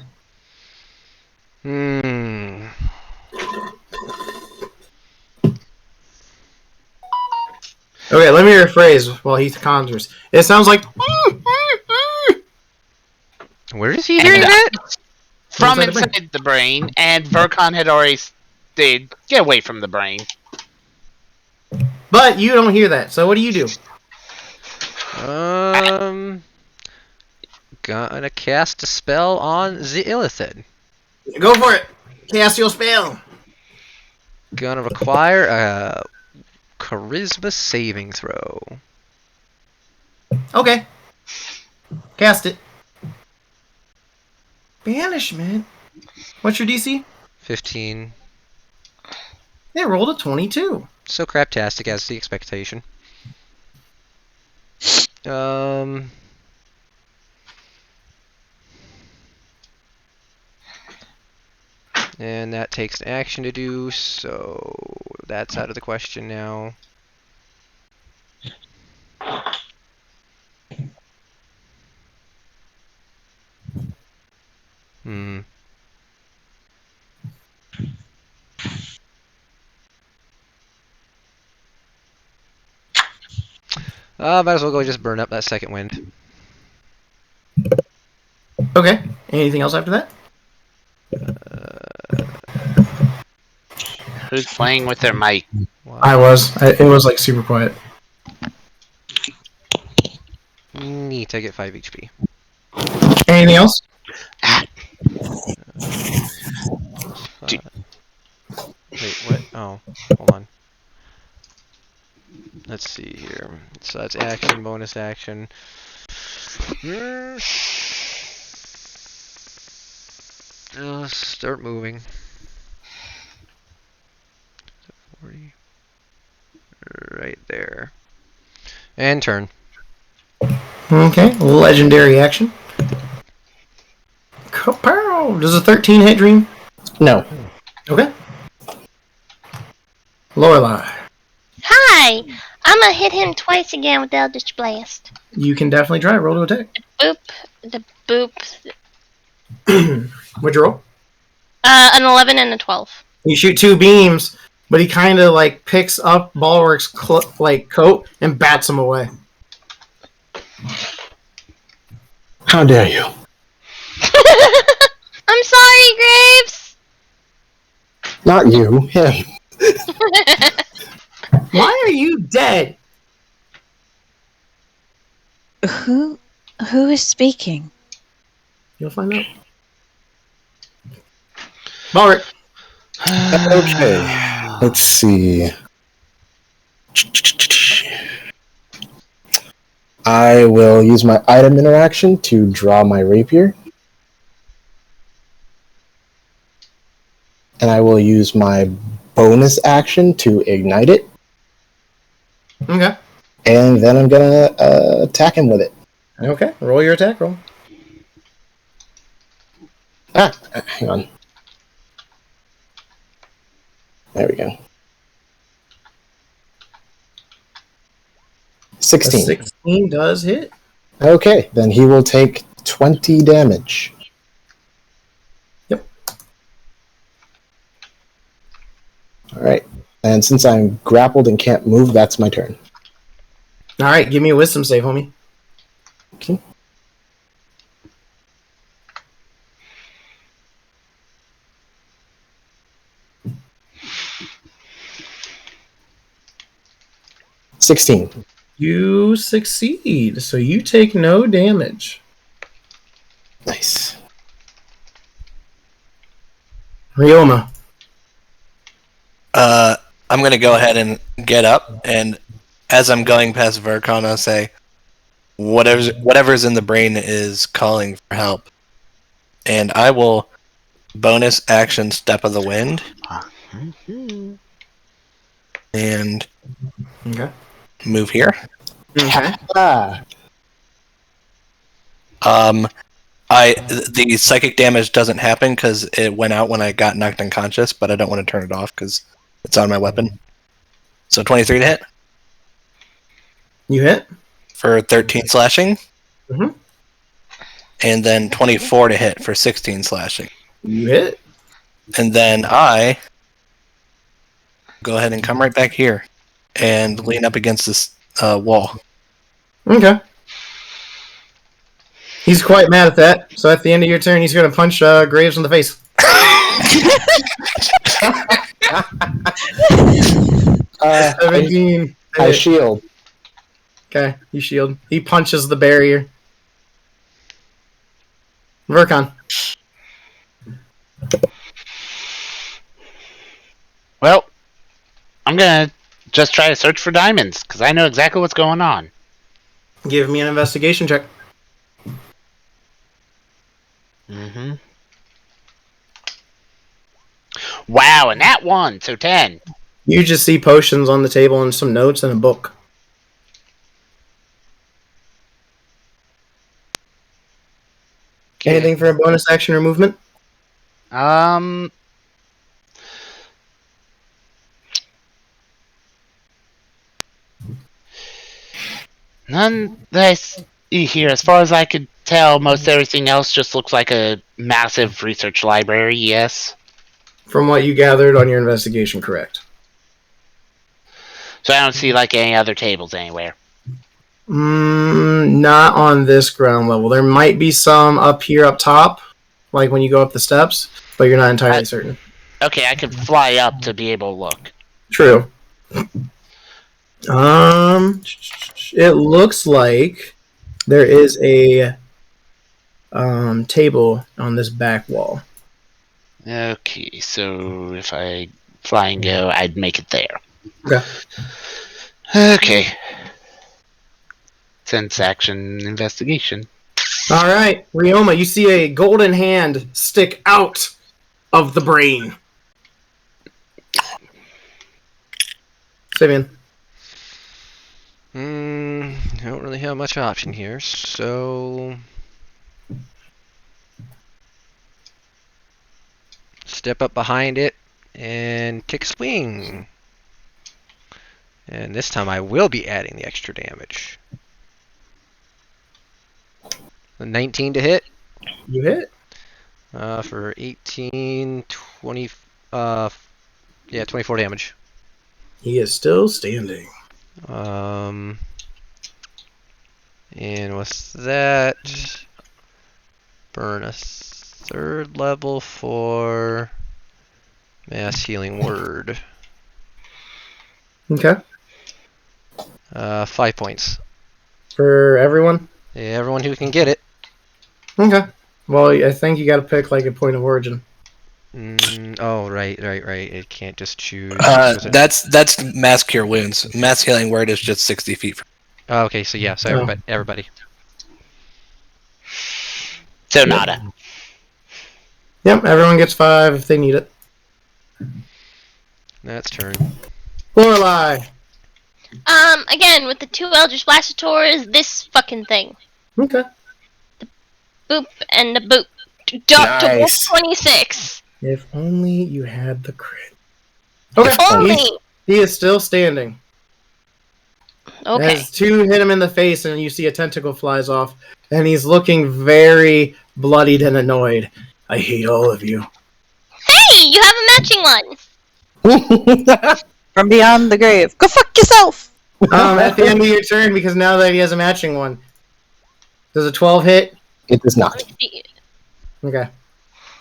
Okay, let me rephrase while he conjures. It sounds like... Where is he hearing that? From Inside the brain. inside the brain, and Vercon had already stayed. Get away from the brain. But you don't hear that, so what do you do? Gonna cast a spell on the Illithid. Go for it! Cast your spell! Gonna require a charisma saving throw. Okay. Cast it. Banishment? What's your DC? 15. They rolled a 22. So craptastic as the expectation. And that takes an action to do, so that's out of the question now. Might as well go just burn up that second wind. Okay. Anything else after that? Who's playing with their mic? Wow. I was. It was like super quiet. Neat, I get 5 HP. Anything else? Wait, what? Oh, hold on. Let's see here. So that's action, bonus action. Start moving. 40. Right there. And turn. Okay. Legendary action. Kapow! Does a 13 hit Dream? No. Okay. Lorelei, Hi! I'm gonna hit him twice again with Eldritch Blast. you can definitely try. Roll to attack. Boop. The boop. What'd you roll? An 11 and a 12. You shoot 2 beams, but he kind of like picks up Bulwark's coat and bats him away. How dare you? I'm sorry, Graves! Not you, him. Why are you dead? Who is speaking? You'll find out. Bulwark. Okay, let's see. I will use my item interaction to draw my rapier. And I will use my bonus action to ignite it. Okay. And then I'm gonna attack him with it. Okay. Roll your attack roll. Hang on. There we go. 16. 16 does hit. Okay, then he will take 20 damage. Yep. Alright. And since I'm grappled and can't move, that's my turn. All right. Give me a wisdom save, homie. Okay. $16. You succeed, so you take no damage. Nice. Ryoma. I'm gonna go ahead and get up, and as I'm going past Vercon, I'll say, whatever's in the brain is calling for help, and I will bonus action Step of the Wind, and Okay. move here. Okay. Ah, The psychic damage doesn't happen because it went out when I got knocked unconscious, but I don't want to turn it off because it's on my weapon. So 23 to hit You hit. for 13 slashing, Mhm. and then 24 to hit for 16 slashing. You hit. And then I go ahead and come right back here and lean up against this wall. Okay. He's quite mad at that. So at the end of your turn, he's going to punch Graves in the face. I 17. shield. Okay, you shield. He punches the barrier. Vercon. Well, I'm gonna just try to search for diamonds because I know exactly what's going on. Give me an investigation check. Mm-hmm. Wow, and that one, so 10. You just see potions on the table and some notes and a book. Anything for a bonus action or movement? None that I see here. As far as I could tell, most everything else just looks like a massive research library, yes. From what you gathered on your investigation, correct. So I don't see like any other tables anywhere. Not on this ground level. There might be some up here up top, like when you go up the steps, but you're not entirely certain. Okay, I could fly up to be able to look. True. It looks like there is a table on this back wall. Okay, so if I fly and go, I'd make it there. Okay. Okay. Sense action investigation. All right, Ryoma, you see a golden hand stick out of the brain. Syvyan. I don't really have much option here, so step up behind it and take a swing. And this time I will be adding the extra damage. A 19 to hit. You hit. For 18, 20, 24 damage. He is still standing. And with that, burn a 3rd level for mass healing word. Okay. 5 points. For everyone? Yeah, everyone who can get it. Okay. Well, I think you got to pick like a point of origin. Oh, right. It can't just choose. Was it- That's mass cure wounds. Mass healing word is just 60 feet. Oh, okay, so yeah, so Oh. everybody. So nada. Yep, everyone gets 5 if they need it. That's turn. Lorelei. Again, with the 2 Eldritch Blastatours, this fucking thing. Okay. Boop and a boop. Drop to Nice. 26. If only you had the crit. Okay. Only. He is still standing. Okay. As 2 hit him in the face, and you see a tentacle flies off, and he's looking very bloodied and annoyed. I hate all of you. Hey, you have a matching one. From beyond the grave. Go fuck yourself! At the end of your turn, because now that he has a matching one. Does a 12 hit? It does not. Okay.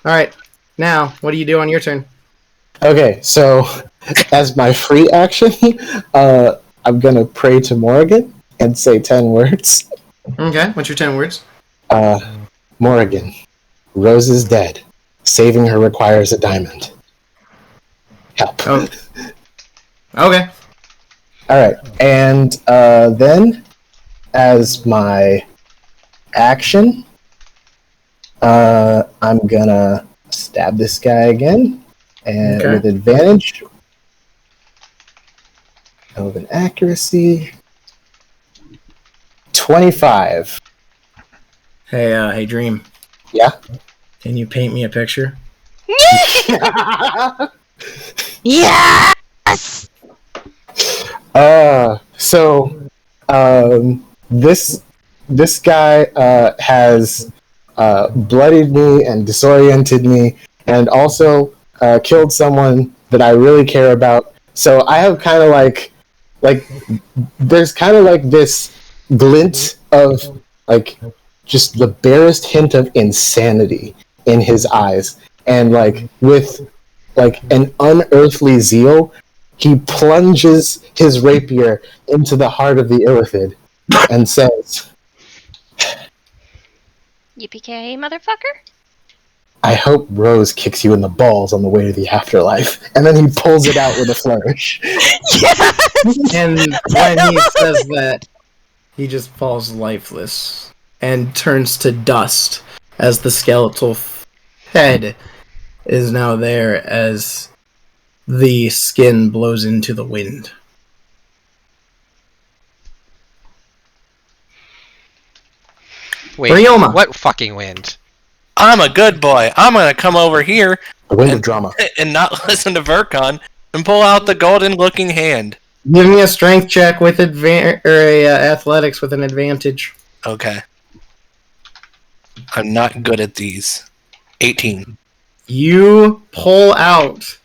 Alright. Now, what do you do on your turn? Okay, so as my free action, I'm gonna pray to Morrigan and say 10 words. Okay, what's your 10 words? Morrigan, Rose is dead. Saving her requires a diamond. Help. Oh. Okay. Alright, and then, as my action, I'm gonna stab this guy again, and Okay. with advantage of an accuracy, 25. Hey, Dream. Yeah? Can you paint me a picture? Yes! This guy has bloodied me and disoriented me, and also killed someone that I really care about. So I have kind of like there's kind of like this glint of like just the barest hint of insanity in his eyes, and like with like an unearthly zeal, he plunges his rapier into the heart of the illithid and says, Yippee-ki-yay, motherfucker. I hope Rose kicks you in the balls on the way to the afterlife. And then he pulls it out with a flourish. And when he says that, he just falls lifeless and turns to dust as the skeletal head is now there as the skin blows into the wind. Wait, Ryoma. what fucking wind? I'm a good boy. I'm gonna come over here The wind of drama. and not listen to Vercon and pull out the golden-looking hand. Give me a strength check with athletics with an advantage. Okay. I'm not good at these. 18. You pull out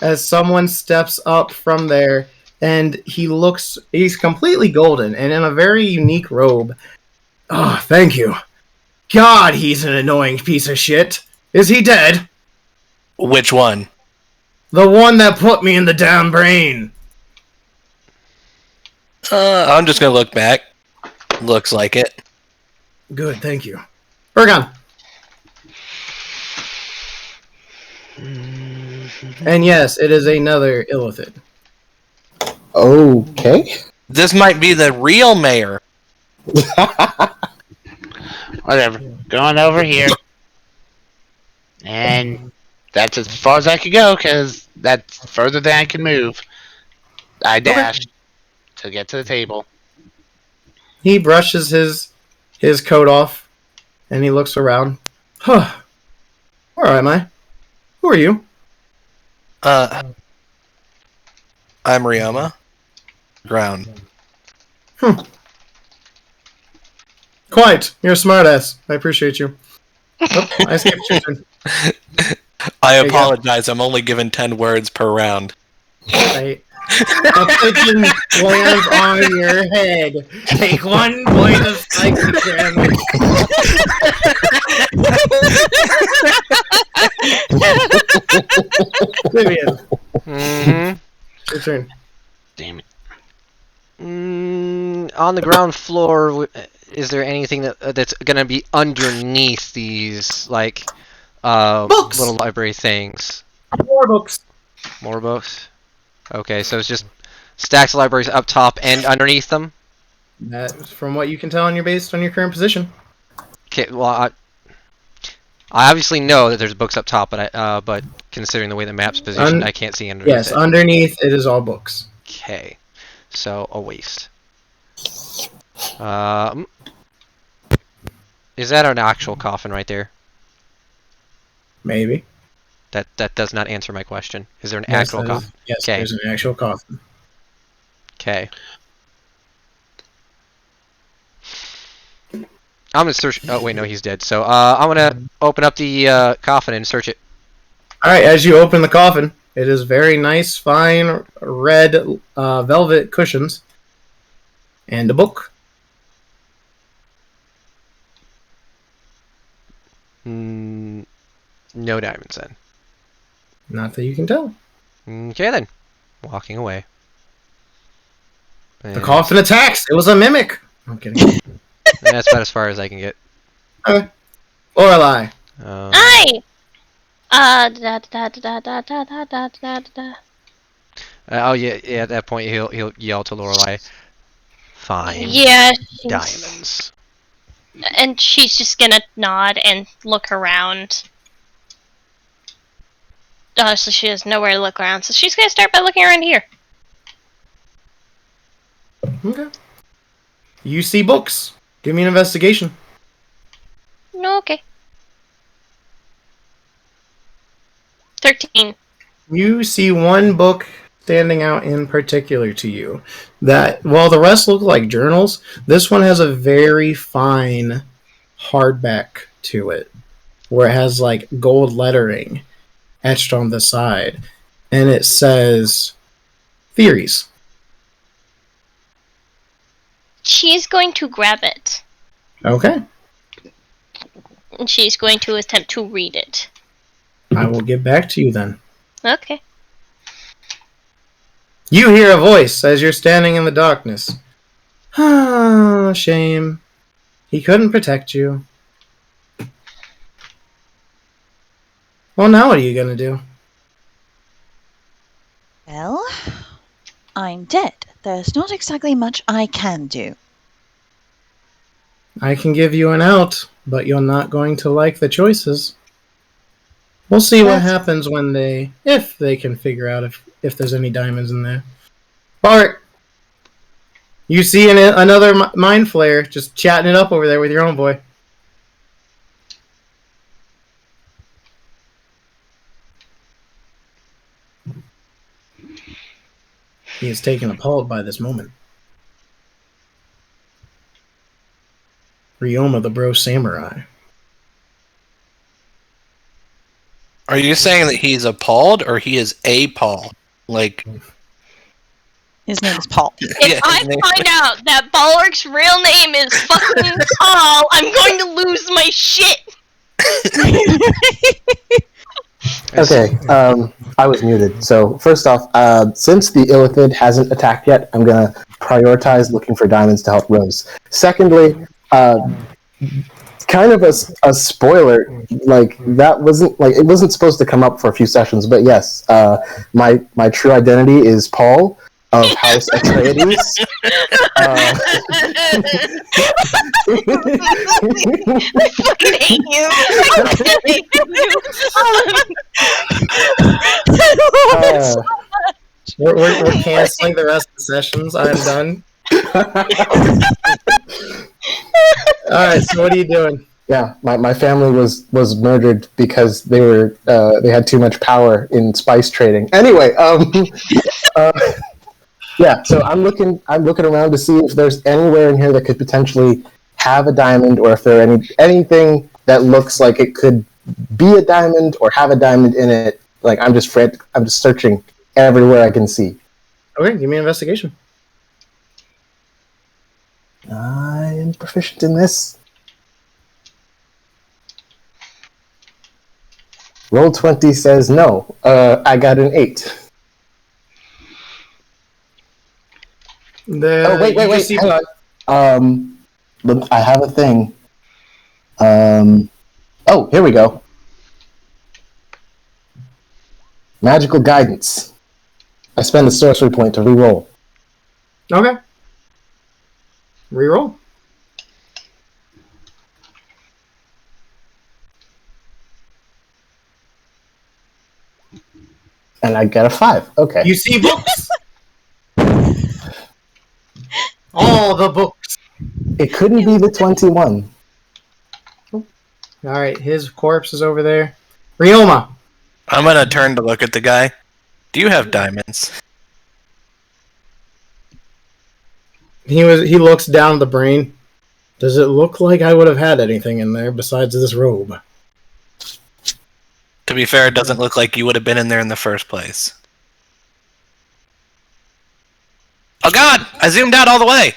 as someone steps up from there, and he's completely golden and in a very unique robe. Oh, thank you. God, he's an annoying piece of shit. Is he dead? Which one? The one that put me in the damn brain. I'm just gonna look back. Looks like it. Good, thank you. Ergon. And yes, it is another illithid. Okay. This might be the real mayor. Whatever. Going over here. And that's as far as I could go, because that's further than I can move. I dashed to get to the table. He brushes his coat off, and he looks around. Huh. Where am I? Who are you? I'm Ryoma. ground. Quite. You're a smartass. I appreciate you. Oh, I skipped your turn. I you go. apologize. I'm only given 10 words per round. A pigeon lands on your head. Take 1 point of psychic damage. Syvyan, Mm-hmm. your turn. Damn it. On the ground floor, is there anything that's gonna be underneath these, like, Books! little library things? More books. More books? Okay, so it's just stacks of libraries up top and underneath them? That's from what you can tell based on your current position. Okay, well, I obviously know that there's books up top, but considering the way the map's positioned, I can't see underneath Yes, it. underneath it is all books. Okay, so a waste. Is that an actual coffin right there? Maybe. That does not answer my question. Is there an Yes, actual coffin? Yes, Okay. there's an actual coffin. Okay. I'm gonna search. Oh wait, no, he's dead. So I'm gonna open up the coffin and search it. Alright, as you open the coffin, it is very nice, fine, red velvet cushions. And a book. No diamonds then. Not that you can tell. Okay then. Walking away. The coffin attacks! It was a mimic! I'm kidding. That's about as far as I can get. Okay. Lorelei. Aye! Da da da da da da da da da da. Oh yeah. At that point, he'll yell to Lorelei. Fine. Yeah. Diamonds. And she's just gonna nod and look around. So she has nowhere to look around. So she's gonna start by looking around here. Okay. You see books. Give me an investigation. Okay. 13. You see one book standing out in particular to you. That, while the rest look like journals, this one has a very fine hardback to it, where it has like gold lettering etched on the side, and it says theories. She's going to grab it. Okay. And she's going to attempt to read it. I will get back to you then. Okay. You hear a voice as you're standing in the darkness. Ah, shame. He couldn't protect you. Well, now what are you gonna do? Well, I'm dead. There's not exactly much I can do. I can give you an out, but you're not going to like the choices. We'll see what happens if they can figure out if there's any diamonds in there. Bart, you see another mind flare just chatting it up over there with your own boy. He is taken appalled by this moment. Ryoma the Bro Samurai. Are you saying that he's appalled or he is appalled? Like, His name is Paul. If I find out that Balric's real name is fucking Paul, I'm going to lose my shit! Okay, I was muted. So first off, since the Illithid hasn't attacked yet, I'm gonna prioritize looking for diamonds to help Rose. Secondly, kind of a spoiler. Like that it wasn't supposed to come up for a few sessions, but yes, my true identity is Paul of House Atreides. I fucking hate you! I fucking hate you! We're canceling the rest of the sessions. I'm done. Alright, so what are you doing? Yeah, my family was murdered because they had too much power in spice trading. Anyway, Yeah, so I'm looking around to see if there's anywhere in here that could potentially have a diamond, or if there anything that looks like it could be a diamond or have a diamond in it. Like I'm just searching everywhere I can see. Okay, give me an investigation. I am proficient in this. Roll 20 says no. I got an 8. Wait, hang on. I have a thing. Here we go. Magical guidance. I spend a sorcery point to reroll. Okay. Reroll. And I get a 5. Okay. You see books. All the books. It couldn't be the 21. All right, his corpse is over there. Ryoma. I'm gonna turn to look at the guy. Do you have diamonds? He looks down at the brain. Does it look like I would have had anything in there besides this robe? To be fair, it doesn't look like you would have been in there in the first place. Oh god! I zoomed out all the way!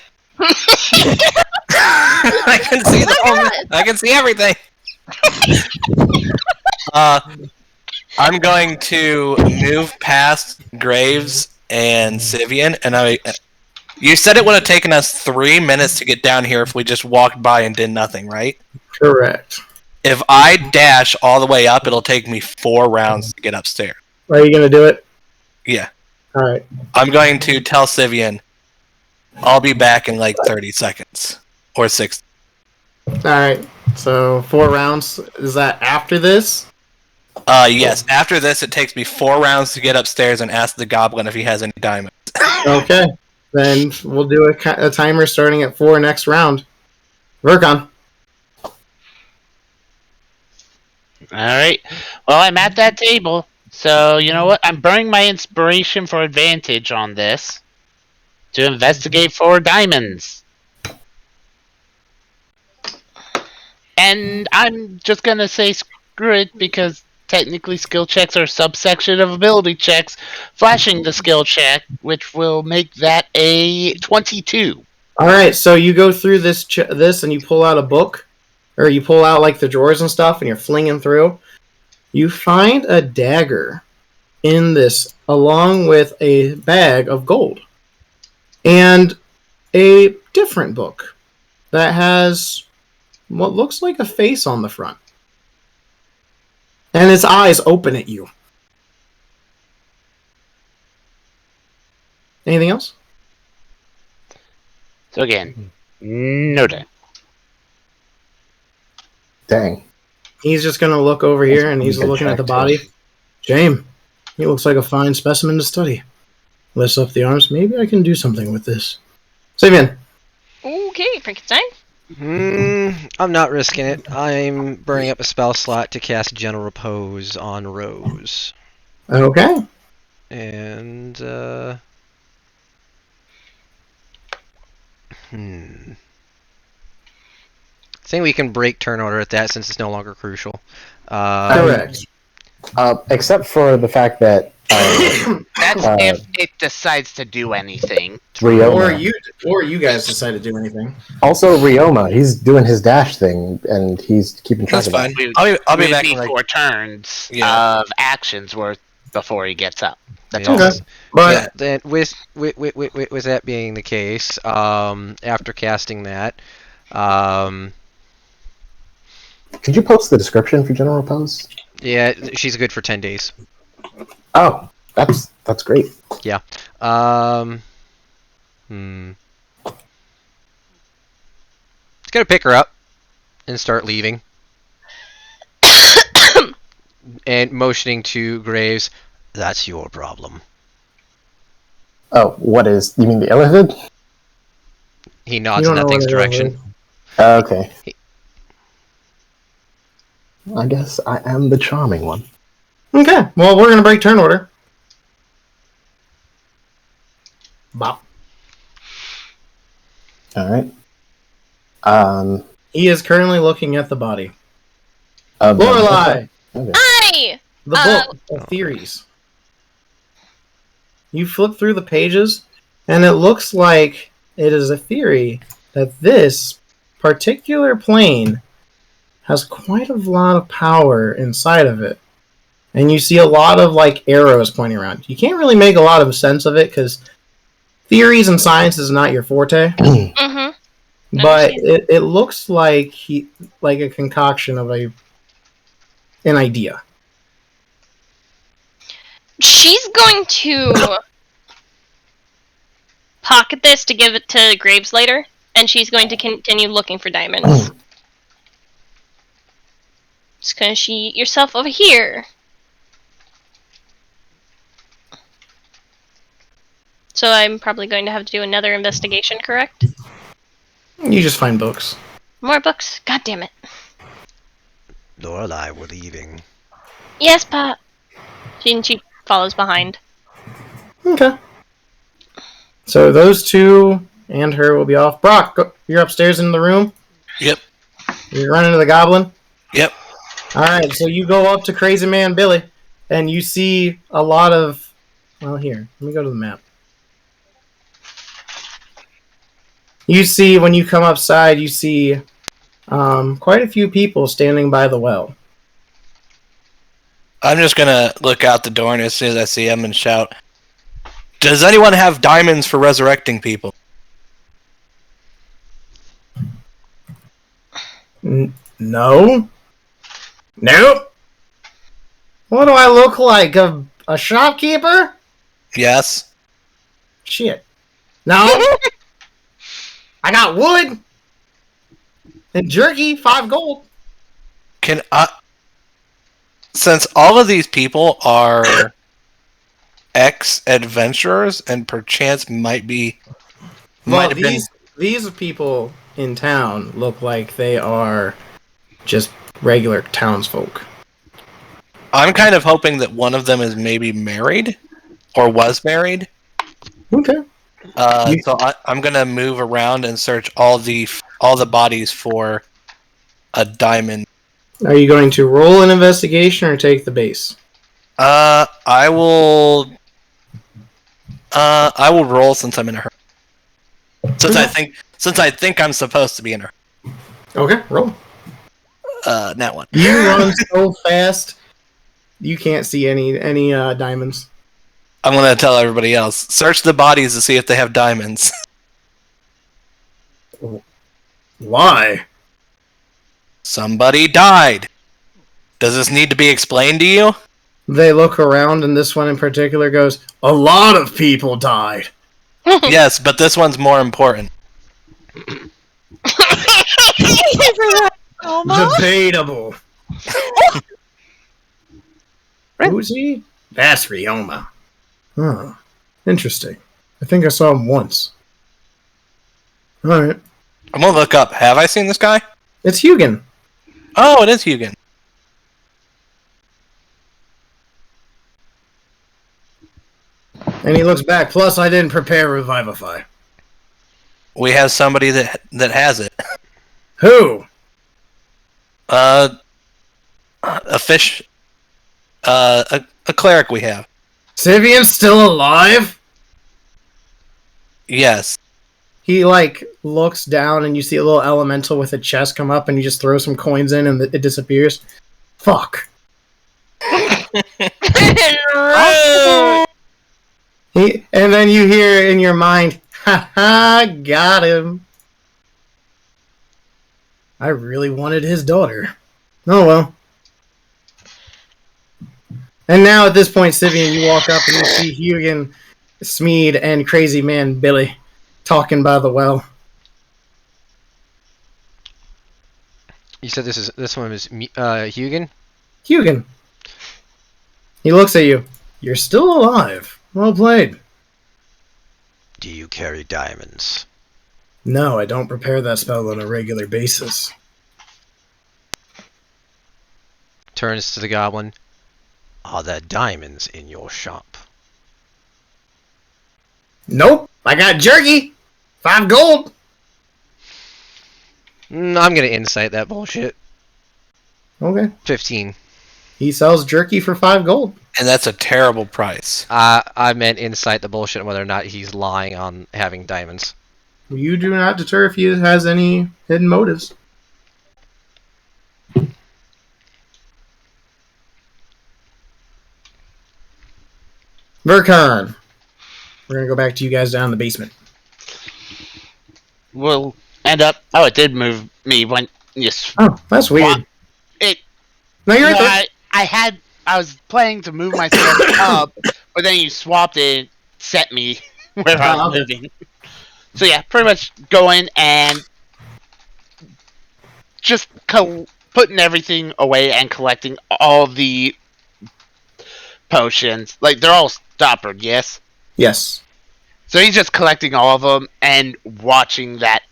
I can see I can see everything! I'm going to move past Graves and Syvyan, and you said it would have taken us 3 minutes to get down here if we just walked by and did nothing, right? Correct. If I dash all the way up, it'll take me 4 rounds to get upstairs. Are you going to do it? Yeah. All right. I'm going to tell Syvyan I'll be back in like 30 seconds. Or 60. All right. So 4 rounds. Is that after this? Yes. After this, it takes me 4 rounds to get upstairs and ask the goblin if he has any diamonds. Okay. Then we'll do a timer starting at 4 next round. Verkon. Alright. Well, I'm at that table. So, you know what? I'm burning my inspiration for advantage on this. To investigate for diamonds. And I'm just gonna say screw it, because technically skill checks are a subsection of ability checks. Flashing the skill check, which will make that a 22. All right. So you go through this and you pull out a book, or you pull out like the drawers and stuff, and you're flinging through. You find a dagger in this, along with a bag of gold, and a different book that has what looks like a face on the front. And its eyes open at you. Anything else? So again, no time. Dang. He's just going to look over here, and he's Good looking at the check, body. too. James, he looks like a fine specimen to study. Lifts up the arms. Maybe I can do something with this. Syvyan. Okay, Frankenstein. I'm not risking it. I'm burning up a spell slot to cast Gentle Repose on Rose. Okay. And, I think we can break turn order at that since it's no longer crucial. Correct. Except for the fact that That's if it decides to do anything. Ryoma. Or you guys decide to do anything. Also, Ryoma, he's doing his dash thing, and he's keeping track That's of that. fine. I'll be back in like 4 turns Yeah. of actions worth before he gets up. That's Yeah. all. Okay. But Yeah, then with that being the case, after casting that, Could you post the description for General Repose? yeah, she's good for 10 days. Oh, that's great. Yeah. It's gonna pick her up and start leaving. And motioning to Graves, that's your problem. Oh, what is? You mean the elephant? He you nods don't in that know thing's what it direction. is. Okay. I guess I am the charming one. Okay. Well, we're going to break turn order. Bop. All right. He is currently looking at the body. The book. Lorelei! Okay. Hi! The book of theories. You flip through the pages, and it looks like it is a theory that this particular plane has quite a lot of power inside of it. And you see a lot of like arrows pointing around. You can't really make a lot of sense of it because theories and science is not your forte. Mm-hmm. But it looks like like a concoction of an idea. She's going to pocket this to give it to Graves later, and she's going to continue looking for diamonds. Just gonna sheet yourself over here. So I'm probably going to have to do another investigation, correct? You just find books. More books? God damn it. Lorelei, we're leaving. Yes, Pop. She follows behind. Okay. So those two and her will be off. Brock, you're upstairs in the room? Yep. You're running to the goblin? Yep. Alright, so you go up to Crazy Man Billy, and you see a lot of... Well, here, let me go to the map. You see, when you come upside, you see quite a few people standing by the well. I'm just gonna look out the door, and as soon as I see him, and shout, "Does anyone have diamonds for resurrecting people?" No? Nope. What do I look like? A shopkeeper? Yes. Shit. No. I got wood. And jerky, 5 gold. Can I... Since all of these people are ex-adventurers and perchance might have been... These people in town look like they are just regular townsfolk. I'm kind of hoping that one of them is maybe married or was married. Okay. So I'm gonna move around and search all the bodies for a diamond. Are you going to roll an investigation or take the base? I will roll since I'm in a hurry. Since I think I'm supposed to be in a hurry. Okay, roll. That one. You run so fast, you can't see any diamonds. I'm gonna tell everybody else. Search the bodies to see if they have diamonds. Why? Somebody died. Does this need to be explained to you? They look around, and this one in particular goes, "A lot of people died." Yes, but this one's more important. Debatable. Who's he? That's Ryoma. Huh. Interesting. I think I saw him once. Alright. I'm gonna look up. Have I seen this guy? It's Hugin. Oh, it is Hugin. And he looks back. Plus, I didn't prepare Revivify. We have somebody that has it. Who? A fish. A cleric we have. Syvyan's still alive? Yes. He, looks down and you see a little elemental with a chest come up and you just throw some coins in and it disappears. Fuck. And then you hear in your mind, "Ha, got him. I really wanted his daughter. Oh well." And now at this point, Syvyan, you walk up and you see Hugin, Smeed, and Crazy Man Billy talking by the well. You said this one is Hugin? Hugin. He looks at you. You're still alive. Well played. Do you carry diamonds? No, I don't prepare that spell on a regular basis. Turns to the goblin. Are there diamonds in your shop? Nope. I got jerky. 5 gold. I'm gonna insight that bullshit. Okay. 15. He sells jerky for 5 gold. And that's a terrible price. I meant insight the bullshit on whether or not he's lying on having diamonds. You do not deter if he has any hidden motives. Vercon. We're going to go back to you guys down in the basement. We'll end up. Oh, it did move me when you. Oh, that's weird. It. No, you're No, right I was planning to move myself up, but then you swapped it and set me where I was moving. So yeah, pretty much going and just putting everything away and collecting all the potions. Like, they're all stoppered, yes? Yes. So he's just collecting all of them and watching that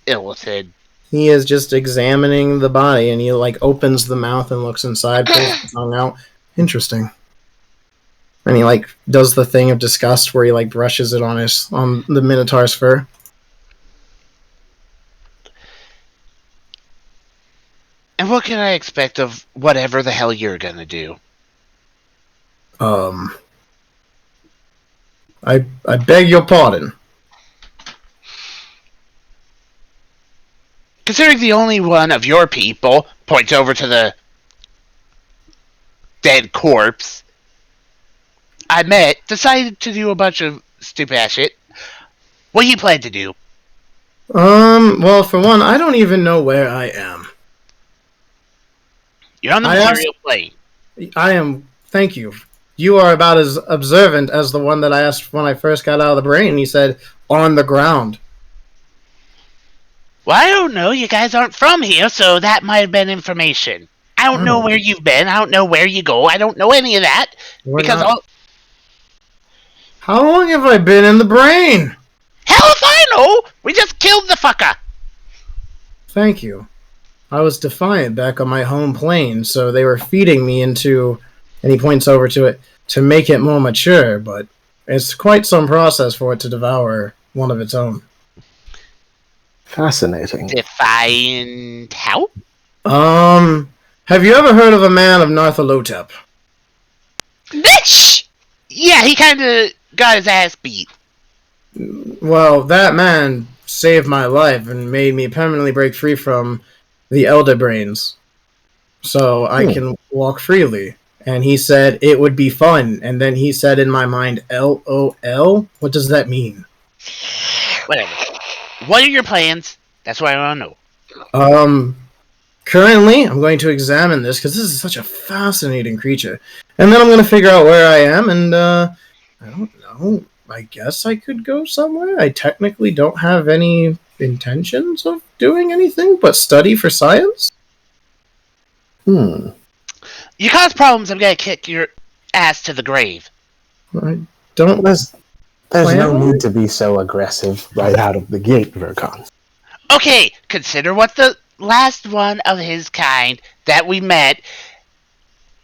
illithid. He is just examining the body, and he opens the mouth and looks inside, pulls the tongue out. Interesting. And he does the thing of disgust where he brushes it on the Minotaur's fur. And what can I expect of whatever the hell you're gonna do? I beg your pardon. Considering the only one of your people points over to the dead corpse I met, decided to do a bunch of stupid ass shit. What do you plan to do? Well, for one, I don't even know where I am. You're on the material plane. I am. Thank you. You are about as observant as the one that I asked when I first got out of the brain. He said, on the ground. Well, I don't know. You guys aren't from here, so that might have been information. I don't know where you've been. I don't know where you go. I don't know any of that. How long have I been in the brain? Hell if I know! We just killed the fucker! Thank you. I was defiant back on my home plane, so they were feeding me into, and he points over to it, to make it more mature, but it's quite some process for it to devour one of its own. Fascinating. Defiant how? Have you ever heard of a man of Narthalotep? Bitch! Yeah, he kinda got his ass beat. Well, that man saved my life and made me permanently break free from the Elder Brains. So I can walk freely. And he said it would be fun. And then he said in my mind, LOL? What does that mean? Whatever. What are your plans? That's what I want to know. Currently, I'm going to examine this because this is such a fascinating creature. And then I'm going to figure out where I am, and, I don't know. I guess I could go somewhere. I technically don't have any intentions of doing anything but study for science. You cause problems, I'm going to kick your ass to the grave. I don't... There's no need to be so aggressive right out of the gate, Vercon. Okay, consider what the last one of his kind that we met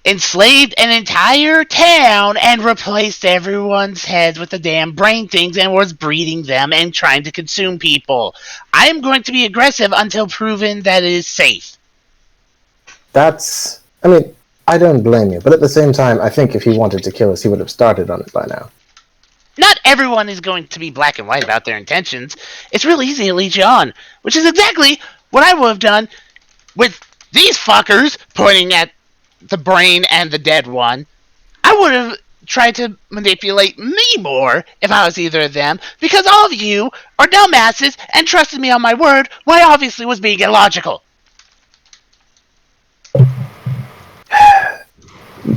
enslaved an entire town and replaced everyone's heads with the damn brain things and was breeding them and trying to consume people. I am going to be aggressive until proven that it is safe. I don't blame you, but at the same time, I think if he wanted to kill us, he would have started on it by now. Not everyone is going to be black and white about their intentions. It's real easy to lead you on, which is exactly what I would have done with these fuckers pointing at the brain and the dead one. I would have tried to manipulate me more if I was either of them, because all of you are dumbasses and trusted me on my word when I obviously was being illogical.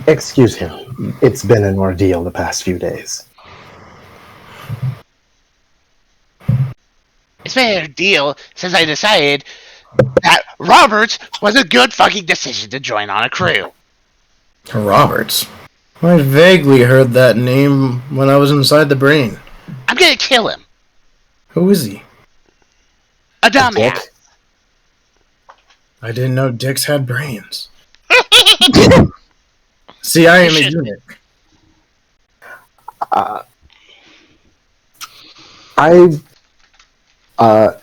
Excuse him. It's been an ordeal the past few days. It's been an ordeal since I decided that Roberts was a good fucking decision to join on a crew. Roberts? I vaguely heard that name when I was inside the brain. I'm gonna kill him. Who is he? A dumbass. I didn't know dicks had brains. See, I am a eunuch. I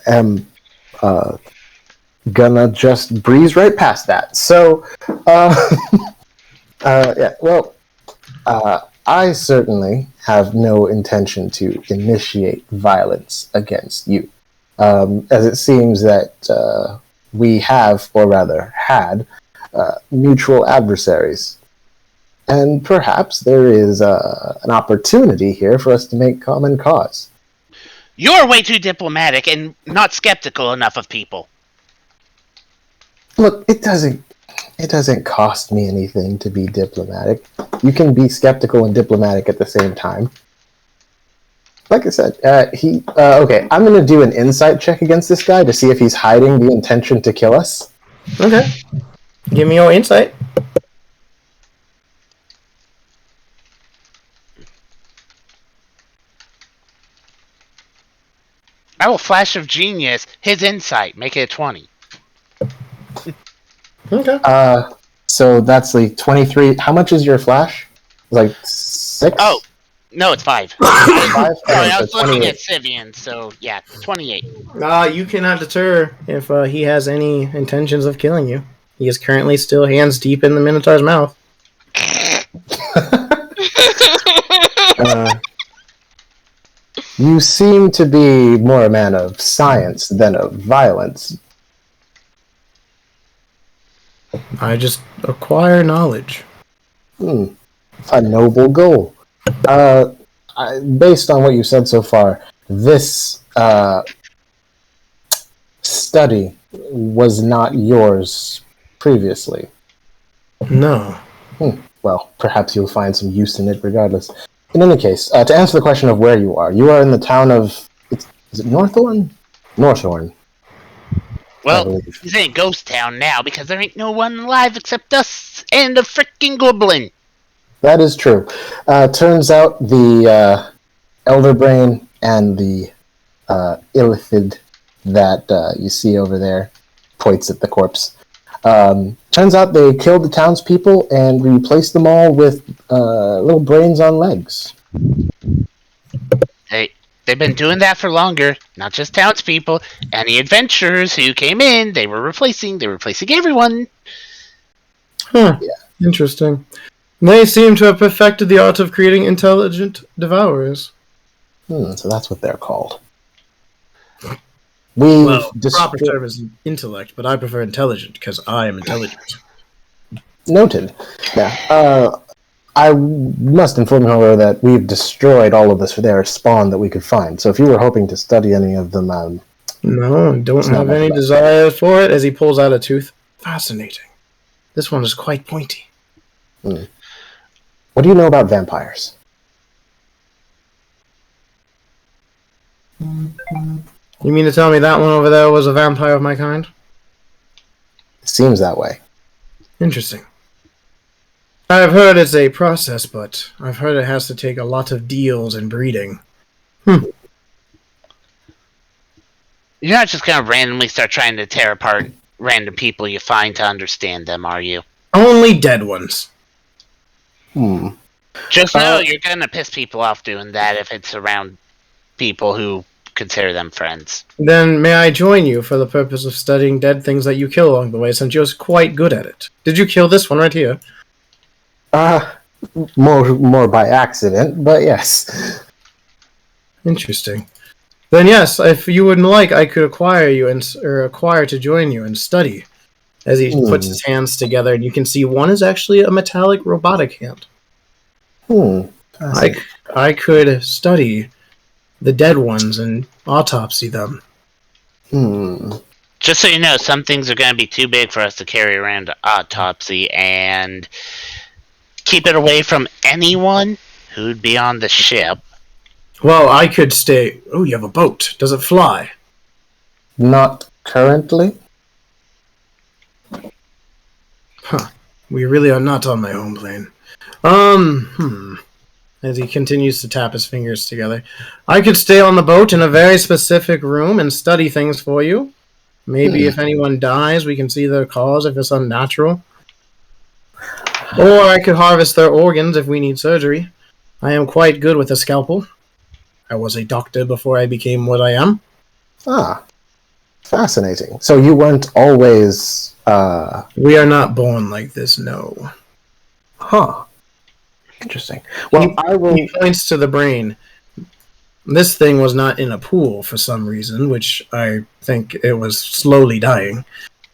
am gonna just breeze right past that. So, yeah, well, I certainly have no intention to initiate violence against you, as it seems that we have, or rather had, mutual adversaries. And perhaps there is an opportunity here for us to make common cause. You're way too diplomatic and not skeptical enough of people. Look, it doesn't cost me anything to be diplomatic. You can be skeptical and diplomatic at the same time. Like I said, okay, I'm going to do an insight check against this guy to see if he's hiding the intention to kill us. Okay. Give me your insight. I will flash of genius his insight, make it a 20. Okay. So that's like 23. How much is your flash? Like 6? Oh, no, it's 5. 5? Sorry, I Okay, was so looking 28. at Syvyan, so yeah, 28. You cannot deter if he has any intentions of killing you. He is currently still hands deep in the Minotaur's mouth. You seem to be more a man of science than of violence. I just acquire knowledge. A noble goal. Based on what you said so far, this study was not yours previously. No. Well, perhaps you'll find some use in it regardless. In any case, to answer the question of where you are in the town of... Is it Northorn? Northorn. Well, this ain't Ghost Town now because there ain't no one alive except us and a frickin' goblin. That is true. Turns out the Elder Brain and the Illithid that you see over there, points at the corpse. Turns out they killed the townspeople and replaced them all with little brains on legs. They've been doing that for longer. Not just townspeople. Any adventurers who came in, they were replacing everyone. Huh. Yeah. Interesting. They seem to have perfected the art of creating intelligent devourers. So that's what they're called. Proper term is intellect, but I prefer intelligent because I am intelligent. Noted. Yeah. I must inform you, however, that we've destroyed all of this for their spawn that we could find. So if you were hoping to study any of them... no, I don't have any desire for it, as he pulls out a tooth. Fascinating. This one is quite pointy. What do you know about vampires? You mean to tell me that one over there was a vampire of my kind? It seems that way. Interesting. I've heard it's a process, but I've heard it has to take a lot of deals and breeding. You're not just gonna randomly start trying to tear apart random people you find to understand them, are you? Only dead ones. Just know you're gonna piss people off doing that if it's around people who consider them friends. Then may I join you for the purpose of studying dead things that you kill along the way, since you're quite good at it? Did you kill this one right here? More by accident, but yes. Interesting. Then yes, if you would like, I could acquire to join you and study. As he puts his hands together, and you can see one is actually a metallic robotic hand. I could study the dead ones and autopsy them. Just so you know, some things are going to be too big for us to carry around to autopsy, and keep it away from anyone who'd be on the ship. Well, I could stay... Oh, you have a boat. Does it fly? Not currently. Huh. We really are not on my home plane. As he continues to tap his fingers together. I could stay on the boat in a very specific room and study things for you. Maybe if anyone dies, we can see their cause if it's unnatural. Or I could harvest their organs if we need surgery. I am quite good with a scalpel. I was a doctor before I became what I am. Ah, fascinating. So you weren't always, We are not born like this, no. huh. Interesting. Well, He points to the brain. This thing was not in a pool for some reason, which I think it was slowly dying.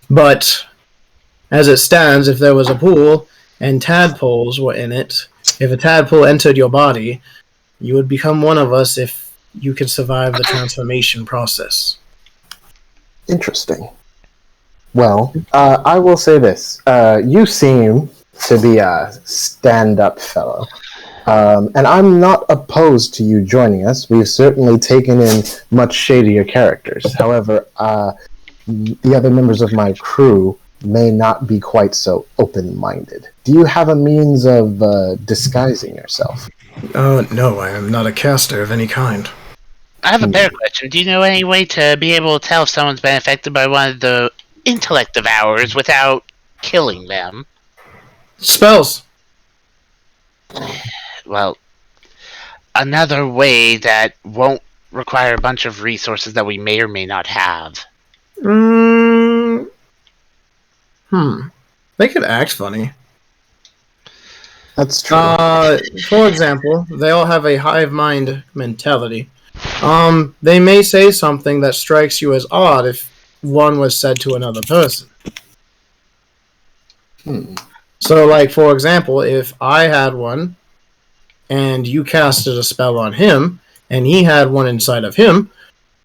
But as it stands, if there was a pool and tadpoles were in it, if a tadpole entered your body, you would become one of us if you could survive the transformation process. Interesting. Well, I will say this. You seem to be a stand-up fellow. And I'm not opposed to you joining us. We've certainly taken in much shadier characters. However, the other members of my crew may not be quite so open-minded. Do you have a means of disguising yourself? No, I am not a caster of any kind. I have a better question. Do you know any way to be able to tell if someone's been affected by one of the Intellect Devourers without killing them? Spells! Well, another way that won't require a bunch of resources that we may or may not have. They could act funny. That's true. For example, they all have a hive mind mentality. They may say something that strikes you as odd if one was said to another person. So, like, for example, if I had one, and you casted a spell on him, and he had one inside of him,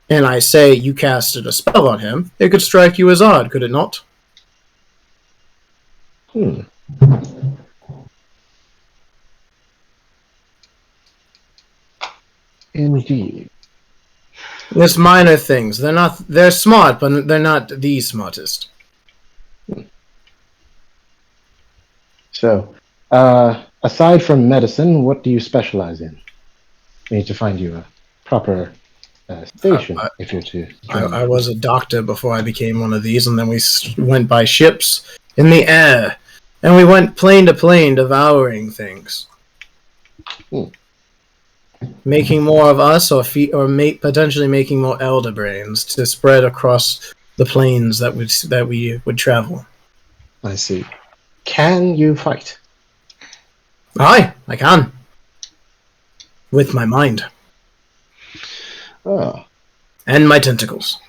and I say you casted a spell on him, it could strike you as odd, could it not? Indeed. It's minor things. They're smart, but they're not the smartest. So, aside from medicine, what do you specialize in? We need to find you a proper station if you're to join. I was a doctor before I became one of these, and then we went by ships in the air, and we went plane to plane devouring things. Making more of us, or potentially making more elder brains to spread across the planes that we would travel. I see. Can you fight? Aye, I can. With my mind. Oh. And my tentacles.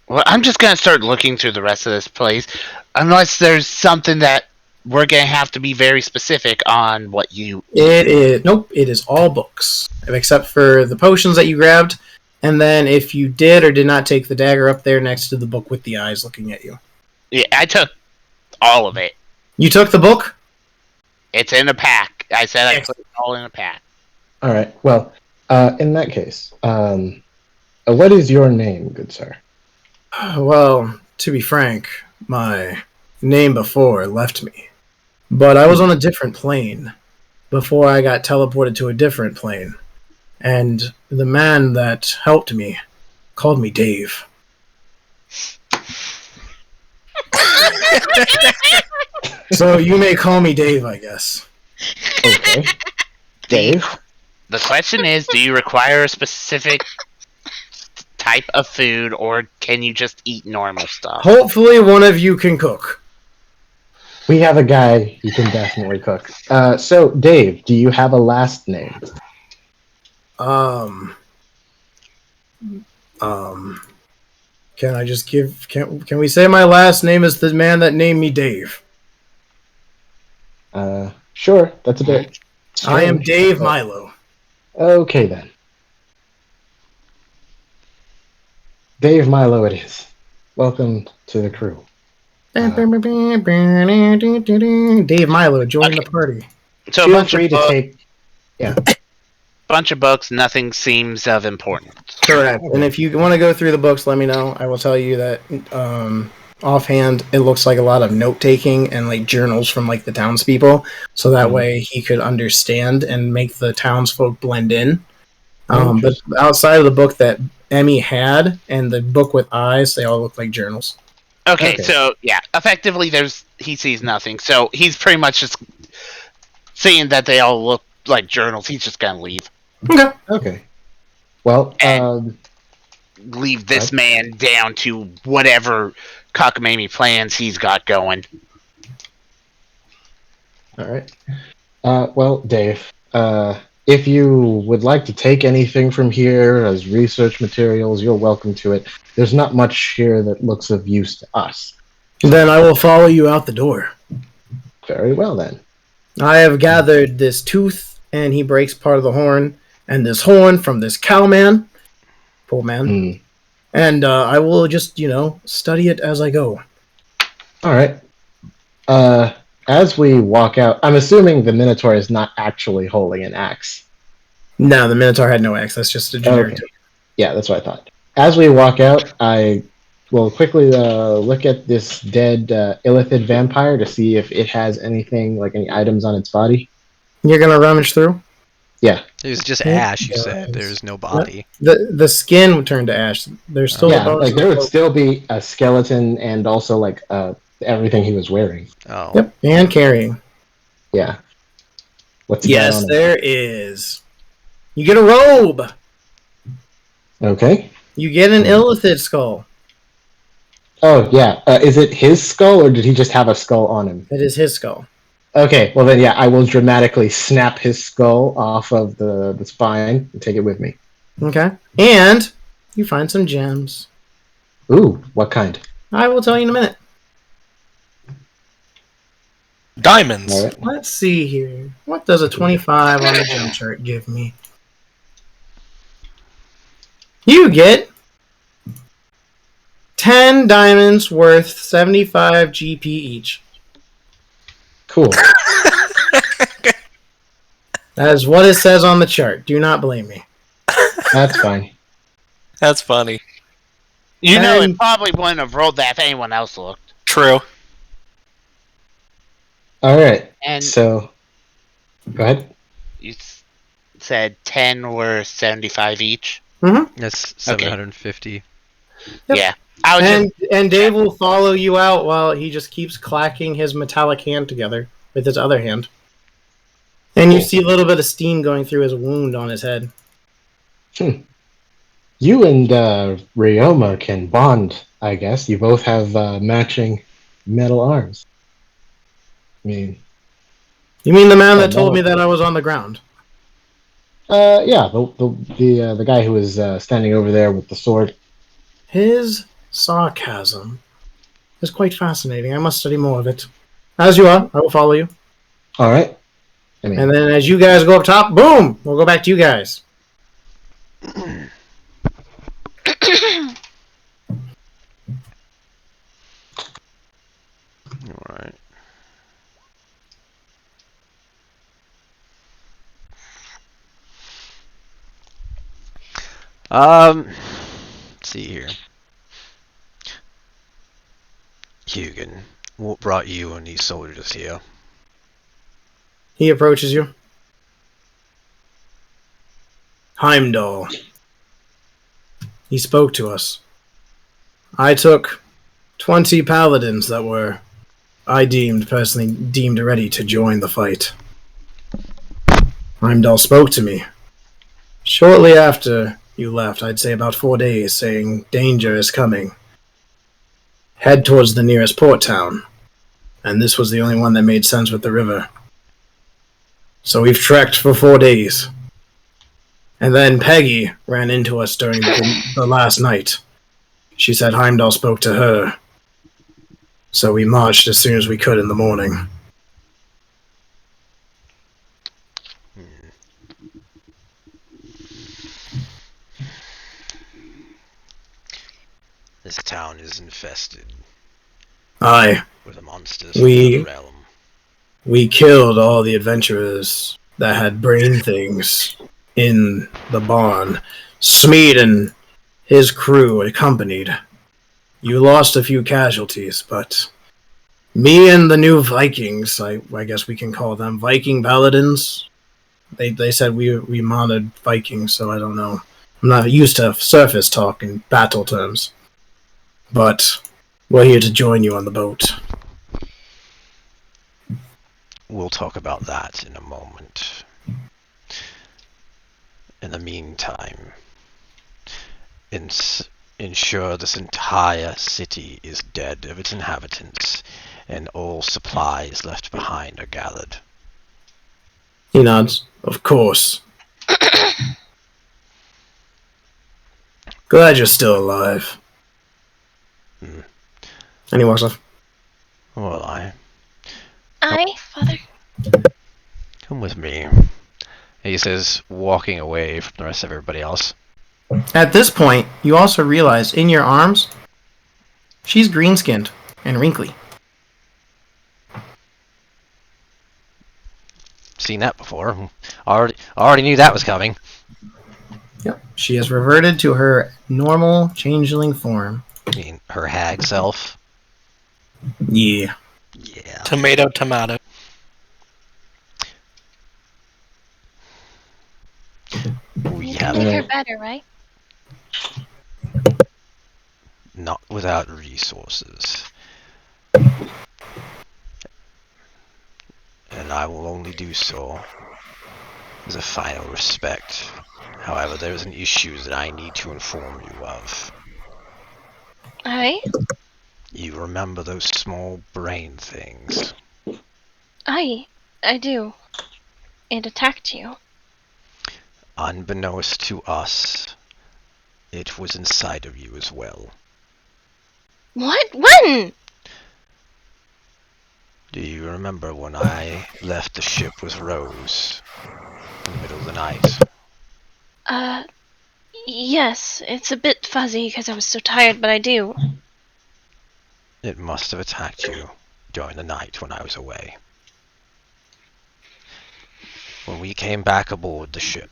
Well, I'm just going to start looking through the rest of this place. Unless there's something that we're going to have to be very specific on what you... It is all books. Except for the potions that you grabbed. And then if you did or did not take the dagger up there next to the book with the eyes looking at you. Yeah, I took all of it. You took the book? It's in a pack. I said I put it all in a pack. All right. Well, in that case, what is your name, good sir? Well, to be frank, my name before left me. But I was on a different plane before I got teleported to a different plane. And the man that helped me called me Dave. So you may call me Dave, I guess. Okay. Dave? The question is, do you require a specific type of food, or can you just eat normal stuff? Hopefully one of you can cook. We have a guy who can definitely cook. So, Dave, do you have a last name? Can I just give... Can we say my last name is the man that named me Dave? Sure. That's a bit... I am Dave Milo. Okay, then. Dave Milo it is. Welcome to the crew. Dave Milo, join the party. So Feel free to take... Yeah. Bunch of books, nothing seems of importance. Correct. And if you want to go through the books, let me know. I will tell you that offhand, it looks like a lot of note-taking and like journals from like the townspeople, so that way he could understand and make the townsfolk blend in. But outside of the book that Emmy had and the book with eyes, they all look like journals. Okay, so yeah, effectively, he sees nothing. So he's pretty much just seeing that they all look like journals. He's just gonna leave. Okay. Okay. Well, And leave this man down to whatever cockamamie plans he's got going. all right. Well, Dave, if you would like to take anything from here as research materials, you're welcome to it. There's not much here that looks of use to us. Then I will follow you out the door. Very well, then. I have gathered this tooth, and he breaks part of the horn, and this horn from this cowman. Poor man. Mm. And I will just, study it as I go. All right. As we walk out, I'm assuming the Minotaur is not actually holding an axe. No, the Minotaur had no axe. That's just a generic Okay. tooth. Yeah, that's what I thought. As we walk out, I will quickly look at this dead illithid vampire to see if it has anything, like any items on its body. You're going to rummage through? Yeah. It was just Yeah. ash, you said. There's no body. The skin would turn to ash. There's still Yeah, a bones. like there would still be a skeleton and also like everything he was wearing. Oh. Yep, and carrying. Yeah. What's he got Yes, on him? there is. You get a robe. Okay. You get an illithid skull. Oh, yeah. Is it his skull or did he just have a skull on him? It is his skull. Okay, well then, yeah, I will dramatically snap his skull off of the spine and take it with me. Okay. And you find some gems. Ooh, what kind? I will tell you in a minute. Diamonds. All right. Let's see here. What does a 25 on the gem chart give me? You get 10 diamonds worth 75 GP each. Cool. That is what it says on the chart. Do not blame me. That's fine. That's funny. You know, And- it probably wouldn't have rolled that if anyone else looked. True. All right. And So, go ahead. you said 10 were 75 each. That's 750. Yep. Yeah. I was And Dave will follow you out while he just keeps clacking his metallic hand together with his other hand. And you see a little bit of steam going through his wound on his head. You and Ryoma can bond, I guess. You both have matching metal arms. I mean, You mean the man that Oh, told no. me that I was on the ground? yeah, the guy who was standing over there with the sword. His sarcasm is quite fascinating. I must study more of it. As you are, I will follow you. All right. I mean, And then as you guys go up top, boom, we'll go back to you guys. Alright. Let's see here. Hugin, what brought you and these soldiers here? He approaches you. Heimdall. He spoke to us. I took 20 paladins that were, personally deemed ready to join the fight. Heimdall spoke to me. Shortly after you left, I'd say about 4 days, saying, danger is coming. Head towards the nearest port town. And this was the only one that made sense with the river. So we've trekked for 4 days. And then Peggy ran into us during the last night. She said Heimdall spoke to her. So we marched as soon as we could in the morning. This town is infested Aye, with the monsters We- from the realm. we killed all the adventurers that had brain things in the barn. Smeed and his crew accompanied. You lost a few casualties, but me and the new Vikings, I guess we can call them Viking paladins. They said we modded Vikings, so I don't know. I'm not used to surface talk in battle terms. But we're here to join you on the boat. We'll talk about that in a moment. In the meantime, ensure this entire city is dead of its inhabitants, and all supplies left behind are gathered. He nods. Of course. Glad you're still alive. Hmm. And he walks off. Well, Aye, father. come with me. He says, walking away from the rest of everybody else. At this point, you also realize in your arms, she's green-skinned and wrinkly. Seen that before. Already knew that was coming. Yep. She has reverted to her normal changeling form. I mean, her hag self. Yeah. Yeah. Tomato, tomato. We You can have make her better, right? not without resources. And I will only do so as a final respect. However, there is an issue that I need to inform you of. Aye? You remember those small brain things? Aye, I do. It attacked you. Unbeknownst to us, it was inside of you as well. What? When? Do you remember when I left the ship with Rose in the middle of the night? Yes. It's a bit fuzzy because I was so tired, but I do. It must have attacked you during the night when I was away. When we came back aboard the ship,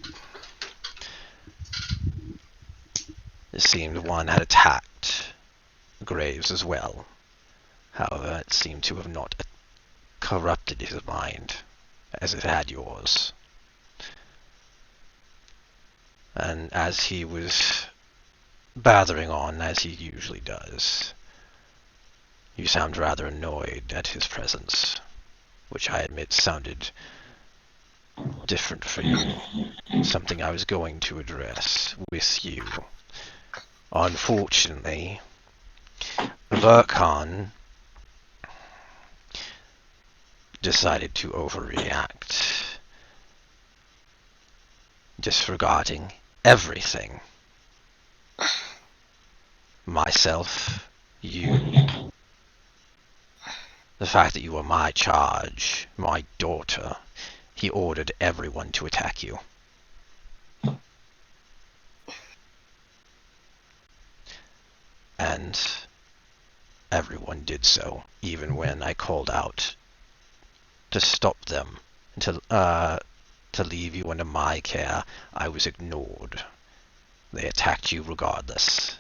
it seemed one had attacked Graves as well. However, it seemed to have not corrupted his mind as it had yours. And as he was battering on, as he usually does, you sound rather annoyed at his presence, which I admit sounded different for you. Something I was going to address with you. Unfortunately, Verkan decided to overreact, disregarding everything. Myself, you, the fact that you were my charge, my daughter. He ordered everyone to attack you. And everyone did so, even when I called out to stop them, to leave you under my care. I was ignored. They attacked you regardless.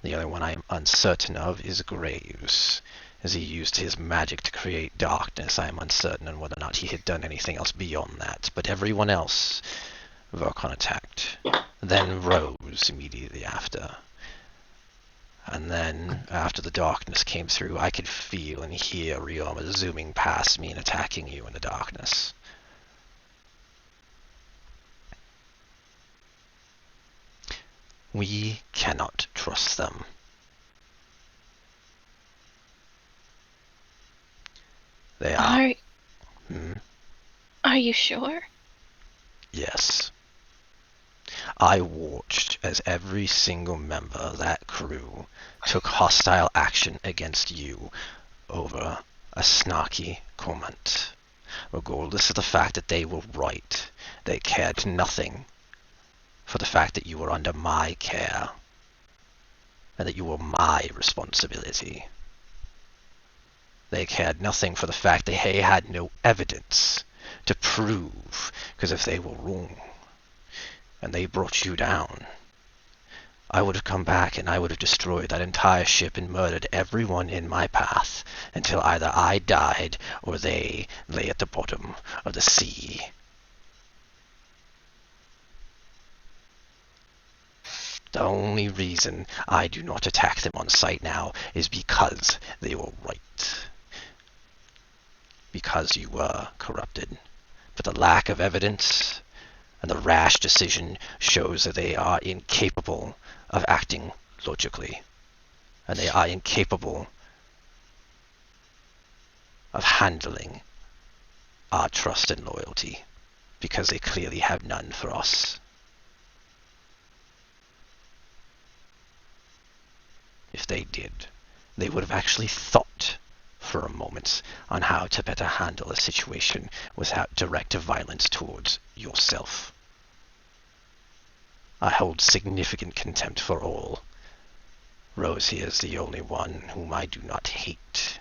The only one I am uncertain of is Graves. As he used his magic to create darkness, I am uncertain on whether or not he had done anything else beyond that. But everyone else, Verkan attacked. Then Rose immediately after. And then, after the darkness came through, I could feel and hear Ryoma zooming past me and attacking you in the darkness. We cannot trust them. They are... Are you sure? Yes. I watched as every single member of that crew took hostile action against you over a snarky comment. Regardless of the fact that they were right, they cared nothing for the fact that you were under my care and that you were my responsibility. They cared nothing for the fact that they had no evidence to prove, because if they were wrong and they brought you down, I would have come back and I would have destroyed that entire ship and murdered everyone in my path until either I died or they lay at the bottom of the sea. The only reason I do not attack them on sight now is because they were right. Because you were corrupted. But the lack of evidence and the rash decision shows that they are incapable of acting logically, and they are incapable of handling our trust and loyalty, because they clearly have none for us. If they did, they would have actually thought for a moment on how to better handle a situation without direct violence towards yourself. I hold significant contempt for all. Rose here is the only one whom I do not hate.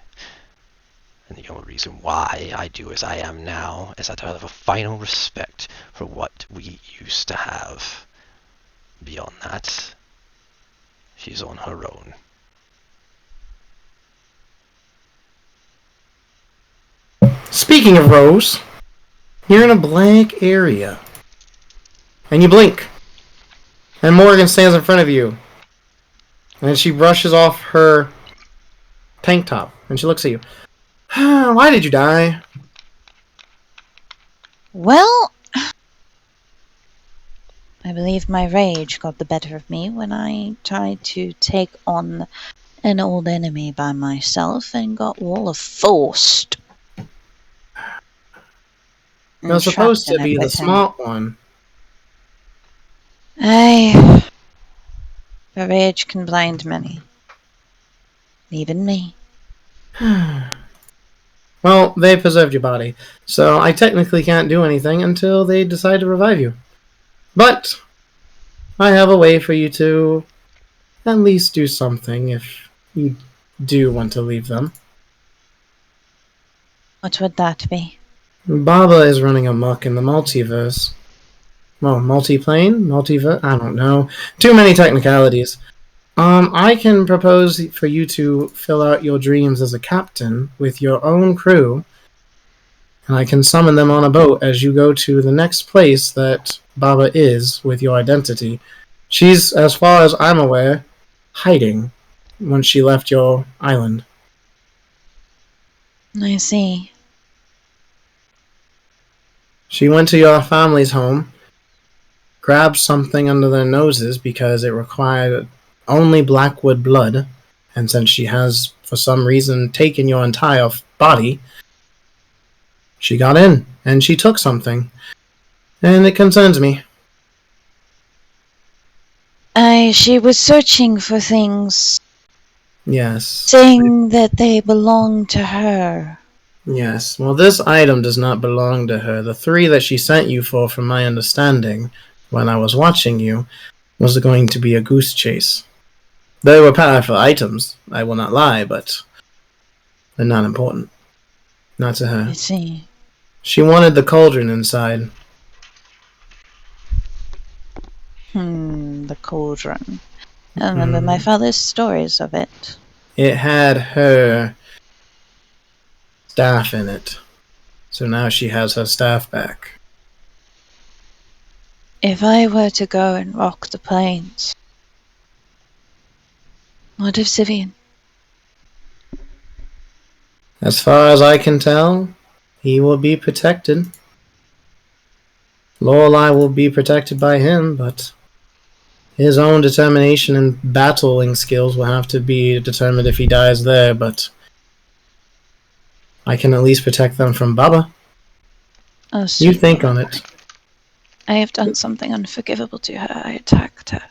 And the only reason why I do as I am now is that I have a final respect for what we used to have. Beyond that, she's on her own. Speaking of Rose, you're in a blank area. And you blink. And Morgan stands in front of you. And she brushes off her tank top. And she looks at you. Why did you die? Well, I believe my rage got the better of me when I tried to take on an old enemy by myself and got Wall of Forced. It was supposed to be the smart one. The rage can blind many. Even me. Well, they preserved your body, so I technically can't do anything until they decide to revive you. But I have a way for you to at least do something if you do want to leave them. What would that be? Baba is running amok in the multiverse. Well, multiplane? Multiverse? I don't know. Too many technicalities. I can propose for you to fill out your dreams as a captain with your own crew, and I can summon them on a boat as you go to the next place that Baba is with your identity. She's, as far as I'm aware, hiding once she left your island. I see. She went to your family's home, grabbed something under their noses because it required only Blackwood blood, and since she has, for some reason, taken your entire body, she got in, and she took something. And it concerns me. She was searching for things, Yes. saying that they belonged to her. Yes. Well, this item does not belong to her. The 3 that she sent you for, from my understanding, when I was watching you, was going to be a goose chase. They were powerful items, I will not lie, but they're not important. Not to her. I see. She wanted the cauldron inside. The cauldron. I remember my father's stories of it. It had her staff in it. So now she has her staff back. If I were to go and rock the plains, what of Syvyan? As far as I can tell, he will be protected. Lorelei will be protected by him, but his own determination and battling skills will have to be determined if he dies there, but I can at least protect them from Baba. Oh, You think on it. I have done something unforgivable to her. I attacked her.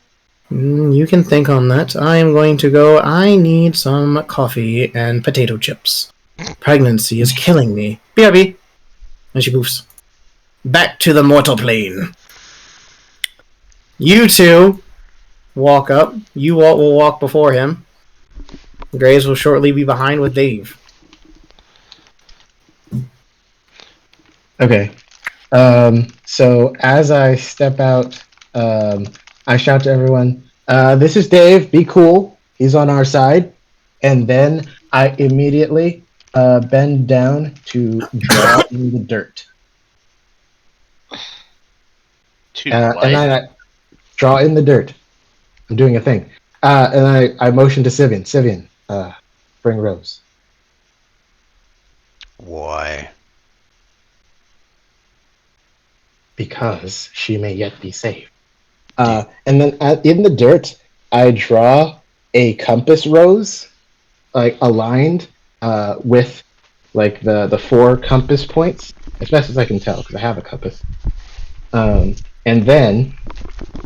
You can think on that. I am going to go. I need some coffee and potato chips. Pregnancy is killing me. BRB. And she poofs. Back to the mortal plane. You two walk up. You will walk before him. Graves will shortly be behind with Dave. Okay. So as I step out, I shout to everyone, this is Dave, be cool, he's on our side. And then I immediately bend down to draw in the dirt. And then I draw in the dirt. I'm doing a thing. And I motion to Syvyan. Syvyan, bring Rose. Why? Because she may yet be saved. And then in the dirt, I draw a compass rose, like aligned with like the 4 compass points, as best as I can tell, because I have a compass. And then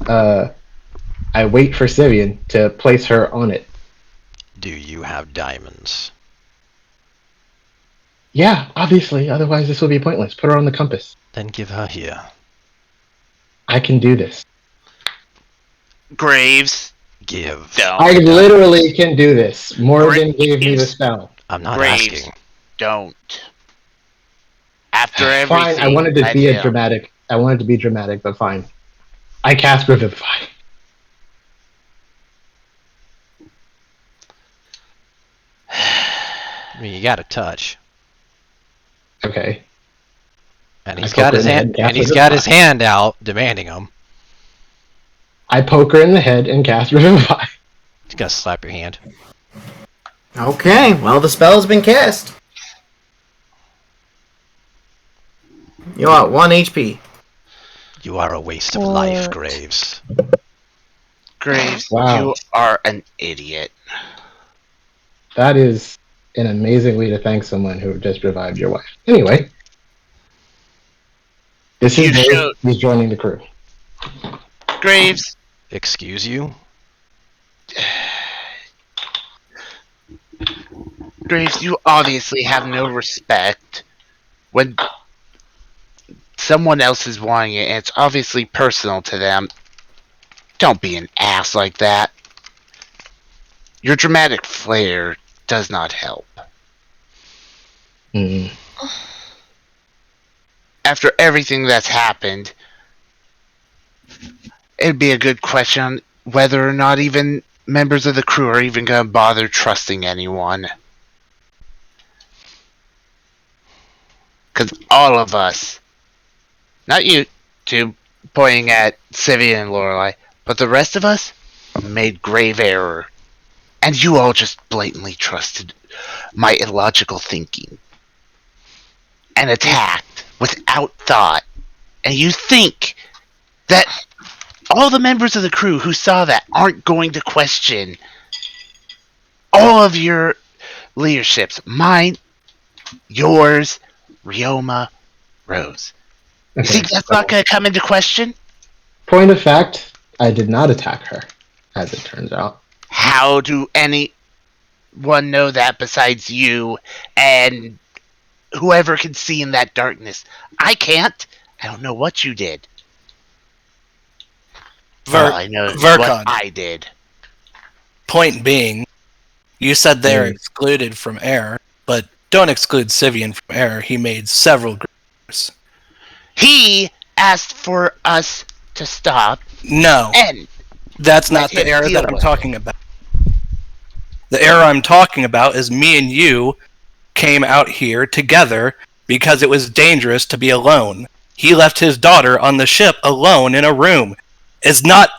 I wait for Syvyan to place her on it. Do you have diamonds? Yeah, obviously. Otherwise, this will be pointless. Put her on the compass. Then give her here. I can do this. Graves, Give. don't. I literally can do this. Morgan gave me the Graves. spell. I'm not Graves, asking. don't. After everything, Fine. I wanted to let be him. dramatic. I wanted to be dramatic, but fine. I cast Revivify. I mean, you got to touch. Okay. And I he's poke got her his in the hand. head, cast And he's got his Revivify. hand out, demanding them. I poke her in the head and cast Revivify. He's gonna slap your hand. Okay, well, the spell has been cast. You are 1 HP. You are a waste of life, What? Graves. Graves, Wow. you are an idiot. That is an amazing way to thank someone who just revived your wife. Anyway. This is You Dave. showed- He's joining the crew. Graves, Excuse you? Graves, you obviously have no respect when someone else is wanting it and it's obviously personal to them. Don't be an ass like that. Your dramatic flair does not help. Mm. After everything that's happened, it'd be a good question whether or not even members of the crew are even going to bother trusting anyone. Because all of us, not you two, pointing at Syvyan and Lorelei, but the rest of us made grave error. And you all just blatantly trusted my illogical thinking. And attacked without thought. And you think that all the members of the crew who saw that aren't going to question all of your leaderships. Mine, yours, Ryoma, Rose. You Okay. think that's not going to come into question? Point of fact, I did not attack her, as it turns out. How do anyone know that besides you and whoever can see in that darkness? I can't. I don't know what you did. All I know is what Verkon. I did. Point being, you said they're Mm. excluded from air, but don't exclude Syvyan from air. He made several groups. He asked for us to stop, No, and that's let not the him error deal that I'm with talking about. The error I'm talking about is me and you came out here together because it was dangerous to be alone. He left his daughter on the ship alone in a room. It's not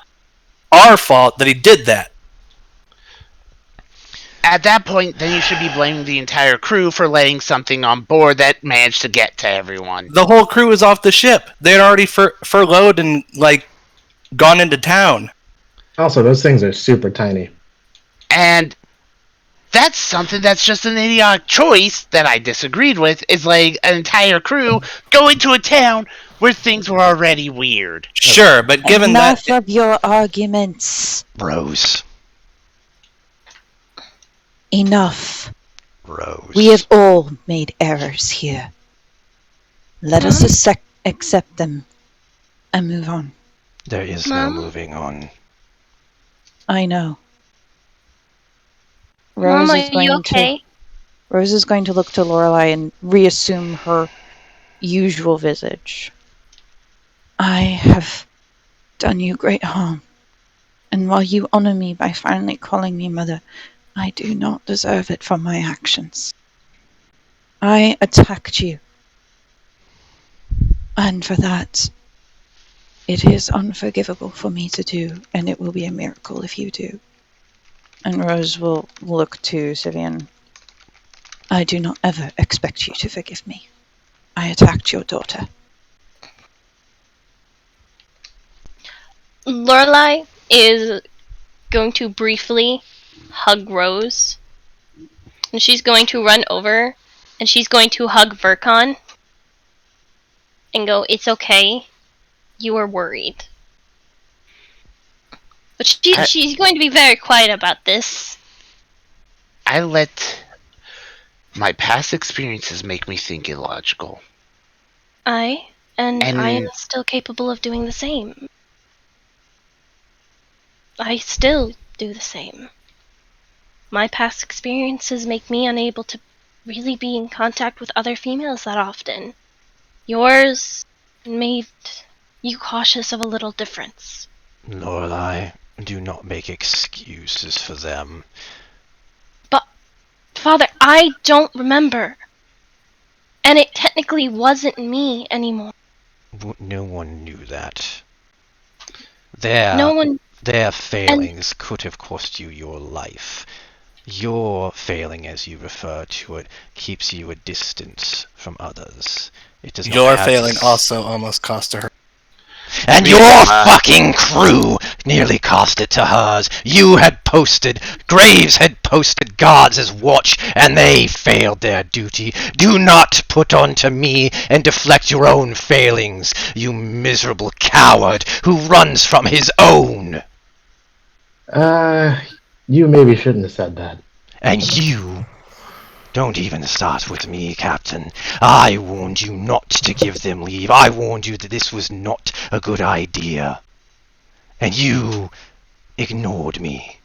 our fault that he did that. at that point, then you should be blaming the entire crew for letting something on board that managed to get to everyone. The whole crew was off the ship. They had already furloughed and gone into town. Also, those things are super tiny. And that's something that's just an idiotic choice that I disagreed with, is like an entire crew going to a town where things were already weird. Sure, but given Enough that of your arguments. Rose. Enough. Rose. We have all made errors here. Let us accept them and move on. There is Mom? no moving on. I know. Mom, Rose are is going you okay? Rose is going to look to Lorelei and reassume her usual visage. I have done you great harm, and while you honor me by finally calling me mother, I do not deserve it for my actions. I attacked you, and for that, it is unforgivable for me to do, and it will be a miracle if you do. And Rose will look to Syvyan. I do not ever expect you to forgive me. I attacked your daughter. Lorelei is going to briefly hug Rose. And she's going to run over and she's going to hug Vercon and go, "It's okay. You were worried." But she's going to be very quiet about this. I let my past experiences make me think illogical. And And- I am still capable of doing the same. I still do the same. My past experiences make me unable to really be in contact with other females that often. Yours made you cautious of a little difference. Lorelei, do not make excuses for them. But, Father, I don't remember. And it technically wasn't me anymore. No one knew that. No one... Their failings could have cost you your life. Your failing, as you refer to it, keeps you a distance from others. It does not Your have failing also almost cost her. And your fucking crew nearly cost it to hers. You had posted, Graves had posted guards as watch, and they failed their duty. Do not put onto me and deflect your own failings, you miserable coward who runs from his own. You maybe shouldn't have said that. And you, don't even start with me, Captain. I warned you not to give them leave. I warned you that this was not a good idea. And you ignored me.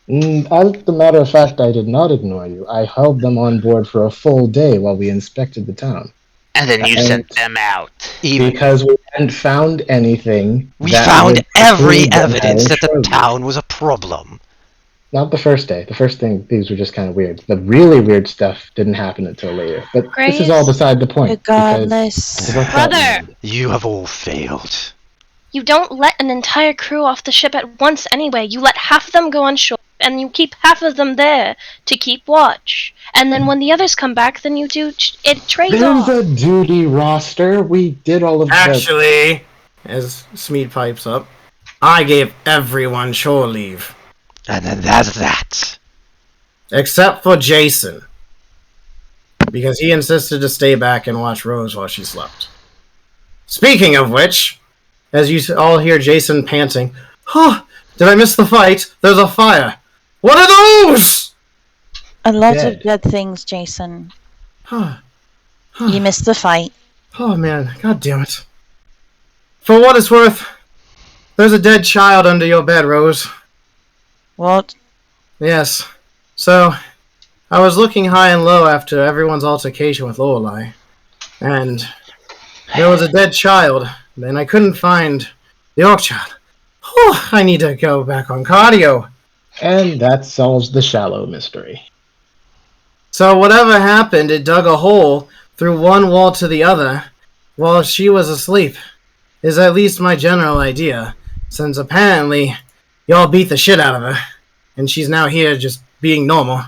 As a matter of fact, I did not ignore you. I held them on board for a full day while we inspected the town. And then you sent them out. Because we hadn't found anything. We that found would every prove them evidence that the having town was a problem. Not the first day. The first thing, things were just kind of weird. The really weird stuff didn't happen until later. But this is all beside the point. Regardless. Brother! You have all failed. You don't let an entire crew off the ship at once anyway. You let half of them go on shore, and you keep half of them there to keep watch. And then when the others come back, then you do it trades off. There's a duty roster. We did all of that. Actually, as Smeed pipes up, I gave everyone shore leave. And then that's that. Except for Jason. Because he insisted to stay back and watch Rose while she slept. Speaking of which, as you all hear Jason panting, "Huh, did I miss the fight? There's a fire. What are those?" A lot of good things, Jason. You missed the fight. Oh man, god damn it. For what it's worth, there's a dead child under your bed, Rose. What? Yes. So, I was looking high and low after everyone's altercation with Lorelei, and there was a dead child, and I couldn't find the orc child. Whew, I need to go back on cardio. And that solves the shallow mystery. So whatever happened, it dug a hole through one wall to the other while she was asleep, is at least my general idea, since apparently y'all beat the shit out of her, and she's now here just being normal.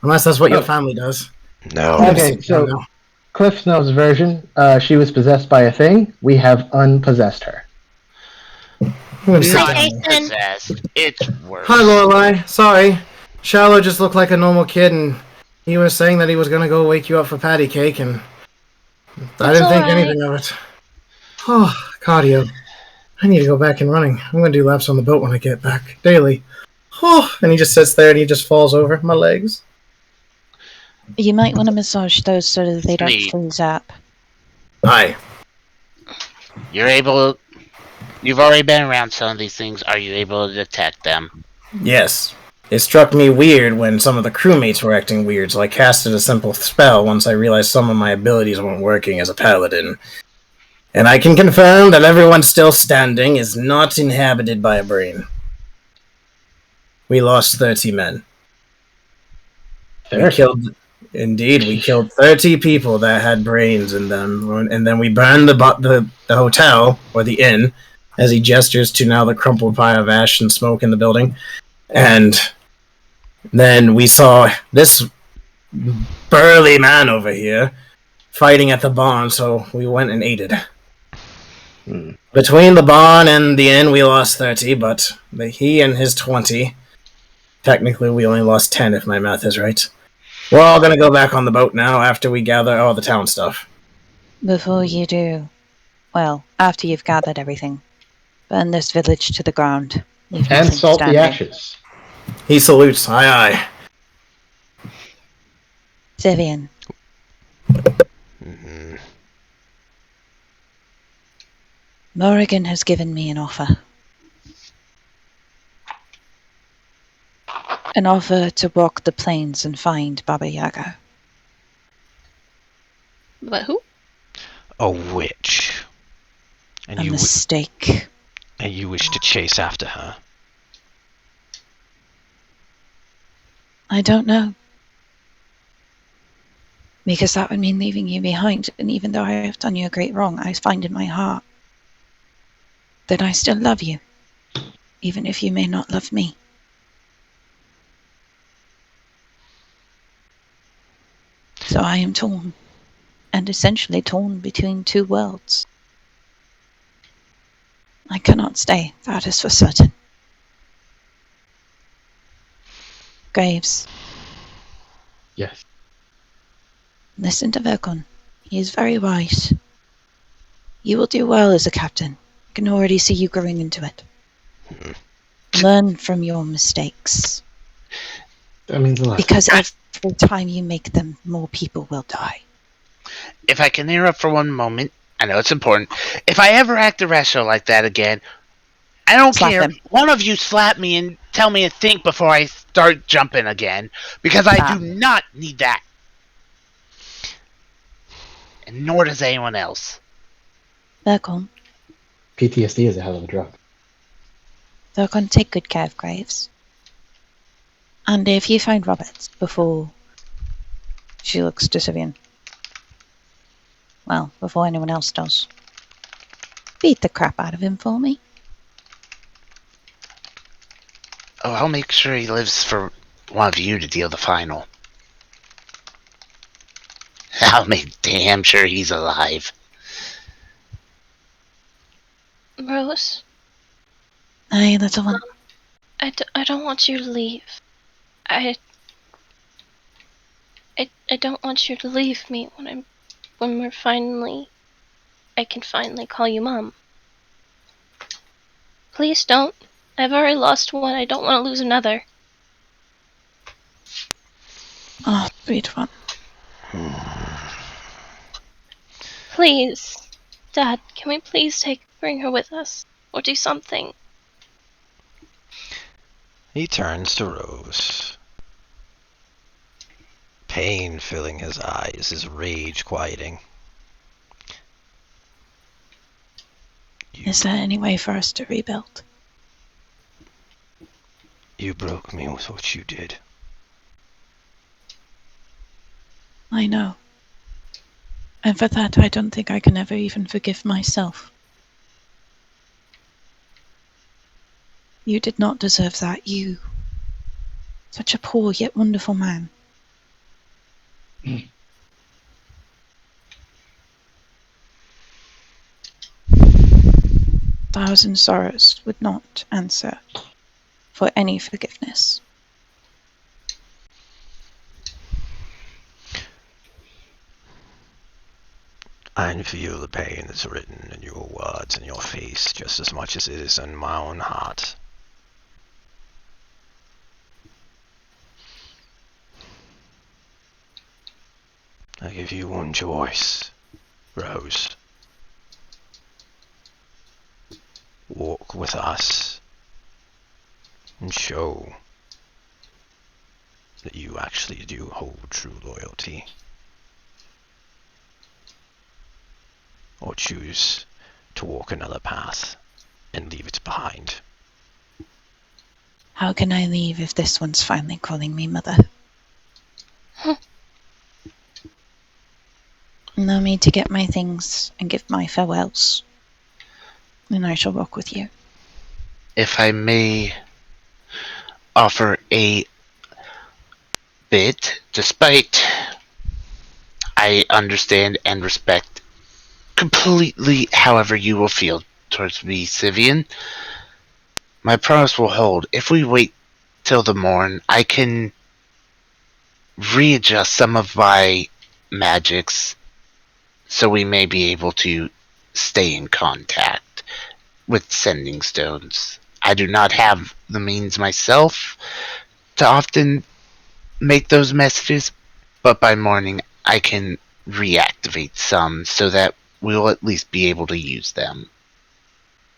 Unless that's what your family does. No. Okay, so Cliff Snow's version, she was possessed by a thing. We have unpossessed her. Hi, Jason. Possessed. It's worse. Hi, Lorelei. Sorry. Shallow just looked like a normal kid, and he was saying that he was going to go wake you up for patty cake, and I didn't think anything of it. Oh, cardio. I need to go back and running. I'm going to do laps on the boat when I get back. Daily. Oh, and he just sits there and he just falls over my legs. You might want to massage those so that they don't Sweet. freeze up. Hi. You've already been around some of these things. Are you able to detect them? Yes. It struck me weird when some of the crewmates were acting weird, so I casted a simple spell once I realized some of my abilities weren't working as a paladin. And I can confirm that everyone still standing is not inhabited by a brain. We lost 30 men. We killed 30 people that had brains in them, and then we burned the hotel, or the inn, as he gestures to now the crumpled pile of ash and smoke in the building. And then we saw this burly man over here fighting at the barn, so we went and aided. Between the barn and the inn, we lost 30, but he and his 20. Technically, we only lost 10, if my math is right. We're all going to go back on the boat now after we gather all the town stuff. Before you do, well, after you've gathered everything, burn this village to the ground. Leave And nothing salt the standing. ashes. He salutes. Aye, aye. Syvyan, Mhm. Morrigan has given me an offer. An offer to walk the plains and find Baba Yaga. But who? A witch. And A you mistake. and you wish to chase after her. I don't know. Because that would mean leaving you behind, and even though I have done you a great wrong, I find in my heart that I still love you, even if you may not love me. So I am torn, and essentially torn between two worlds. I cannot stay, that is for certain. Graves, Yes. listen to Verkon. He is very wise. You will do well as a captain. I can already see you growing into it. Learn from your mistakes. That means a lot. Because every time you make them, more people will die. If I can interrupt for one moment, I know it's important. If I ever act irrational like that again, I don't Slap care. them. One of you slap me and tell me to think before I start jumping again, because I do not need that. And nor does anyone else. Verkon, PTSD is a hell of a drug. Verkon, take good care of Graves. And if you find Roberts before... She looks to Syvyan. Well, before anyone else does. Beat the crap out of him for me. Oh, I'll make sure he lives for one of you to deal the final. I'll make damn sure he's alive. Rose, Aye, little one. I don't want you to leave. I don't want you to leave me when I can finally call you Mom. Please don't. I've already lost one. I don't want to lose another. Oh, sweet one. Please. Dad, can we please bring her with us? Or do something? He turns to Rose. Pain filling his eyes, his rage quieting. Is there any way for us to rebuild? You broke me with what you did. I know. And for that, I don't think I can ever even forgive myself. You did not deserve that, you. Such a poor yet wonderful man. Thousand sorrows would not answer for any forgiveness. I feel the pain that's written in your words and your face just as much as it is in my own heart. I give you one choice, Rose. Walk with us and show that you actually do hold true loyalty. Or choose to walk another path and leave it behind. How can I leave if this one's finally calling me mother? Allow me to get my things and give my farewells. And I shall walk with you. If I may offer a bit, despite I understand and respect completely however you will feel towards me, Syvyan. My promise will hold. If we wait till the morn, I can readjust some of my magics so we may be able to stay in contact with sending stones. I do not have the means myself to often make those messages, but by morning I can reactivate some so that we'll at least be able to use them.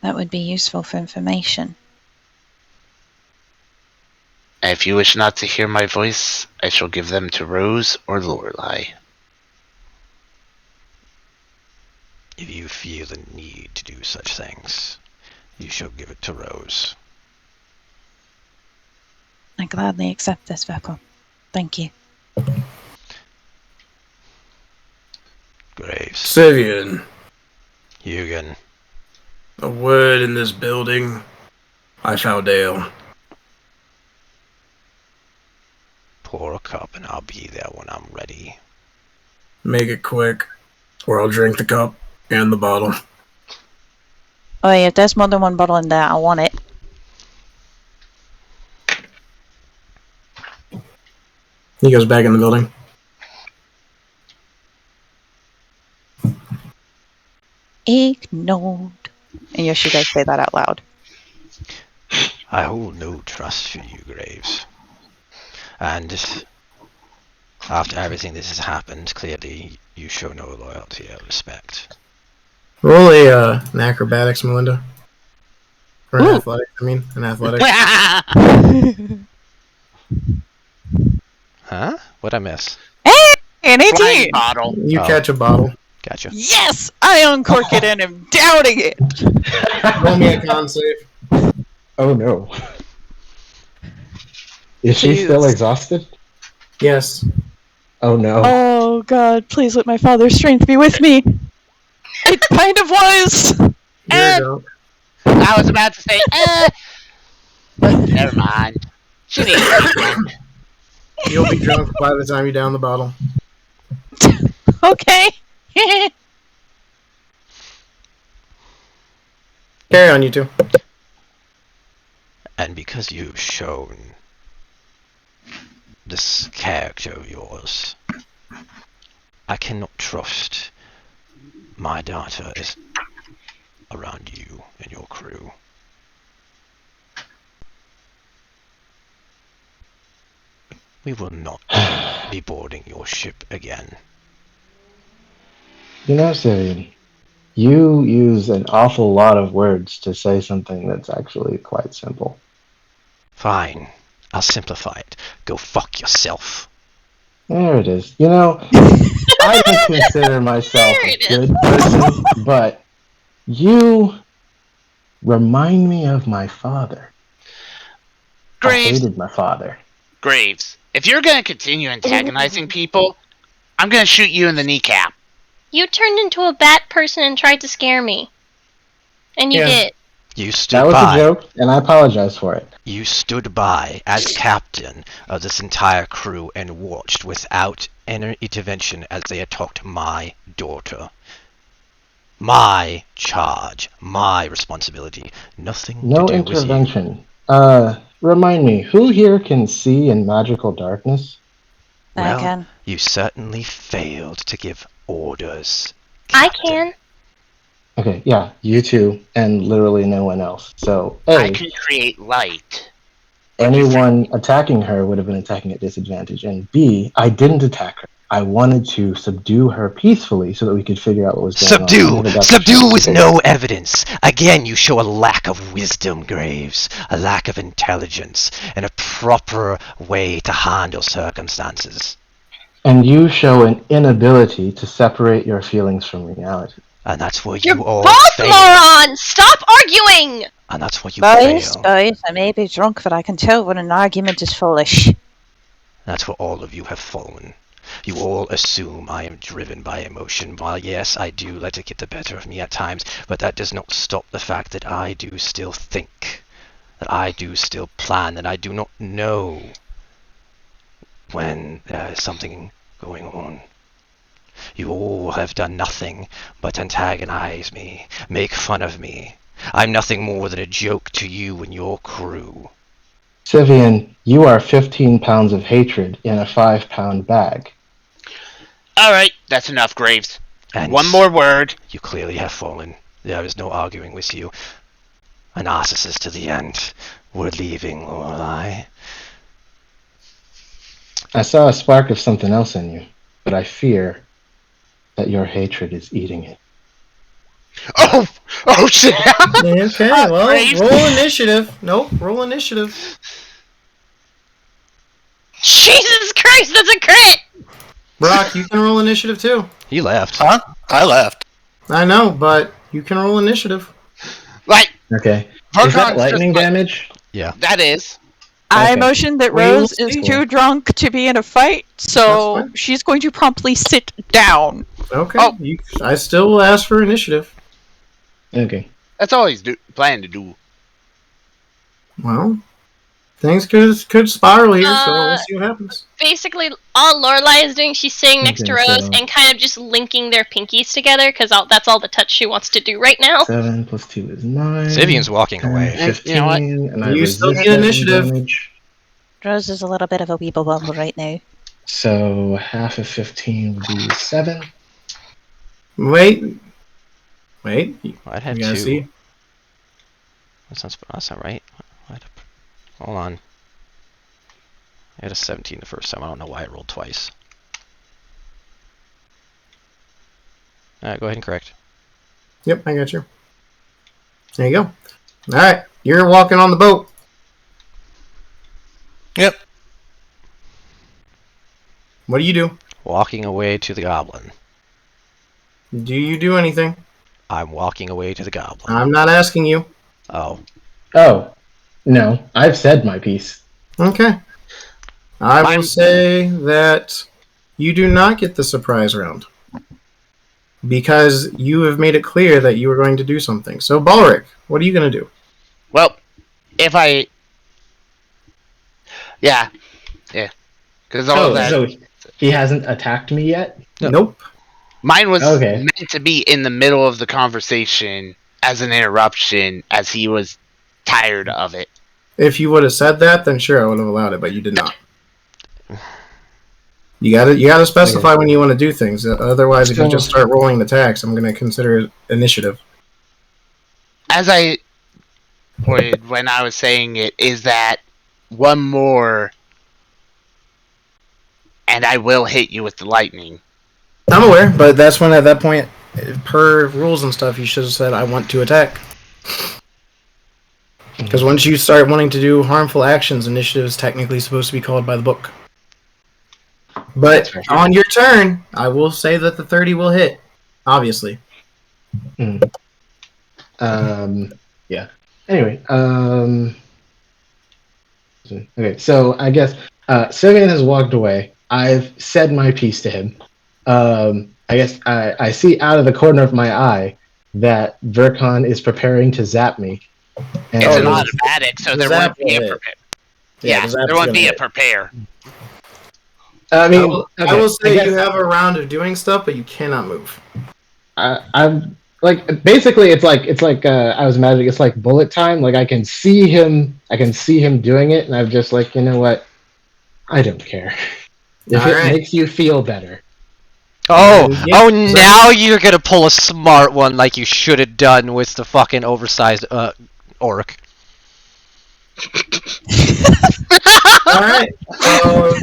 That would be useful for information. If you wish not to hear my voice, I shall give them to Rose or Lorelei. If you feel the need to do such things, you shall give it to Rose. I gladly accept this, Vekor. Thank you. Graves. Syvyan, Hugin. a word in this building. I shall Dale. Pour a cup and I'll be there when I'm ready. Make it quick, or I'll drink the cup and the bottle. Oh, yeah, if there's more than one bottle in there, I want it. He goes back in the building. Ignored. And Yoshida say that out loud. I hold no trust for you, Graves. And after everything that has happened, clearly you show no loyalty or respect. Roll an acrobatics, Melinda. Or an athletics, I mean. An athletics. Huh? What'd I miss? An Flying 18! bottle. You Oh. catch a bottle. Gotcha. Yes! I uncork it and am doubting it! Roll me a con save. Oh no. Is she Jeez. still exhausted? Yes. Oh no. Oh god, please let my father's strength be with me! It kind of was! You're And- drunk. I was about to say, but never mind. She needs to be drunk. You'll be drunk by the time you down the bottle. Okay. Carry on, you two. And because you've shown this character of yours, I cannot trust my daughter is around you and your crew. We will not be boarding your ship again. You know, Syvyan, you use an awful lot of words to say something that's actually quite simple. Fine, I'll simplify it. Go fuck yourself. There it is. You know, I don't consider myself a good person, but you remind me of my father. I Graves, hated my father. Graves, if you're going to continue antagonizing people, I'm going to shoot you in the kneecap. You turned into a bat person and tried to scare me. And you Yeah. did. You stood That was by. a joke, and I apologize for it. You stood by as captain of this entire crew and watched without any intervention as they attacked my daughter. My charge, my responsibility, nothing No to do with you. intervention. Remind me, who here can see in magical darkness? Well, I can. you certainly failed to give orders. I Captain. can. Okay, yeah, you two, and literally no one else. So, I A, can create light. anyone attacking her would have been attacking at disadvantage, and B, I didn't attack her. I wanted to subdue her peacefully so that we could figure out what was going on. I Subdue! never got the Subdue chance with to do no evidence! Again, you show a lack of wisdom, Graves. A lack of intelligence. And a proper way to handle circumstances. And you show an inability to separate your feelings from reality. And that's where You're you all both fail. morons! Stop arguing! And that's where you Guys, fail. guys, I may be drunk, but I can tell when an argument is foolish. That's where all of you have fallen. You all assume I am driven by emotion. While yes, I do let it get the better of me at times, but that does not stop the fact that I do still think. That I do still plan. That I do not know when there is something going on. You all have done nothing but antagonize me, make fun of me. I'm nothing more than a joke to you and your crew. Syvyan, you are 15 pounds of hatred in a 5-pound bag. Alright, that's enough, Graves. And One more word. You clearly have fallen. There is no arguing with you. A narcissist to the end. We're leaving, Lorelei. I saw a spark of something else in you, but I fear that your hatred is eating it. Oh shit! Okay, well, Graves. roll initiative. Nope, roll initiative. Jesus Christ, that's a crit! Brock, you can roll initiative too. He left. Huh? I left. I know, but you can roll initiative. Like, Okay. Vercon's Is that just lightning like- damage? Yeah. That is. I Okay. motion that We will Rose is see. too drunk to be in a fight, That's so fine. she's going to promptly sit down. Okay, Oh. I still will ask for initiative. Okay. That's all he's planning to do. Well, things could spiral here, so we'll see what happens. Basically, all Lorelei is doing, she's sitting next to Okay, Rose so- and kind of just linking their pinkies together, because that's all the touch she wants to do right now. 7 plus 2 is 9. Syvyan's walking away. 15, You know what? and I You still resist get lightning initiative. damage. Rose is a little bit of a weeble bumble right now. So half of 15 would be 7. Wait. I'd You have gotta 2. see. That's not right. Hold on. I had a 17 the first time. I don't know why I rolled twice. Alright, go ahead and correct. Yep, I got you. There you go. Alright, you're walking on the boat. Yep. What do you do? Walking away to the goblin. Do you do anything? I'm walking away to the goblin. I'm not asking you. Oh. Oh, no. I've said my piece. Okay. I will Mine- say that you do not get the surprise round. Because you have made it clear that you were going to do something. So, Balric, what are you going to do? Well, if I. Yeah. Because all Oh, that. so he hasn't attacked me yet? No. Nope. Mine was Okay. meant to be in the middle of the conversation as an interruption, as he was tired of it. If you would have said that, then sure, I would have allowed it, but you did not. You gotta specify when you want to do things. Otherwise, if you just start rolling attacks, I'm going to consider it initiative. As I pointed when I was saying it, is that one more, and I will hit you with the lightning. I'm aware, but that's when at that point, per rules and stuff, you should have said, I want to attack. Because once you start wanting to do harmful actions, initiative is technically supposed to be called by the book. But That's right. on your turn, I will say that the 30 will hit. Obviously. Yeah. Anyway, okay, so I guess Syvyan has walked away. I've said my piece to him. I guess I see out of the corner of my eye that Vercon is preparing to zap me. And It's an the- automatic, so the there zap won't be a will hit. prepare. the Yeah, zap's there won't gonna be a hit. prepare. I I mean, will okay, say I guess you have a round of doing stuff, but you cannot move. I'm like basically it's like I was imagining it's like bullet time. Like I can see him doing it, and I'm just like, you know what? I don't care. If All it right. makes you feel better. Oh, Yeah, oh! so- Now you're gonna pull a smart one like you should have done with the fucking oversized orc. Alright. So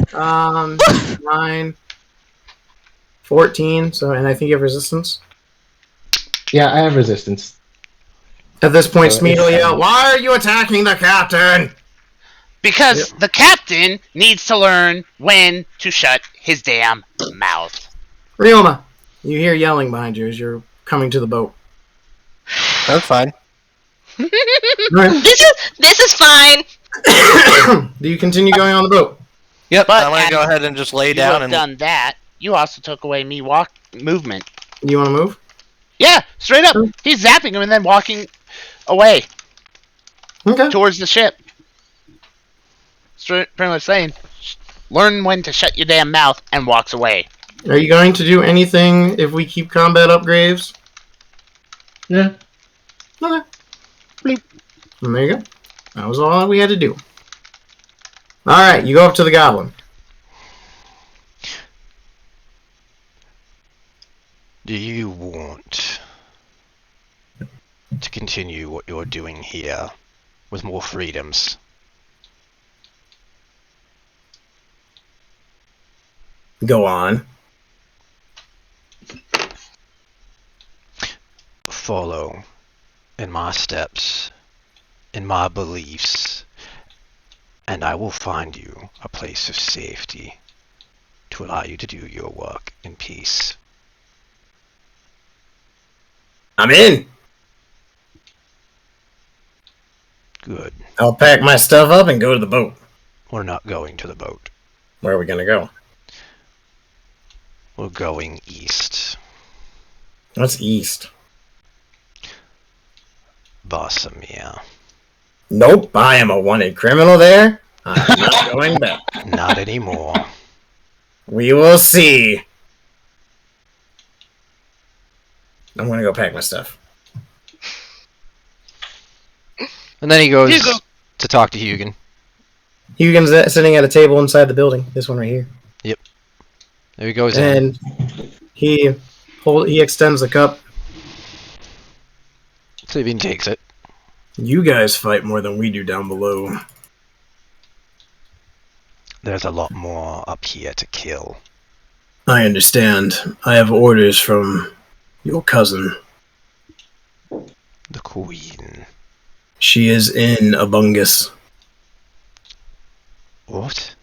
9, 14, so and I think you have resistance. Yeah, I have resistance. At this point, So Smeed will it's yell, 7. "Why are you attacking the captain?" Because the captain needs to learn when to shut his damn mouth. Rioma, you hear yelling behind you as you're coming to the boat. That's fine. Alright. This is fine. Do you continue going on the boat? Yep. But I'm gonna go as ahead and just lay You down have and done that. You also took away me movement. You want to move? Yeah, straight up. Sure. He's zapping him and then walking away Okay. towards the ship. Pretty much saying, learn when to shut your damn mouth, and walks away. Are you going to do anything if we keep combat up Graves? Yeah. Okay. Bleep. And there you go. That was all we had to do. Alright, you go up to the goblin. Do you want to continue what you're doing here with more freedoms? Go on. Follow in my steps, in my beliefs, and I will find you a place of safety to allow you to do your work in peace. I'm in. Good. I'll pack my stuff up and go to the boat. We're not going to the boat. Where are we gonna go? We're going east. What's east? Bossamere. Nope, I am a wanted criminal there. I'm not going back. Not anymore. We will see. I'm gonna go pack my stuff. And then he goes Hugo. to talk to Hugin. Hugin's sitting at a table inside the building. This one right here. There he goes in. And he extends the cup. Syvyan takes it. You guys fight more than we do down below. There's a lot more up here to kill. I understand. I have orders from your cousin. The Queen. She is in Abungus. What?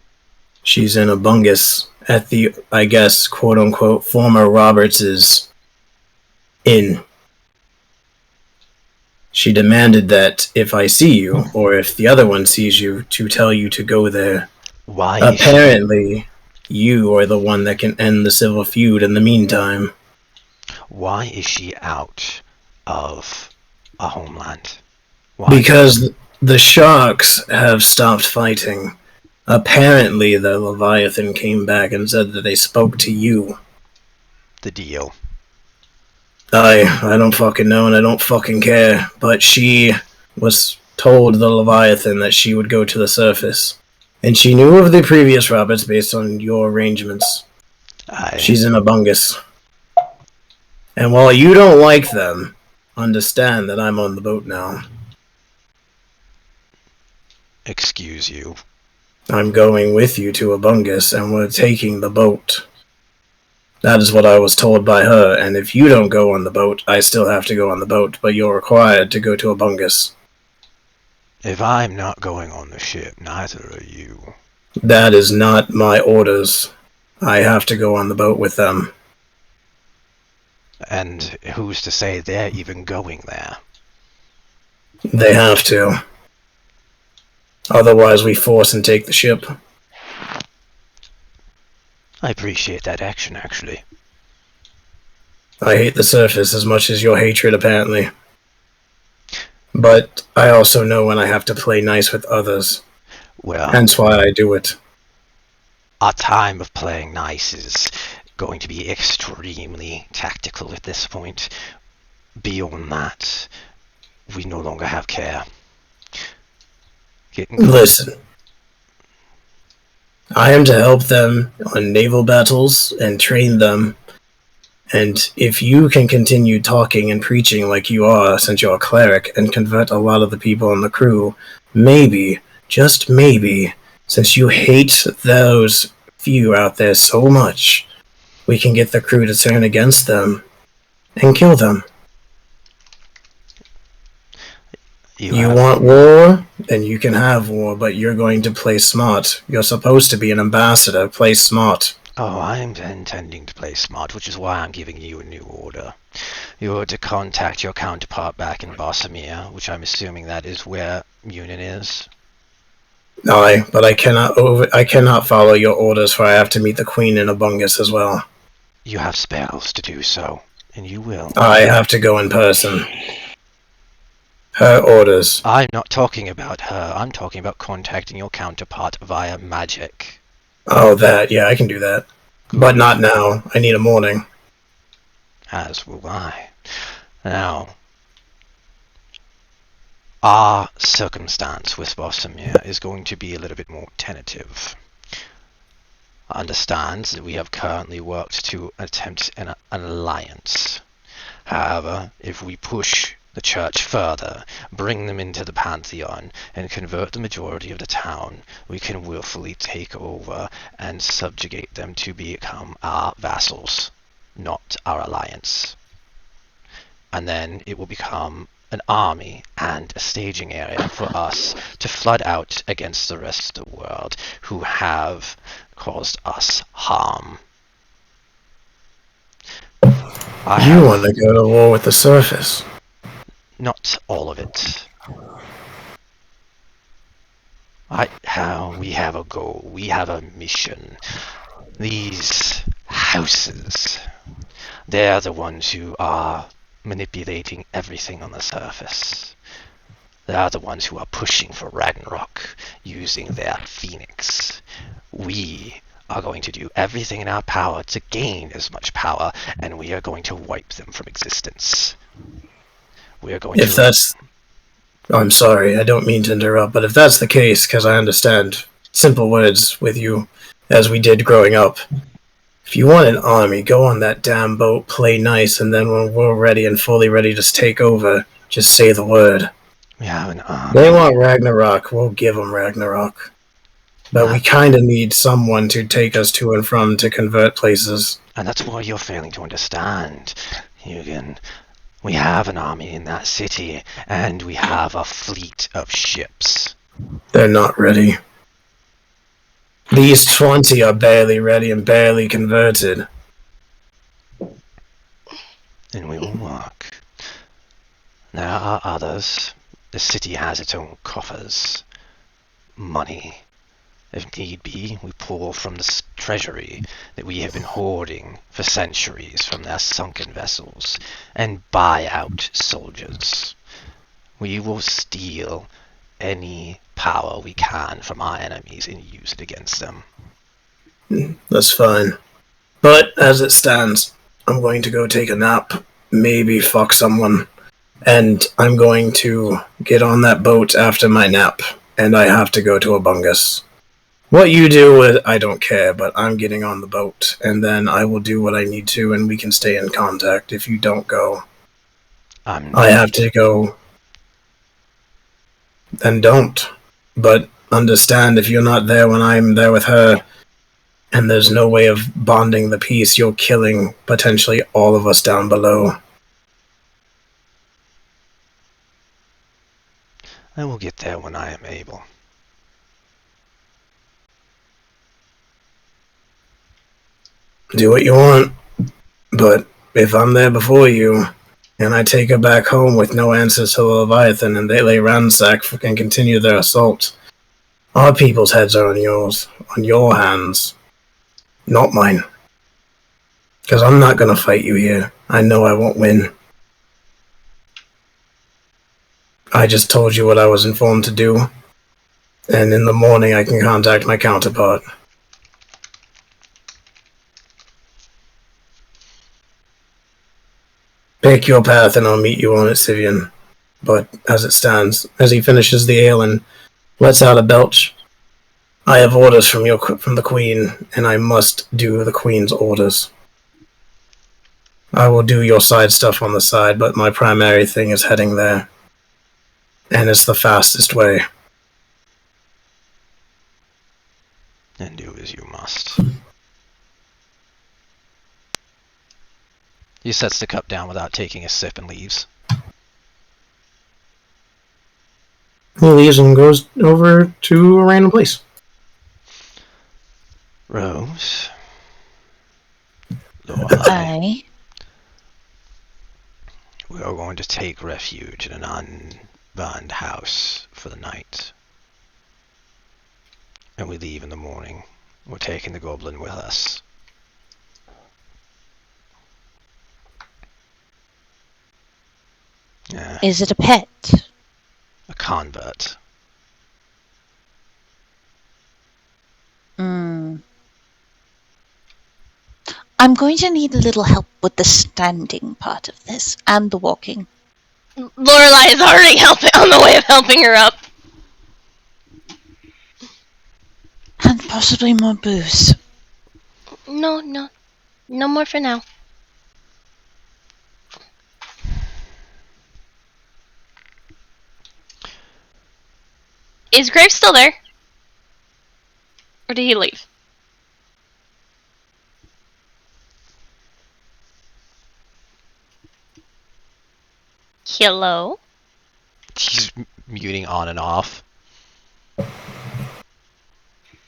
She's in Abungus at the, I guess, quote-unquote, former Roberts' inn. She demanded that if I see you, or if the other one sees you, to tell you to go there. Why? Apparently, you are the one that can end the civil feud in the meantime. Why is she out of a homeland? Why? Because the sharks have stopped fighting. Apparently, the Leviathan came back and said that they spoke to you. The deal. I don't fucking know and I don't fucking care, but she was told the Leviathan that she would go to the surface. And she knew of the previous Roberts based on your arrangements. She's in Abungus. And while you don't like them, understand that I'm on the boat now. Excuse you. I'm going with you to Abungus and we're taking the boat. That is what I was told by her, and if you don't go on the boat, I still have to go on the boat, but you're required to go to Abungus. If I'm not going on the ship, neither are you. That is not my orders. I have to go on the boat with them. And who's to say they're even going there? They have to. Otherwise, we force and take the ship. I appreciate that action, actually. I hate the surface as much as your hatred, apparently. But I also know when I have to play nice with others. Well, Hence why I do it. our time of playing nice is going to be extremely tactical at this point. Beyond that, we no longer have care. Listen. I am to help them on naval battles and train them. And if you can continue talking and preaching like you are, since you're a cleric, and convert a lot of the people on the crew, maybe, just maybe, since you hate those few out there so much, we can get the crew to turn against them and kill them. You want war? Then you can have war, but you're going to play smart. You're supposed to be an ambassador. Play smart. Oh, I'm intending to play smart, which is why I'm giving you a new order. You're to contact your counterpart back in Bossamere, which I'm assuming that is where Munin is. Aye, but I cannot follow your orders, for I have to meet the Queen in Abungus as well. You have spells to do so, and you will. I have to go in person. Her orders. I'm not talking about her. I'm talking about contacting your counterpart via magic. Oh, that. Yeah, I can do that. But not now. I need a morning. As will I. Now, our circumstance with Bosomir is going to be a little bit more tentative. Understand that we have currently worked to attempt an alliance. However, if we push the church further, bring them into the Pantheon, and convert the majority of the town, we can willfully take over and subjugate them to become our vassals, not our alliance. And then it will become an army and a staging area for us to flood out against the rest of the world who have caused us harm. You want to go to war with the surface? Not all of it. We have a goal. We have a mission. These houses, they're the ones who are manipulating everything on the surface. They are the ones who are pushing for Ragnarok using their phoenix. We are going to do everything in our power to gain as much power, and we are going to wipe them from existence. We are going If that's... I'm sorry, I don't mean to interrupt, but if that's the case, because I understand simple words with you, as we did growing up, if you want an army, go on that damn boat, play nice, and then when we're ready and fully ready to take over, just say the word. We have an army. They want Ragnarok, we'll give them Ragnarok. But we kind of need someone to take us to and from to convert places. And that's what you're failing to understand, Hugin. We have an army in that city, and we have a fleet of ships. They're not ready. These 20 are barely ready and barely converted. And we will work. There are others. The city has its own coffers. Money. If need be, we pull from the treasury that we have been hoarding for centuries from their sunken vessels, and buy out soldiers. We will steal any power we can from our enemies and use it against them. That's fine. But as it stands, I'm going to go take a nap, maybe fuck someone, and I'm going to get on that boat after my nap, and I have to go to Abungus. What you do with I don't care, but I'm getting on the boat, and then I will do what I need to, and we can stay in contact if you don't go. I have to go. Then don't. But understand, if you're not there when I'm there with her, and there's no way of bonding the peace, you're killing potentially all of us down below. I will get there when I am able. Do what you want, but if I'm there before you, and I take her back home with no answers to the Leviathan, and they lay ransack and continue their assault, our people's heads are on your hands, not mine. Because I'm not going to fight you here. I know I won't win. I just told you what I was informed to do, and in the morning I can contact my counterpart. Pick your path and I'll meet you on it, Syvyan. But as it stands, as he finishes the ale and lets out a belch, I have orders from the Queen, and I must do the Queen's orders. I will do your side stuff on the side, but my primary thing is heading there. And it's the fastest way. And do as you must. He sets the cup down without taking a sip and leaves. He leaves and goes over to a random place. Rose. Aye. We are going to take refuge in an unburned house for the night. And we leave in the morning. We're taking the goblin with us. Is it a pet? A convert. I'm going to need a little help with the standing part of this and the walking. Lorelei is already on the way of helping her up. And possibly more booze. No more for now. Is Graves still there? Or did he leave? Hello? He's muting on and off.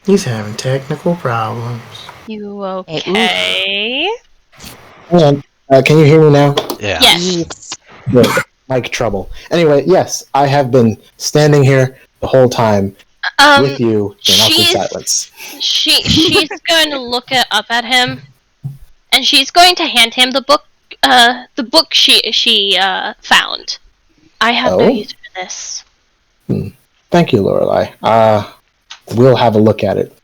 He's having technical problems. You okay? Hang on. Can you hear me now? Yeah. Yes. Good. Mic trouble. Anyway, yes, I have been standing here the whole time with you in awkward silence. She's going to look up at him, and she's going to hand him the book she found. I have no use for this. Thank you, Lorelei. We'll have a look at it.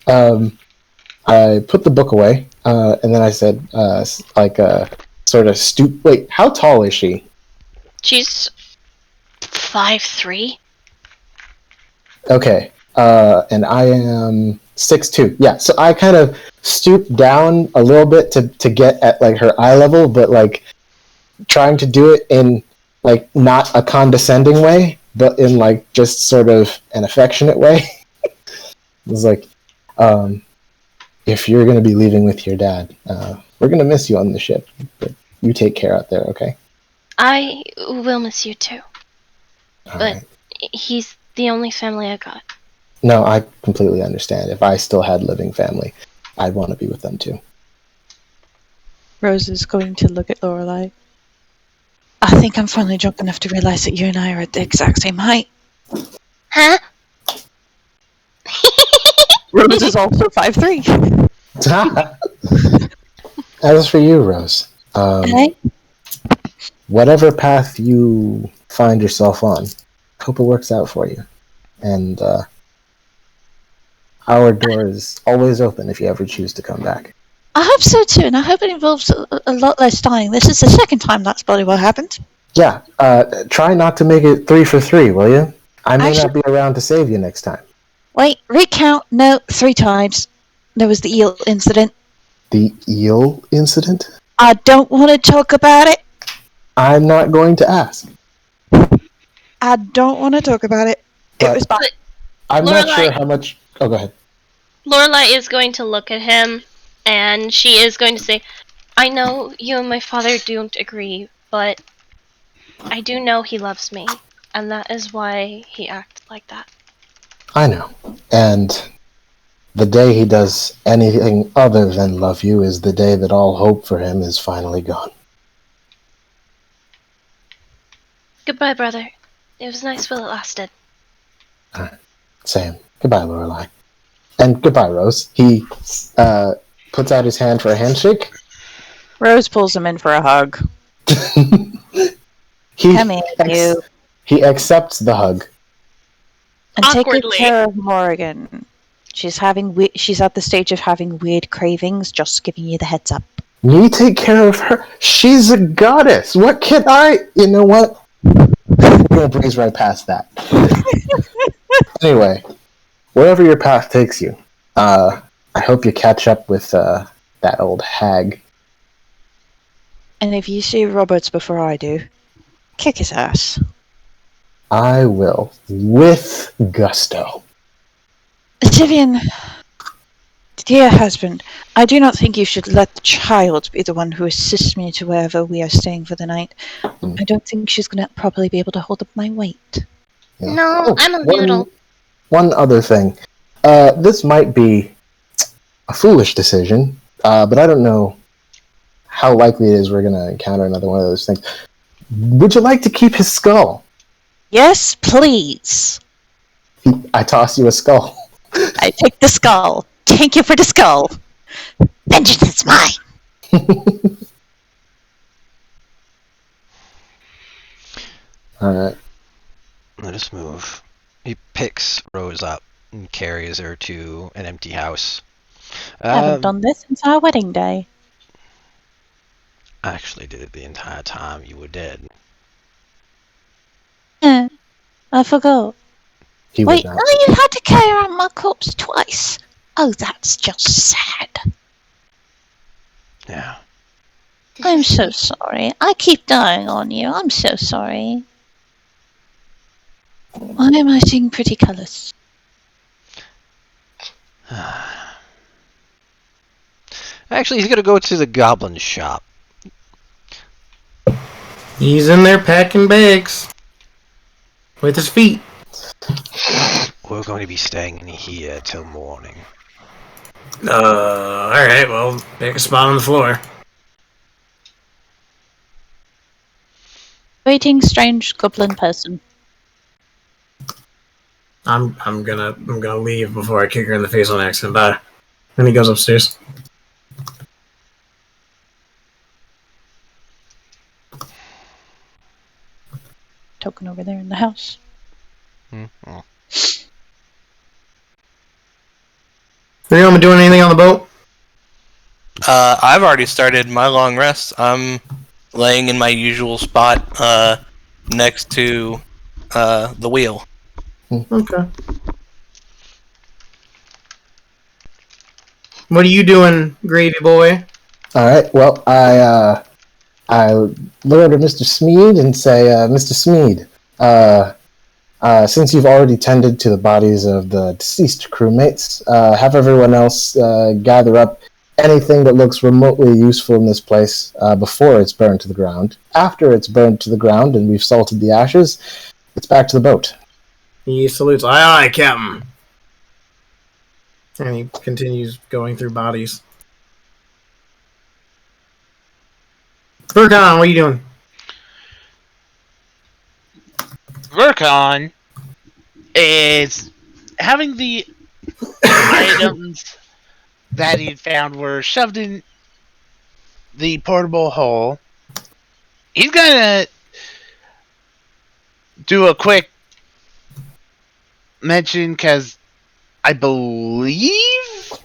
I put the book away, and then I said, sort of stoop. Wait, how tall is she? She's 5'3". Okay, and I am 6'2". Yeah, so I kind of stooped down a little bit to get at like her eye level, but like trying to do it in like not a condescending way, but in like just sort of an affectionate way. It was like, if you're going to be leaving with your dad, we're going to miss you on the ship, but you take care out there, okay? I will miss you too. All But right. he's the only family I got. No, I completely understand. If I still had living family, I'd want to be with them too. Rose is going to look at Lorelei. I think I'm finally drunk enough to realize that you and I are at the exact same height. Huh? Rose is also 5'3". As for you, Rose, whatever path you find yourself on, hope it works out for you. And our door is always open if you ever choose to come back. I hope so too, and I hope it involves a lot less dying. This is the second time that's bloody well happened. Yeah, try not to make it 3 for 3, will you? I may not be around to save you next time. Wait, recount. No, 3 times. There was the eel incident. The eel incident? I don't want to talk about it. I'm not going to ask. I don't want to talk about it. It was bad. I'm not Lorelei- sure how much... Oh, go ahead. Lorelei is going to look at him, and she is going to say, I know you and my father don't agree, but I do know he loves me, and that is why he acts like that. I know. And the day he does anything other than love you is the day that all hope for him is finally gone. Goodbye, brother. It was nice while it lasted. Same. Goodbye, Lorelei. And goodbye, Rose. He puts out his hand for a handshake. Rose pulls him in for a hug. Come in, you. He accepts the hug. And take good Awkwardly. care of Morgan. She's at the stage of having weird cravings, just giving you the heads up. You take care of her. She's a goddess. What can I... You know what? We're going to breeze right past that. Anyway, wherever your path takes you, I hope you catch up with that old hag. And if you see Roberts before I do, kick his ass. I will. With gusto. Syvyan, dear husband, I do not think you should let the child be the one who assists me to wherever we are staying for the night. I don't think she's going to properly be able to hold up my weight. Yeah. No, I'm a noodle. One other thing. This might be a foolish decision, but I don't know how likely it is we're going to encounter another one of those things. Would you like to keep his skull? Yes, please. I toss you a skull. I take the skull. Thank you for the skull. Vengeance is mine. Alright. Let us move. He picks Rose up and carries her to an empty house. I haven't done this since our wedding day. I actually did it the entire time you were dead. I forgot. He Wait, would not. oh, you had to carry around my corpse twice. Oh, that's just sad. Yeah. I'm so sorry. I keep dying on you. I'm so sorry. Why am I seeing pretty colours? Actually, he's gonna go to the goblin shop. He's in there packing bags with his feet. We're going to be staying in here till morning. Alright, well, pick a spot on the floor. Waiting strange goblin person. I'm gonna leave before I kick her in the face on accident. Bye. Then he goes upstairs. Token over there in the house. Mm-hmm. Are you doing anything on the boat? I've already started my long rest. I'm laying in my usual spot next to the wheel. Okay. What are you doing, Gravy Boy? All right. Well, I look over to Mr. Smeed and say, Mr. Smeed, since you've already tended to the bodies of the deceased crewmates, have everyone else gather up anything that looks remotely useful in this place before it's burned to the ground. After it's burned to the ground and we've salted the ashes, it's back to the boat. He salutes. Aye, aye, Captain. And he continues going through bodies. Burgon, what are you doing? Vercon is having the items that he found were shoved in the portable hole. He's gonna do a quick mention because I believe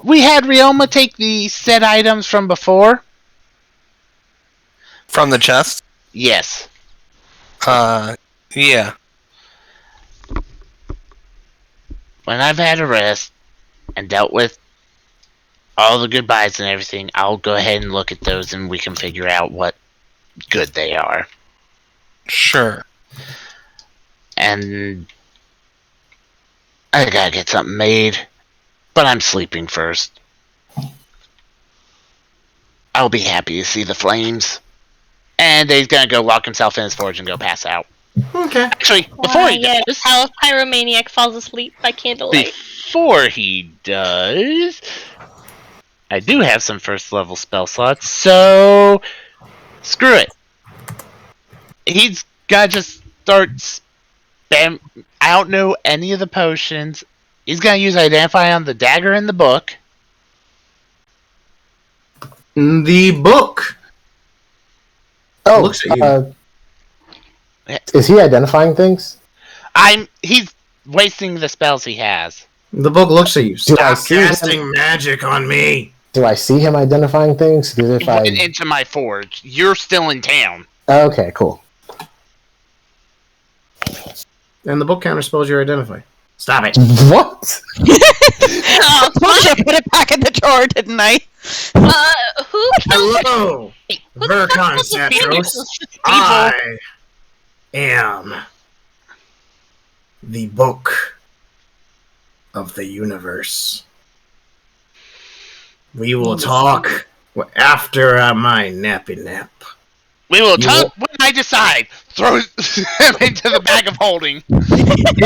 we had Rioma take the said items from before. From the chest? Yes. Yeah. When I've had a rest and dealt with all the goodbyes and everything, I'll go ahead and look at those and we can figure out what good they are. Sure. And I gotta get something made, but I'm sleeping first. I'll be happy to see the flames. And he's gonna go lock himself in his forge and go pass out. Okay. Actually, before he Yes, does, how a pyromaniac falls asleep by candlelight. before he does, I do have some first level spell slots, so screw it. He's gotta just start spam. I don't know any of the potions. He's gonna use Identify on the dagger in the book. The book. Oh, Looks at you. Is he identifying things? He's wasting the spells he has. The book looks at you. Do I Stop see casting magic on me. Do I see him identifying things? Because if He went into my forge. You're still in town. Okay, cool. And the book counter spells your identify. Stop it. What? I should have put it back in the drawer, didn't I? Who killed Hello, Who Vercon the fuck Satros. is I am the book of the universe. We will talk after my nappy nap. We will talk when I decide. Throw him into the bag of holding.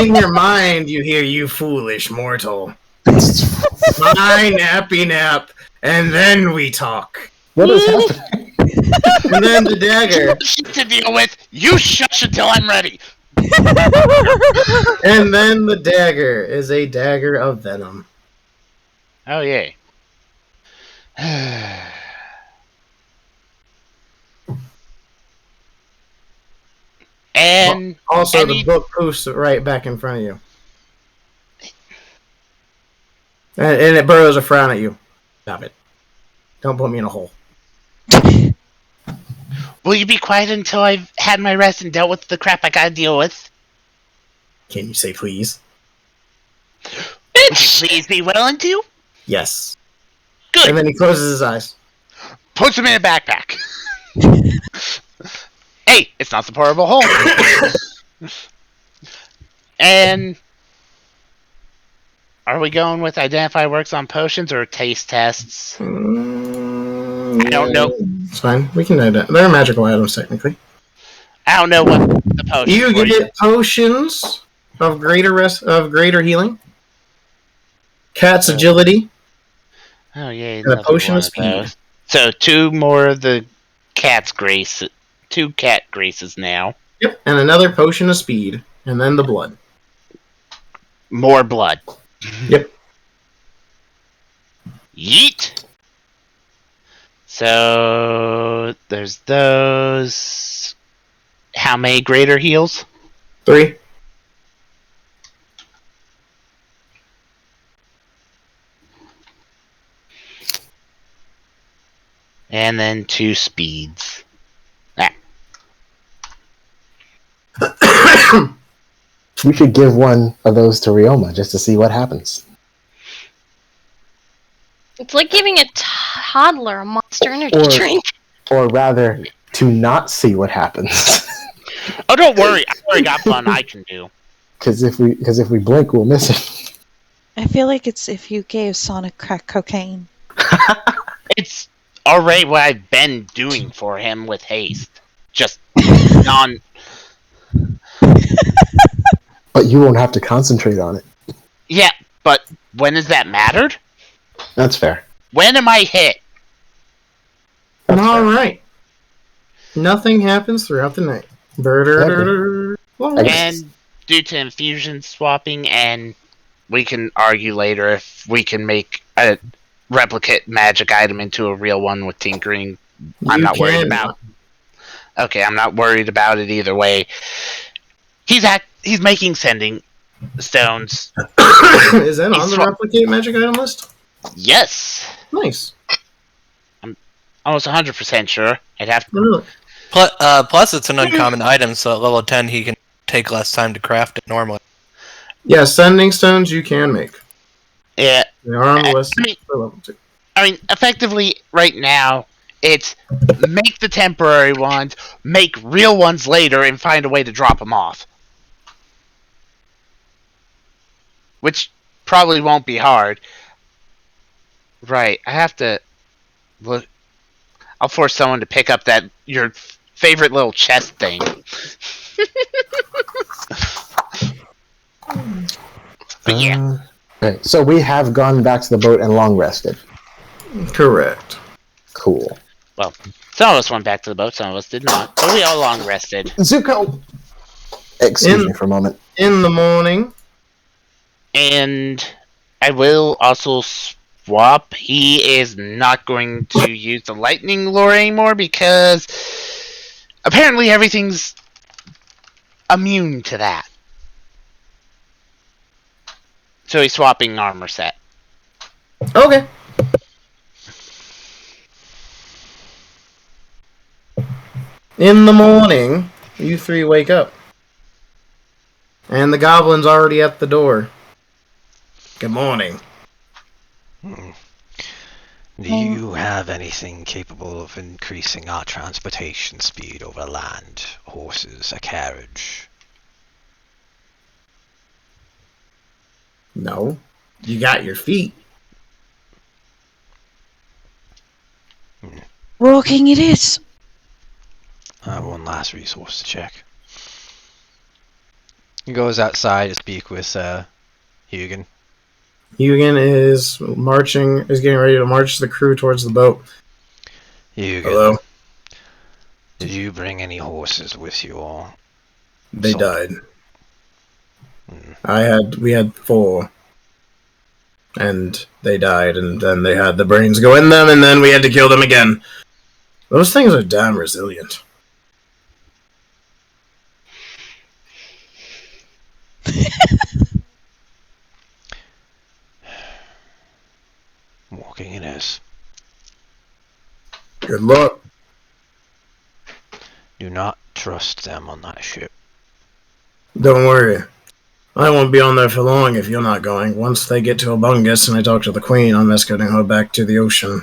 In your mind, you hear, "You foolish mortal." My nappy nap, and then we talk. What is happening? And then the dagger. Shit to deal with. You shush until I'm ready. And then the dagger is a dagger of venom. Oh yeah. And Also, the book poofs right back in front of you. And it burrows a frown at you. Stop it. Don't put me in a hole. Will you be quiet until I've had my rest and dealt with the crap I gotta deal with? Can you say please? Would you please be willing to? Yes. Good. And then he closes his eyes. Puts him in a backpack. Hey, it's not the portable hole. And are we going with identify works on potions or taste tests? I don't know. It's fine. We can do that. They're magical items, technically. I don't know what the potions You were. get potions of greater healing. Cat's agility. Oh yeah, And a potion of speed. So 2 more of the cat's grace. 2 cat graces now. Yep. And another potion of speed. And then the blood. More blood. Yep. Yeet. So there's those. How many greater heals? 3. And then 2 speeds. We could give one of those to Ryoma just to see what happens. It's like giving a toddler a Monster Energy Or- drink. Or rather, to not see what happens. Oh, don't worry. I already got fun I can do. Because if we blink, we'll miss it. I feel like it's if you gave Sonic crack cocaine. It's already what I've been doing for him with haste. Just non. But you won't have to concentrate on it. Yeah, but when has that mattered? That's fair. When am I hit? That's fair. Alright. Nothing happens throughout the night. And due to infusion swapping, and we can argue later if we can make a replicate magic item into a real one with tinkering. I'm not worried about. Okay, I'm not worried about it either way. He's making sending stones. Is that on the replicate magic item list? Yes. Nice. Almost 100% sure. I'd have to. Really? Plus, it's an uncommon item, so at level 10, he can take less time to craft it normally. Yeah, sending stones you can make. Yeah. They are on the list for level 2. I mean, effectively, right now, it's make the temporary ones, make real ones later, and find a way to drop them off. Which probably won't be hard. Right, I have to look. I'll force someone to pick up your favorite little chest thing. But yeah. Okay, so we have gone back to the boat and long rested. Correct. Cool. Well, some of us went back to the boat, some of us did not. But we all long rested. Zuko! Excuse me for a moment. In the morning. And I will also swap. He is not going to use the lightning lure anymore because apparently everything's immune to that. So he's swapping armor set. Okay. In the morning, you 3 wake up. And the goblin's already at the door. Good morning. Do you have anything capable of increasing our transportation speed over land? Horses, a carriage? No. You got your feet. Walking it is. One last resource to check. He goes outside to speak with Hugin. Hugin is getting ready to march the crew towards the boat. Hugin. Hello? Did you bring any horses with you or? They died. Hmm. We had 4. And they died, and then they had the brains go in them, and then we had to kill them again. Those things are damn resilient. walking it is. Good luck. Do not trust them on that ship. Don't worry. I won't be on there for long if you're not going. Once they get to Abungus and I talk to the Queen, I'm escorting her back to the ocean.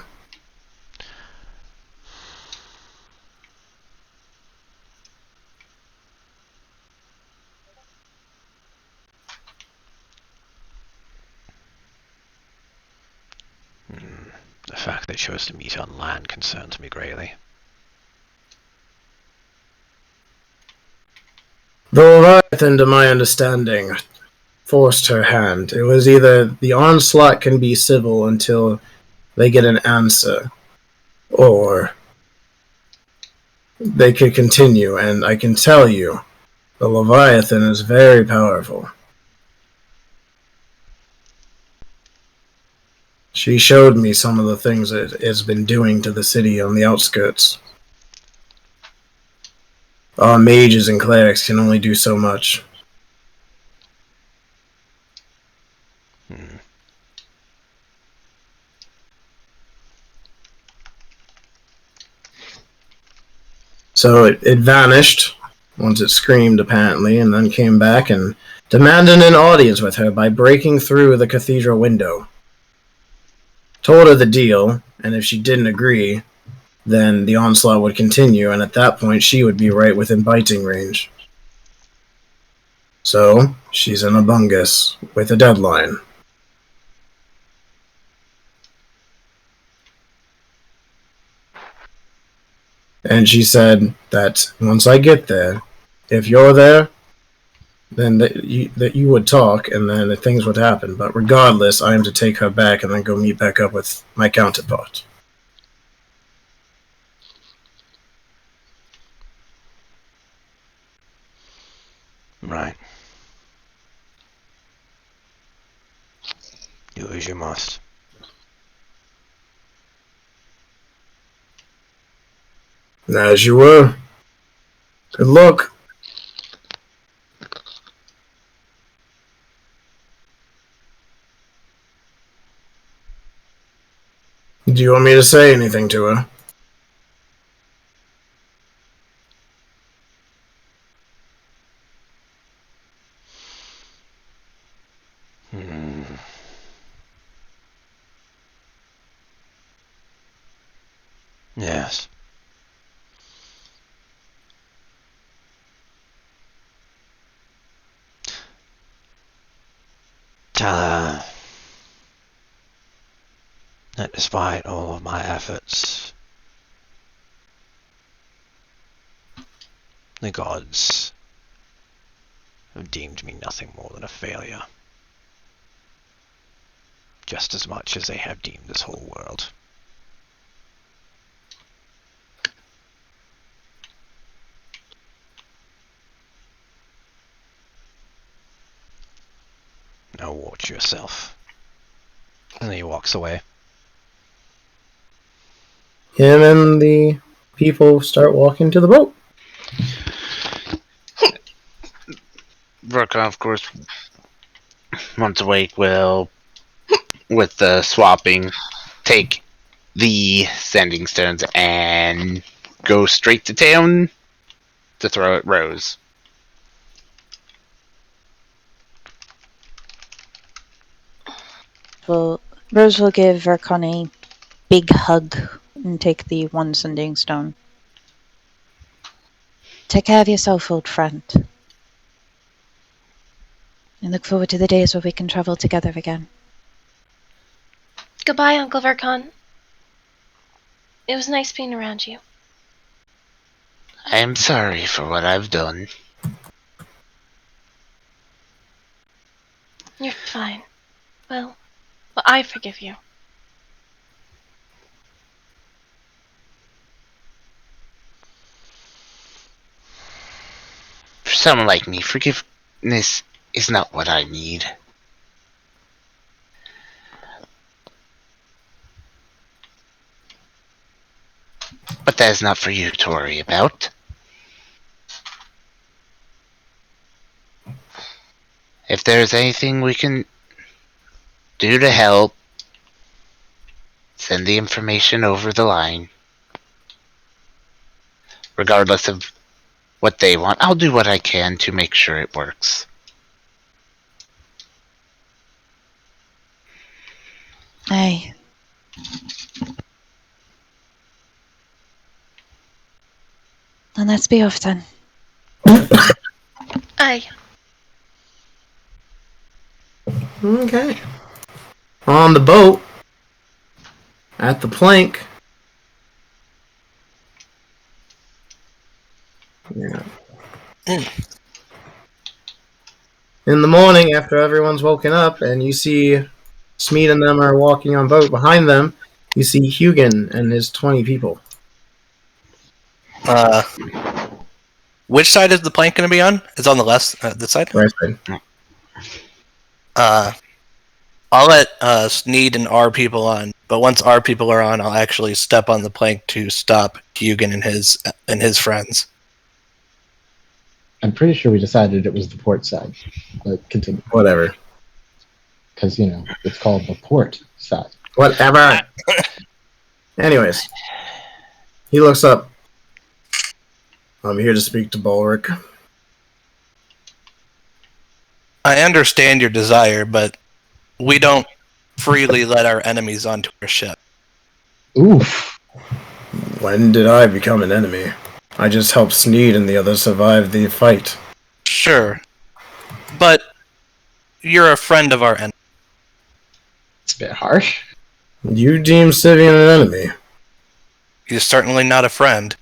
The fact they chose to meet on land concerns me greatly. The Leviathan, to my understanding, forced her hand. It was either the onslaught can be civil until they get an answer, or they could continue, and I can tell you, the Leviathan is very powerful. She showed me some of the things it has been doing to the city on the outskirts. Our mages and clerics can only do so much. So it vanished once it screamed, apparently, and then came back and demanded an audience with her by breaking through the cathedral window. Told her the deal, and if she didn't agree, then the onslaught would continue, and at that point she would be right within biting range. So, she's in Abungus with a deadline. And she said that once I get there, if you're there, then that you would talk, and then things would happen. But regardless, I am to take her back and then go meet back up with my counterpart. Right. Do as you must. As you were. Good luck. Do you want me to say anything to her? Yes. Tell her that despite all of my efforts, the gods have deemed me nothing more than a failure. Just as much as they have deemed this whole world. Now watch yourself. And then he walks away. Him and the people start walking to the boat. Verkon, of course, once awake, will, with the swapping, take the sending stones and go straight to town to throw at Rose. Well, Rose will give Verkon a big hug and take the one sending stone. Take care of yourself, old friend. And look forward to the days where we can travel together again. Goodbye, Uncle Verkon. It was nice being around you. I am sorry for what I've done. You're fine. Well, I forgive you. For someone like me, forgiveness is not what I need. But that is not for you to worry about. If there is anything we can do to help, send the information over the line. Regardless of what they want, I'll do what I can to make sure it works. Aye. Then let's be off then. Aye. Okay. On the boat, at the plank. Yeah. In the morning, after everyone's woken up, and you see Smeed and them are walking on boat. Behind them, you see Hugin and his 20 people. Which side is the plank going to be on? It's on the left, this side? Right side. I'll let Sneed and our people on, but once our people are on, I'll actually step on the plank to stop Hugin and his friends. I'm pretty sure we decided it was the port side. But continue. Whatever. Because, it's called the port side. Whatever. Anyways, he looks up. I'm here to speak to Bulwark. I understand your desire, but we don't freely let our enemies onto our ship. Oof. When did I become an enemy? I just helped Sneed and the others survive the fight. Sure. But you're a friend of our enemy. It's a bit harsh. You deem Syvyan an enemy? He's certainly not a friend.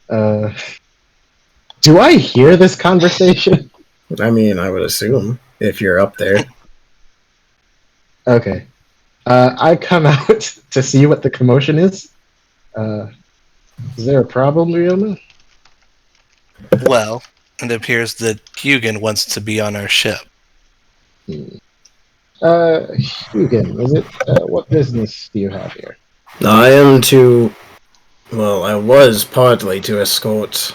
Do I hear this conversation? I mean, I would assume, if you're up there. Okay. I come out to see what the commotion is. Is there a problem, Rioma? Well, it appears that Hugin wants to be on our ship. Hugin, is it? What business do you have here? I was partly to escort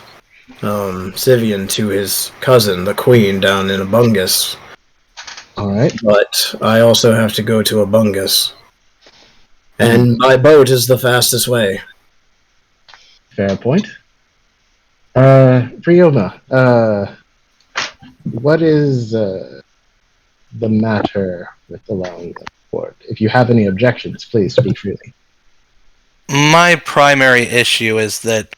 Syvyan to his cousin, the Queen, down in Abungus. Alright. But I also have to go to Abungus. And by boat is the fastest way. Fair point. Rioma, what is the matter with allowing them aboard? If you have any objections, please speak freely. My primary issue is that,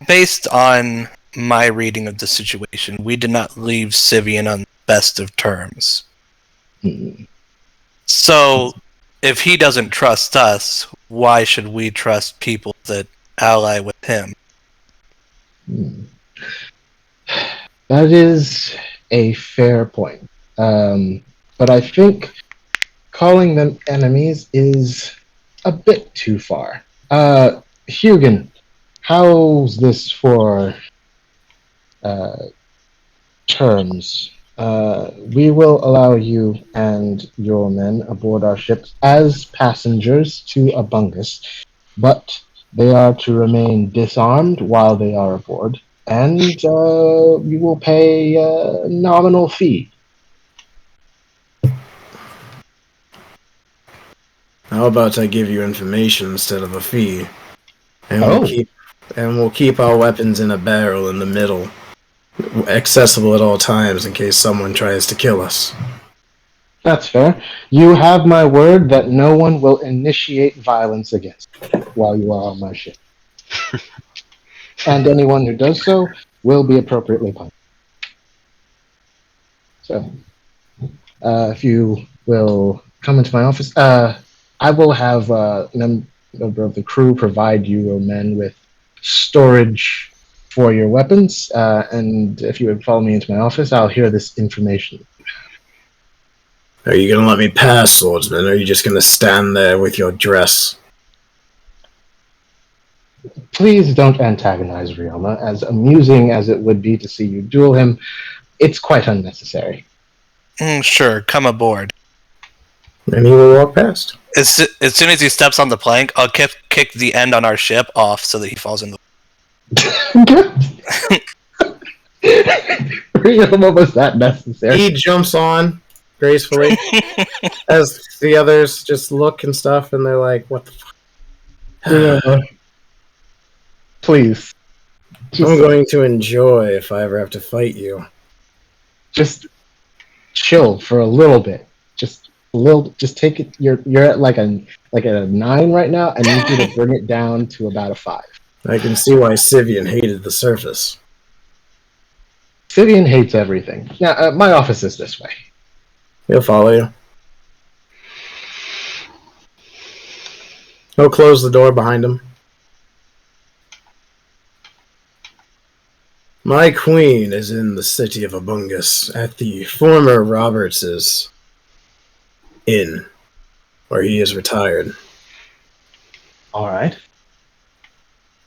based on my reading of the situation, we did not leave Syvyan on the best of terms. So, if he doesn't trust us, why should we trust people that ally with him? That is a fair point. But I think calling them enemies is a bit too far. Hugin, how's this for terms? We will allow you and your men aboard our ships as passengers to Abungus, but they are to remain disarmed while they are aboard, and you will pay a nominal fee. How about I give you information instead of a fee? And Oh. we'll keep our weapons in a barrel in the middle, accessible at all times in case someone tries to kill us. That's fair. You have my word that no one will initiate violence against you while you are on my ship. And anyone who does so will be appropriately punished. So, if you will come into my office, I will have a member of the crew provide you or men with storage for your weapons, and if you would follow me into my office, I'll hear this information. Are you going to let me pass, swordsman, or are you just going to stand there with your dress? Please don't antagonize Rioma. As amusing as it would be to see you duel him, it's quite unnecessary. Sure, come aboard. And he will walk past. As soon as he steps on the plank, I'll kick the end on our ship off so that he falls in the... Rioma, was that necessary? He jumps on, gracefully as the others just look and stuff, and they're like, "What the fuck?" Please. I'm going to enjoy if I ever have to fight you. Just chill for a little bit. Just a little. Just take it. You're at like a 9 right now. I need you to bring it down to about a 5. I can see why Syvyan hated the surface. Syvyan hates everything. Yeah, my office is this way. He'll follow you. He'll close the door behind him. My queen is in the city of Abungus at the former Roberts' inn, where he is retired. All right.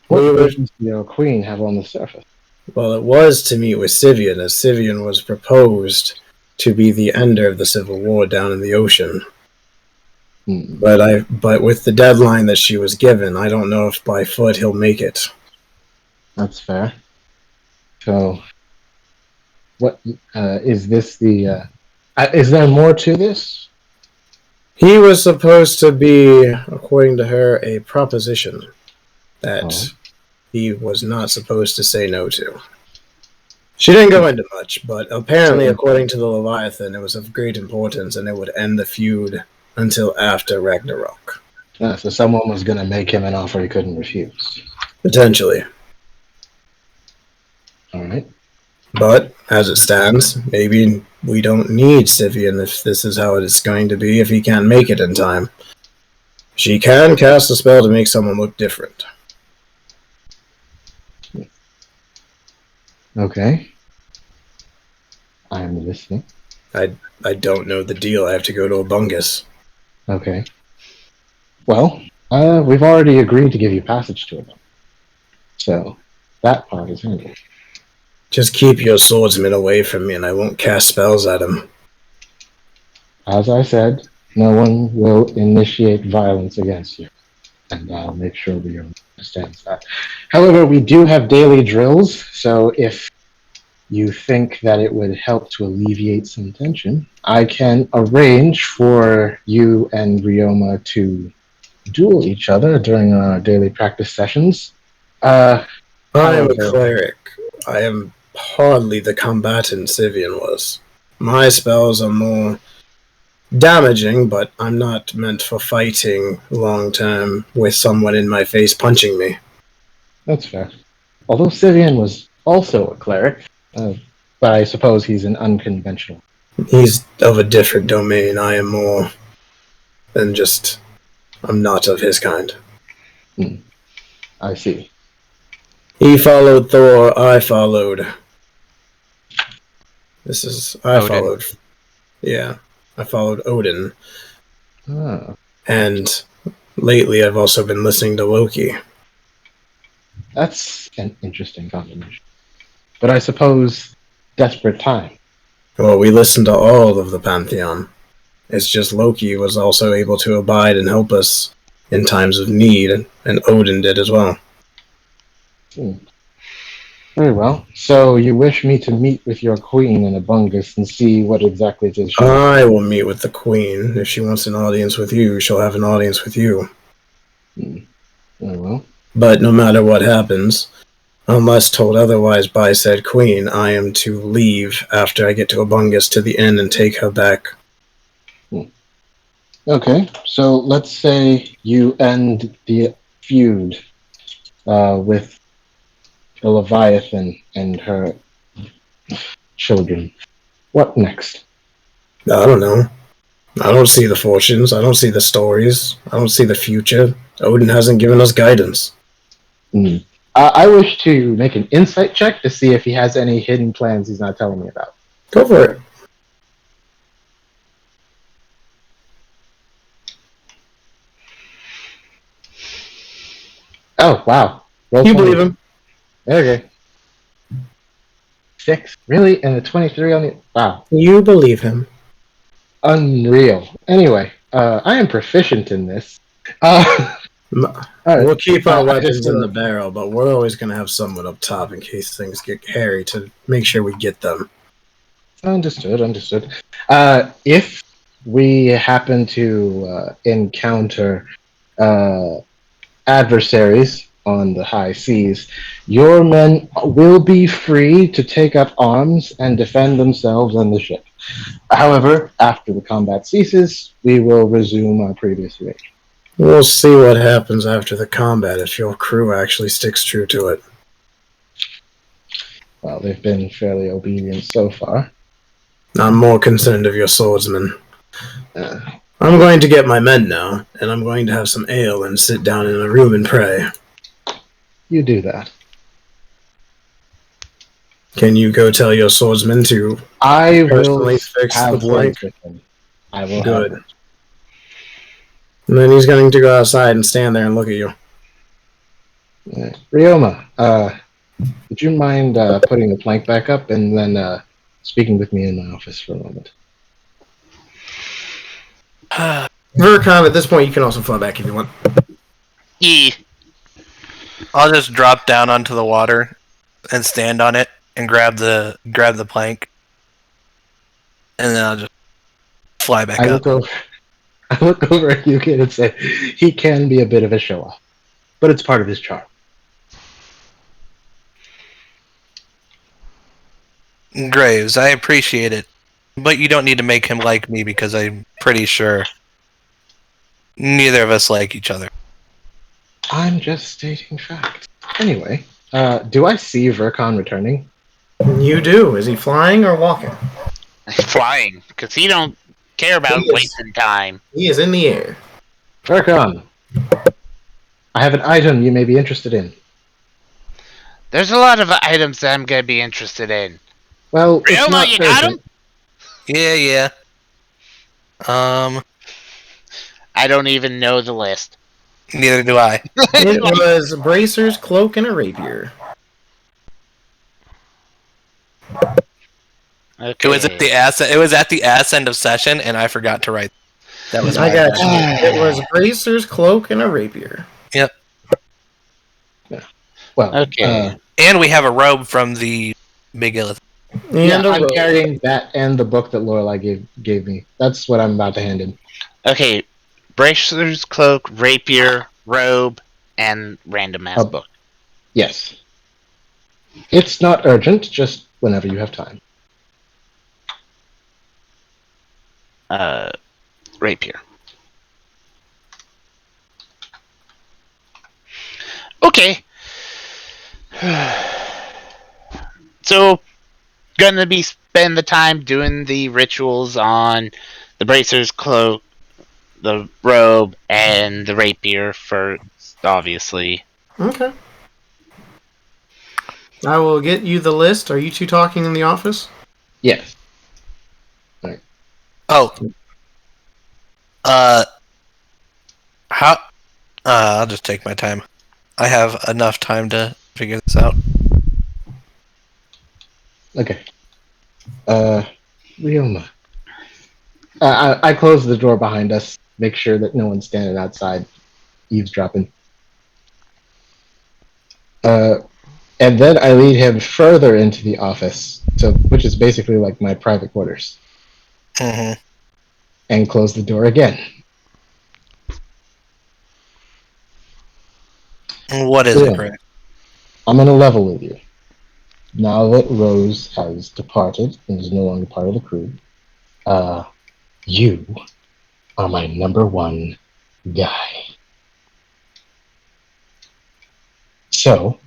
What versions do your queen have on the surface? Well, it was to meet with Syvyan, as Syvyan was proposed to be the ender of the Civil War down in the ocean. But with the deadline that she was given, I don't know if by foot he'll make it. That's fair. So, what is this? Is there more to this? He was supposed to be, according to her, a proposition that he was not supposed to say no to. She didn't go into much, but apparently, according to the Leviathan, it was of great importance, and it would end the feud until after Ragnarok. So someone was going to make him an offer he couldn't refuse. Potentially. All right. But, as it stands, maybe we don't need Syvyan if this is how it is going to be, if he can't make it in time. She can cast a spell to make someone look different. Okay. I'm listening. I don't know the deal. I have to go to Abungus. Okay. Well, we've already agreed to give you passage to it. So, that part is handled. Just keep your swordsman away from me and I won't cast spells at him. As I said, no one will initiate violence against you. And I'll make sure we understand that. However, we do have daily drills, so if you think that it would help to alleviate some tension, I can arrange for you and Ryoma to duel each other during our daily practice sessions. I am a cleric. I am hardly the combatant Syvyan was. My spells are more damaging, but I'm not meant for fighting long term with someone in my face punching me. That's fair. Although Syvyan was also a cleric, but I suppose he's an unconventional. He's of a different domain. I am more than just... I'm not of his kind. I see. He followed Thor, I followed... I Odin. followed... Yeah, I followed Odin. Oh. And lately I've also been listening to Loki. That's an interesting combination. But I suppose desperate time. Well, we listened to all of the Pantheon. It's just Loki was also able to abide and help us in times of need, and Odin did as well. Very well. So you wish me to meet with your queen in Abungus and see what exactly it is she wants? I will meet with the queen. If she wants an audience with you, she'll have an audience with you. Very well. But no matter what happens, unless told otherwise by said queen, I am to leave after I get to Abungus to the inn and take her back. Okay, so let's say you end the feud with the Leviathan and her children. What next? I don't know. I don't see the fortunes. I don't see the stories. I don't see the future. Odin hasn't given us guidance. I wish to make an insight check to see if he has any hidden plans he's not telling me about. Go for it. Oh, wow. You believe him? Okay. 6? Really? And a 23 on the... Wow. You believe him. Unreal. Anyway, I am proficient in this. Right. We'll keep our weapons in the barrel, but we're always going to have someone up top in case things get hairy to make sure we get them. Understood. If we happen to encounter adversaries on the high seas, your men will be free to take up arms and defend themselves and the ship. However, after the combat ceases, we will resume our previous arrangement. We'll see what happens after the combat if your crew actually sticks true to it. Well, they've been fairly obedient so far. I'm more concerned of your swordsmen. Uh, I'm going to get my men now, and I'm going to have some ale and sit down in a room and pray. you do that. Can you go tell your swordsmen to I will personally fix the have plank? words with him. I will Good. have. And then he's going to go outside and stand there and look at you. Ryoma, would you mind putting the plank back up and then speaking with me in my office for a moment? Vercon, at this point, you can also fall back if you want. Yeah. I'll just drop down onto the water and stand on it and grab the plank, and then I'll just fly back up. I look over at you kid and say, he can be a bit of a show off, but it's part of his charm. Graves, I appreciate it, but you don't need to make him like me because I'm pretty sure neither of us like each other. I'm just stating facts. Anyway, do I see Vercon returning? You do. Is he flying or walking? Flying, because he don't care about He is. wasting time. He is in the air. Vercon, I have an item you may be interested in. There's a lot of items that I'm going to be interested in. Well, it's Ryoma, not you got urgent. him? Yeah. I don't even know the list. Neither do I. It was bracers, cloak, and a rapier. Okay. It was at the ass. It was at the ass end of session, and I forgot to write. That was I my got bad. you. It was bracers, cloak, and a rapier. Well, Okay. And we have a robe from the big elephant. And a I'm rope. carrying that and the book that Lorelei gave me. That's what I'm about to hand in. Okay. Bracers, cloak, rapier, robe, and random ass book. Yes. It's not urgent, just whenever you have time. Rapier. Okay. So, gonna be spend the time doing the rituals on the bracers, cloak, the robe, and the rapier first, obviously. Okay. I will get you the list. Are you two talking in the office? Yes. Oh. How? I'll just take my time. I have enough time to figure this out. Okay. Ryoma. I close the door behind us, make sure that no one's standing outside eavesdropping. And then I lead him further into the office, which is basically like my private quarters, Mm-hmm. and close the door again. What is it, Greg? I'm on a level with you. Now that Rose has departed and is no longer part of the crew, you are my number one guy. So,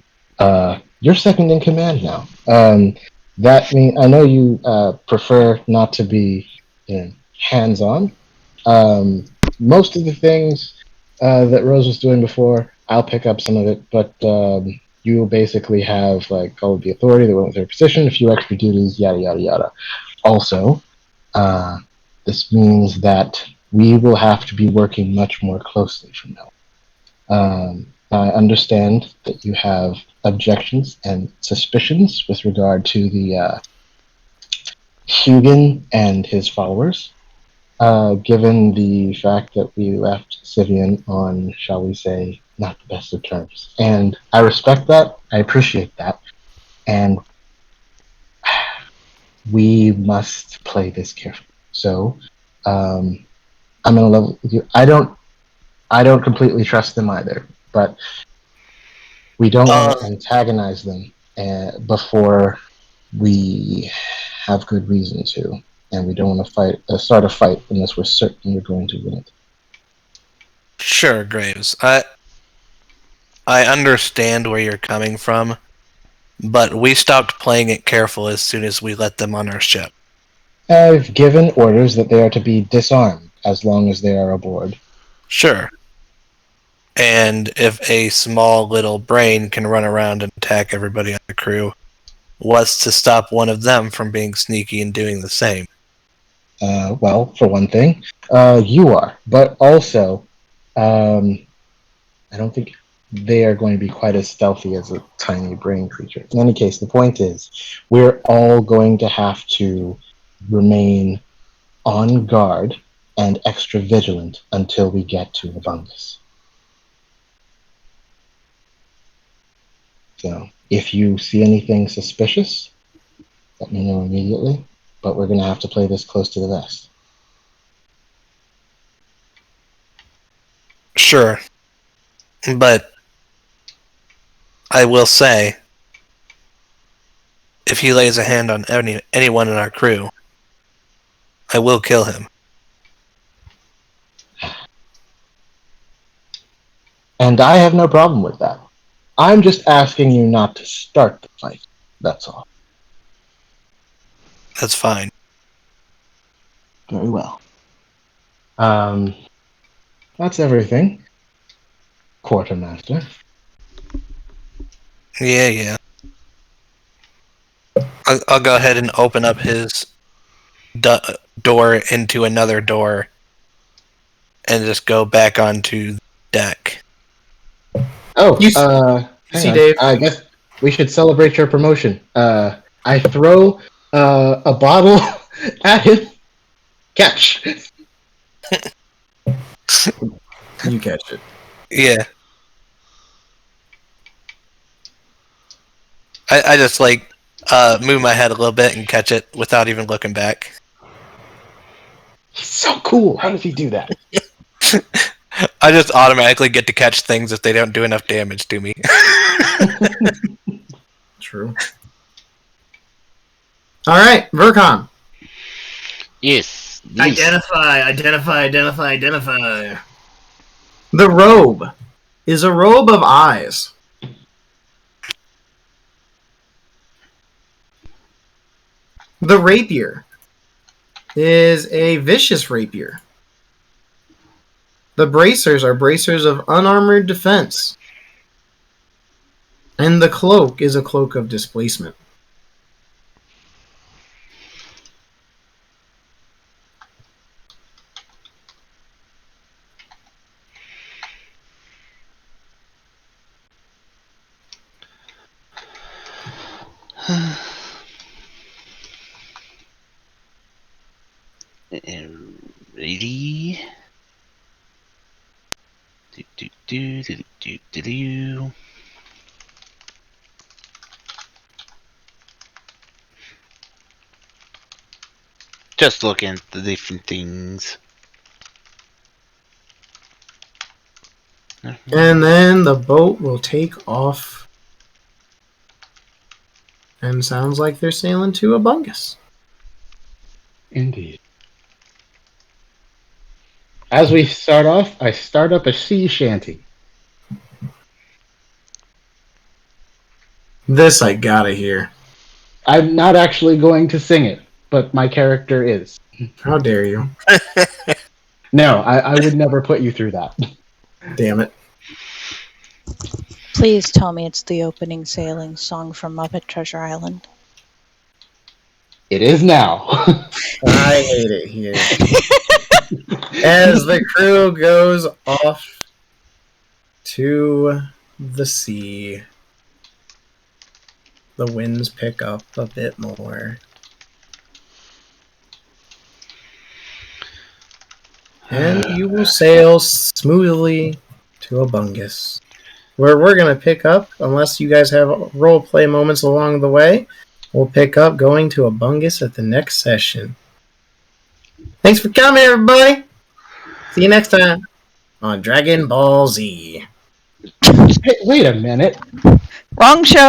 you're second in command now. That means I know you prefer not to be hands-on. Most of the things that Rose was doing before, I'll pick up some of it, but you will basically have like all of the authority that went with her position, a few extra duties, yada yada yada. Also, this means that we will have to be working much more closely from now. I understand that you have objections and suspicions with regard to the Hugin and his followers, given the fact that we left Syvyan on, shall we say, not the best of terms. And I respect that, I appreciate that, and we must play this carefully. So, I'm gonna level you. I don't completely trust them either, but we don't want to antagonize them before we have good reason to, and we don't want to start a fight unless we're certain we're going to win it. Sure, Graves. I understand where you're coming from, but we stopped playing it careful as soon as we let them on our ship. I've given orders that they are to be disarmed as long as they are aboard. Sure. And if a small little brain can run around and attack everybody on the crew, what's to stop one of them from being sneaky and doing the same? Well, for one thing, you are, but also, I don't think they are going to be quite as stealthy as a tiny brain creature. In any case, the point is, we're all going to have to remain on guard and extra vigilant until we get to Abungus. So, if you see anything suspicious, let me know immediately, but we're going to have to play this close to the vest. Sure. But I will say, if he lays a hand on anyone in our crew, I will kill him. And I have no problem with that. I'm just asking you not to start the fight. That's all. That's fine. Very well. That's everything. Quartermaster. Yeah. I'll go ahead and open up his door into another door and just go back onto the deck. Oh, see, hang on. Dave? I guess we should celebrate your promotion. I throw a bottle at him. Catch. You catch it. Yeah. I just move my head a little bit and catch it without even looking back. He's so cool. How does he do that? I just automatically get to catch things if they don't do enough damage to me. True. All right, Vercon. Yes. Identify. The robe is a robe of eyes. The rapier is a vicious rapier. The bracers are bracers of unarmored defense. And the cloak is a cloak of displacement. Ready? Do. Just looking at the different things. And then the boat will take off. And sounds like they're sailing to Abungus. Indeed. As we start off, I start up a sea shanty. This I gotta hear. I'm not actually going to sing it, but my character is. How dare you? No, I would never put you through that. Damn it. Please tell me it's the opening sailing song from Muppet Treasure Island. It is now. I hate it here. As the crew goes off to the sea, the winds pick up a bit more. And you will sail smoothly to Abungus, where we're going to pick up, unless you guys have role play moments along the way. We'll pick up going to Abungus at the next session. Thanks for coming, everybody. See you next time on Dragon Ball Z. Hey, wait a minute. Wrong show.